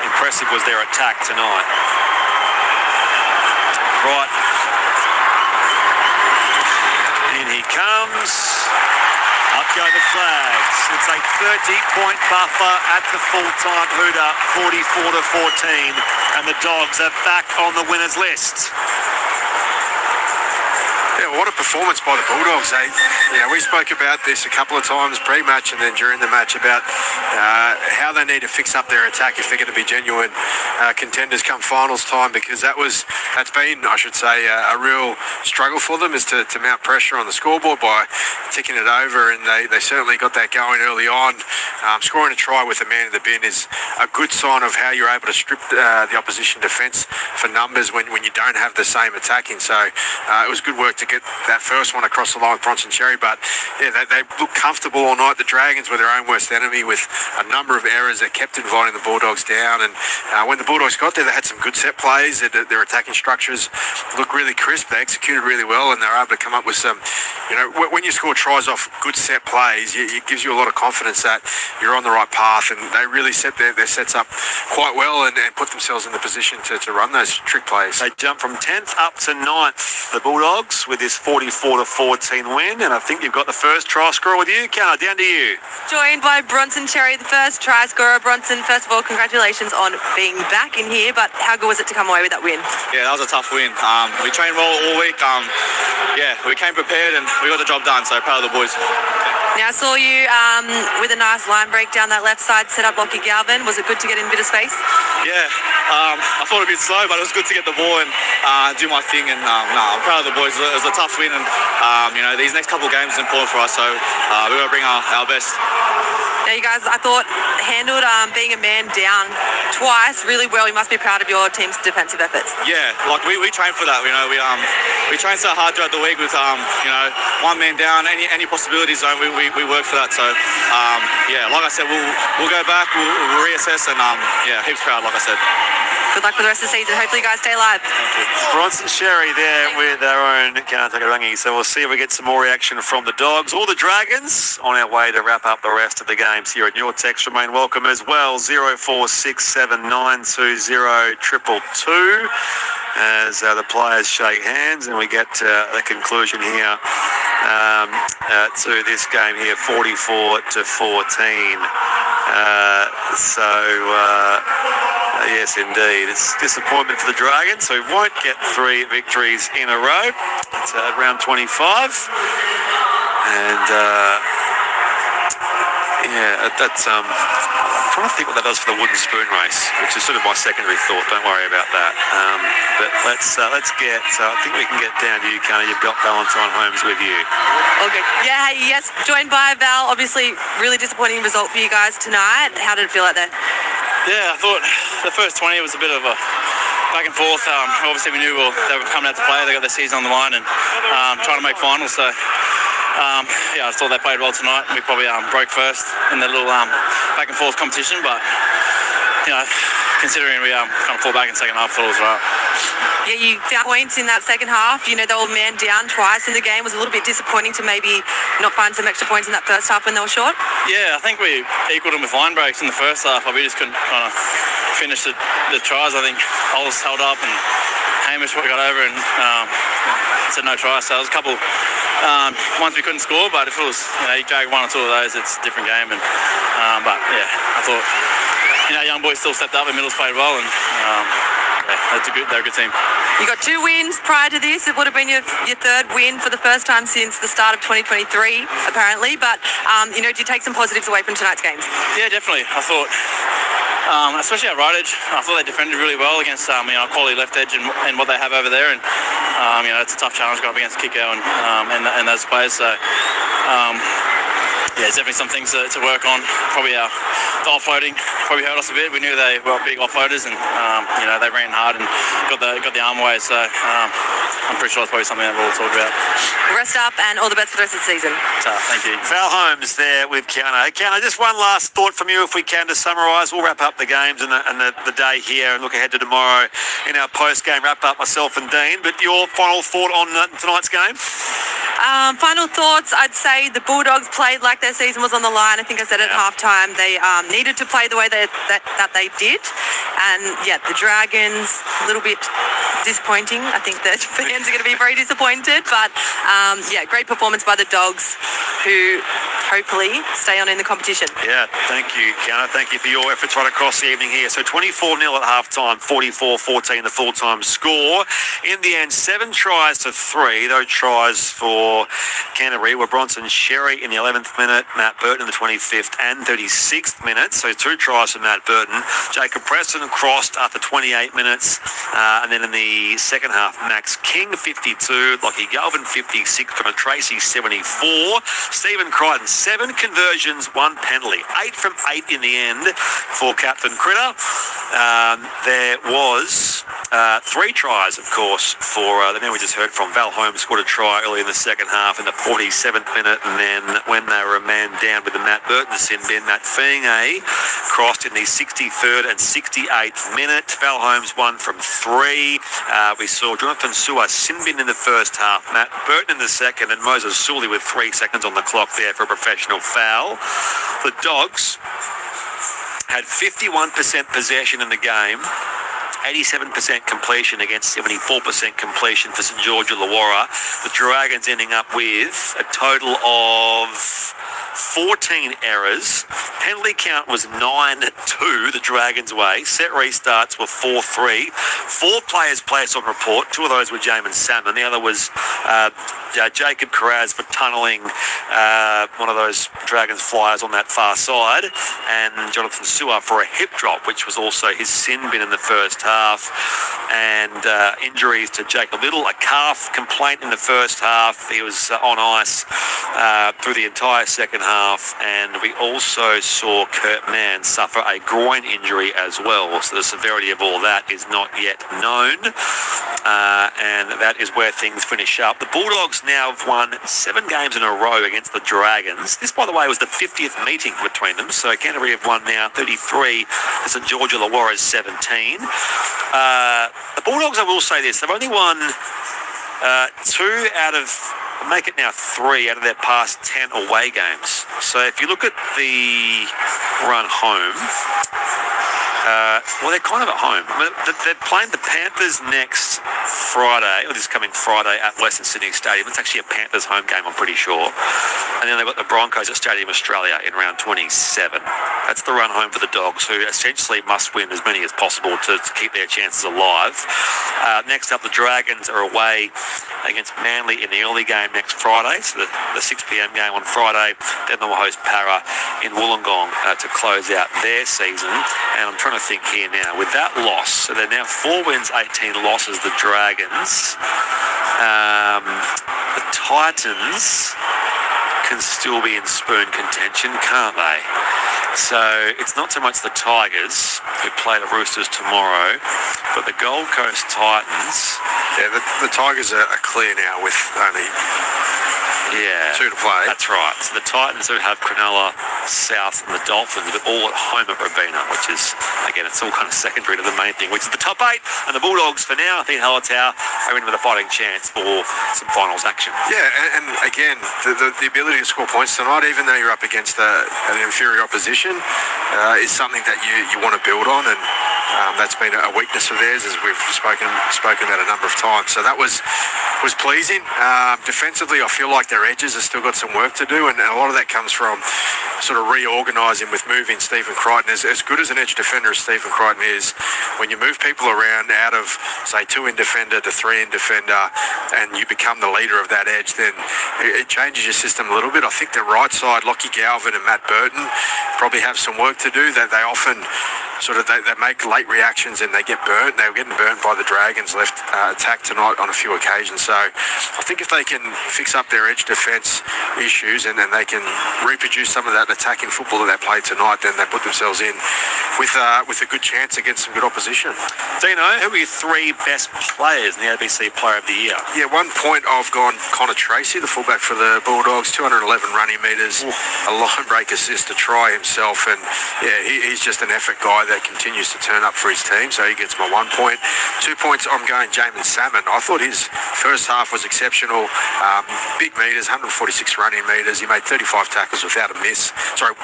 impressive was their attack tonight. Right. In he comes. Up go the flags. It's a 30-point buffer at the full-time hooter, 44-14, and the Dogs are back on the winners list.
Yeah, what a performance by the Bulldogs. We spoke about this a couple of times pre-match and then during the match about how they need to fix up their attack if they're going to be genuine contenders come finals time, because that's been, I should say, a real struggle for them, is to mount pressure on the scoreboard by ticking it over, and they certainly got that going early on. Scoring a try with a man in the bin is a good sign of how you're able to strip the opposition defence for numbers when you don't have the same attacking. So it was good work to get that first one across the line with Bronson Cherry, but yeah, they looked comfortable all night. The Dragons were their own worst enemy with a number of errors that kept inviting the Bulldogs down, and when the Bulldogs got there, they had some good set plays. Their attacking structures looked really crisp. They executed really well, and they were able to come up with some, when you score tries off good set plays, it gives you a lot of confidence that you're on the right path, and they really set their sets up quite well and put themselves in the position to run those trick plays.
They jumped from 10th up to 9th, the Bulldogs, with this 44-14 win, and I think you've got the first try scorer with you. Connor, down to you.
Joined by Bronson Cherry, the first try scorer. Bronson, first of all, congratulations on being back in here, but how good was it to come away with that win?
Yeah, that was a tough win. We trained well all week. We came prepared and we got the job done, so proud of the boys.
Now, I saw you with a nice line break down that left side, set up Lockie Galvin. Was it good to get in a bit of space?
Yeah, I thought a bit slow, but it was good to get the ball and do my thing. And I'm proud of the boys. It was a tough win, and these next couple of games is important for us, so we've got to bring our best.
Now, you guys, I thought, handled being a man down twice really well. You must be proud of your team's defensive efforts.
Yeah, we train for that. We train so hard throughout the week with one man down, any possibility zone. We work for that. So like I said, we'll go back, we'll reassess, and heaps proud, like I said.
Good luck for the rest of the season. Hopefully you guys stay alive.
Bronson Cherry there with our own Canterbury. So we'll see if we get some more reaction from the Dogs or the Dragons on our way to wrap up the rest of the games here. And your text remain welcome as well, 0467920222, as the players shake hands and we get the conclusion here to this game here, 44-14. Yes, indeed. It's disappointment for the Dragons, who won't get 3 victories in a row. It's round 25. And, that's... I'm trying to think what that does for the wooden spoon race, which is sort of my secondary thought. Don't worry about that. But let's get... I think we can get down to you, Connor. You've got Valentine Holmes with you.
Okay. Yeah, hey, yes, joined by Val. Obviously, really disappointing result for you guys tonight. How did it feel out there?
Yeah, I thought the first 20 was a bit of a back and forth. Obviously, we knew they were coming out to play. They got their season on the line and trying to make finals. So, I thought they played well tonight. We probably broke first in the little back and forth competition, but considering we kind of fought back in second half, I thought it was right.
Yeah, you found points in that second half. They were man down twice in the game. It was a little bit disappointing to maybe not find some extra points in that first half when they were short.
Yeah, I think we equalled them with line breaks in the first half, but we just couldn't kind of finish the tries. I think Hollis held up and Hamish got over and said no tries. So there was a couple ones we couldn't score, but if it was, you drag 1 or 2 of those, it's a different game. And I thought young boys still stepped up and Middles played well, and they're a good team.
You got 2 wins prior to this. It would have been your third win for the first time since the start of 2023, apparently. But do you take some positives away from tonight's games?
Yeah, definitely. I thought, especially at right edge, I thought they defended really well against quality left edge and what they have over there. And it's a tough challenge going up against Kiko and those players. So yeah, there's definitely some things to work on. Probably the offloading probably hurt us a bit. We knew they were big offloaders, and they ran hard and got the arm away. So I'm pretty sure that's probably something that we'll talk about.
Rest up and all the best for the rest of the season.
So, thank you.
Val Holmes there with Keano. Keano, just one last thought from you, if we can, to summarise. We'll wrap up the games and the day here and look ahead to tomorrow in our post-game wrap-up, myself and Dean. But your final thought on tonight's game?
Final thoughts, I'd say the Bulldogs played like their season was on the line. I think I said at halftime they needed to play the way that they did. And, the Dragons, a little bit disappointing. I think the fans are going to be very disappointed. But, great performance by the Dogs, who hopefully stay on in the competition.
Yeah, thank you, Keano. Thank you for your efforts right across the evening here. So 24-0 at halftime, 44-14 the full-time score. In the end, 7 tries to 3. Those tries for Canterbury were Bronson Sherry in the 11th minute, Matt Burton in the 25th and 36th minute. So 2 tries for Matt Burton. Jacob Preston crossed after 28 minutes. And then in the second half, Max King 52, Lockie Galvin 56, Connor Tracy 74, Stephen Crichton 7 conversions, 1 penalty, 8 from 8 in the end for Captain Critter. There was 3 tries, of course, for the man we just heard from. Val Holmes scored a try early in the second half in the 47th minute, and then when they were a man down with the Matt Burton sin bin, Matt Feenay crossed in the 63rd and 68th minute. Val Holmes 1 from 3. We saw Jonathan Su'a sin bin in the first half, Matt Burton in the second, and Moses Sully with 3 seconds on the clock there for a professional foul. The Dogs had 51% possession in the game, 87% completion against 74% completion for St George Illawarra. The Dragons ending up with a total of 14 errors. Penalty count was 9-2 the Dragons' way. Set restarts were 4-3. 4 players placed on report. 2 of those were Jamin Salmon. The other was Jacob Carraz for tunnelling one of those Dragons flyers on that far side, and Jonathan Su'a for a hip drop, which was also his sin bin in the first half. And injuries to Jacob Little, a calf complaint in the first half. He was on ice through the entire second half, and we also saw Kurt Mann suffer a groin injury as well. So the severity of all that is not yet known, and that is where things finish up. The Bulldogs now have won 7 games in a row against the Dragons. This, by the way, was the 50th meeting between them. So Canterbury have won now 33, St George Illawarra's 17. The Bulldogs, I will say this, they've only won 2 out of, make it now 3 out of their past 10 away games. So if you look at the run home, they're kind of at home. I mean, they're playing the Panthers next Friday, or this coming Friday at Western Sydney Stadium. It's actually a Panthers home game, I'm pretty sure. And then they've got the Broncos at Stadium Australia in round 27. That's the run home for the Dogs, who essentially must win as many as possible to keep their chances alive. Next up, the Dragons are away against Manly in the early game next Friday, so the 6 p.m. game on Friday. Then they'll host Para in Wollongong to close out their season. And I'm trying to think here now, with that loss, so they're now 4 wins, 18 losses, the Dragons. The Titans can still be in spoon contention, can't they? So it's not so much the Tigers, who play the Roosters tomorrow, but the Gold Coast Titans.
Yeah, the Tigers are clear now with only 2 to play.
That's right. So the Titans who have Cronulla, South and the Dolphins, but all at home at Robina, which is, again, it's all kind of secondary to the main thing, which is the top 8. And the Bulldogs, for now, I think Hallertau are in with a fighting chance for some finals action.
Yeah, and again, the ability to score points tonight, even though you're up against an inferior opposition, is something that you want to build on, and that's been a weakness of theirs, as we've spoken about a number of times. So that was pleasing. Defensively, I feel like their edges have still got some work to do, and a lot of that comes from sort of reorganising with moving Stephen Crichton. As good as an edge defender as Stephen Crichton is, when you move people around out of, say, 2-in defender to 3-in defender, and you become the leader of that edge, then it changes your system a little bit. I think the right side, Lockie Galvin and Matt Burton, probably have some work to do. That they often sort of they make late reactions and they get burnt. They were getting burnt by the Dragons left attack tonight on a few occasions. So I think if they can fix up their edge defence issues and then they can reproduce some of that attacking football that they played tonight, then they put themselves in with a good chance against some good opposition.
Dino, who are your 3 best players in the ABC Player of the Year?
Yeah, 1 point I've gone Connor Tracy, the fullback for the Bulldogs, 211 running metres, a line break assist to try himself, and yeah, he's just an effort guy that continues to turn up for his team, so he gets my 1 point. 2 points, I'm going Jamin Salmon. I thought his first half was exceptional. Big metres, 146 running metres. He made 35 tackles without a miss. No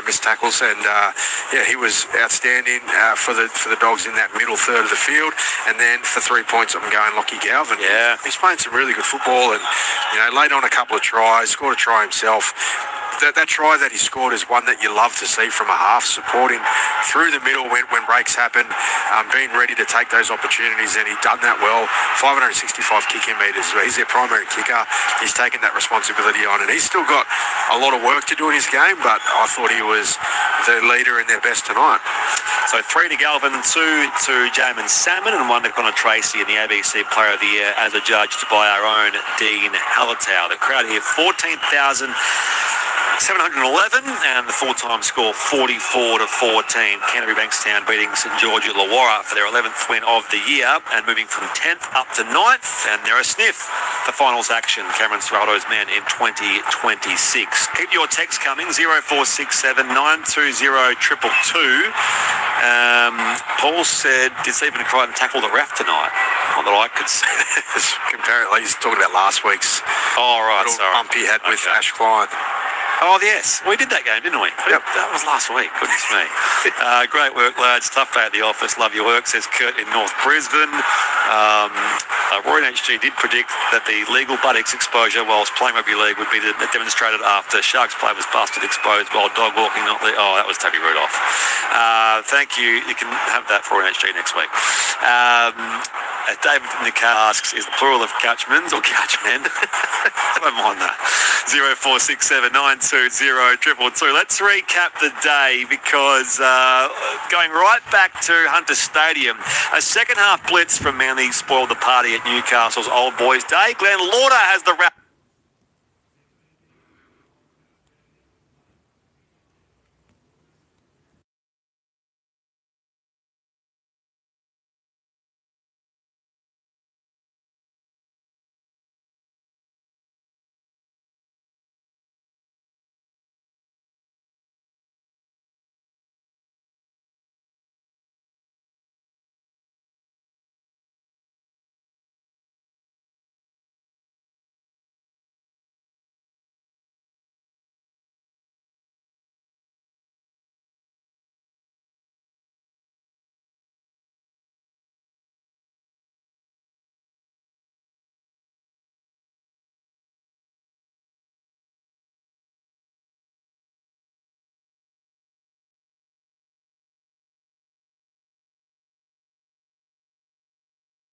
missed tackles, and he was outstanding for the Dogs in that middle third of the field. And then for 3 points, I'm going Lockie Galvin.
Yeah,
he's playing some really good football, and laid on a couple of tries, scored a try himself. That try that he scored is one that you love to see from a half, supporting through the middle when breaks happen, being ready to take those opportunities, and he done that well. 565 kicking metres. He's their primary kicker. He's taken that responsibility on, and he's still got a lot of work to do in his game, but I thought he was the leader in their best tonight.
So 3 to Galvin, 2 to Jamin Salmon, and 1 to Connor Tracy in the ABC Player of the Year as adjudged by our own Dean Hallertau. The crowd here, 14,711, and the full-time score 44-14. Canterbury Bankstown beating St George Illawarra for their 11th win of the year, and moving from 10th up to 9th, and they're a sniff for finals action. Cameron Serrato's man in 2026. Keep your text coming, 0467 920 222. Paul said, did Stephen Crichton tackle the ref tonight? Not that I could see.
Comparatively, he's talking about last week's bump he had with Ash Klein.
Oh, yes. We did that game, didn't we?
Yep.
That was last week. Goodness me. Great work, lads. Tough day at the office. Love your work, says Kurt in North Brisbane. Roy and HG did predict that the legal buttocks exposure whilst playing rugby league would be demonstrated after Sharks player was busted exposed while dog walking. That was Toby Rudolph. Thank you. You can have that for Roy and HG next week. David in the car asks, is the plural of catchmans or catchmen? I don't mind that. 0467 920 222. Let's recap the day, because going right back to Hunter Stadium, a second half blitz from Manly spoiled the party at Newcastle's Old Boys Day. Glenn Lauder has the wrap.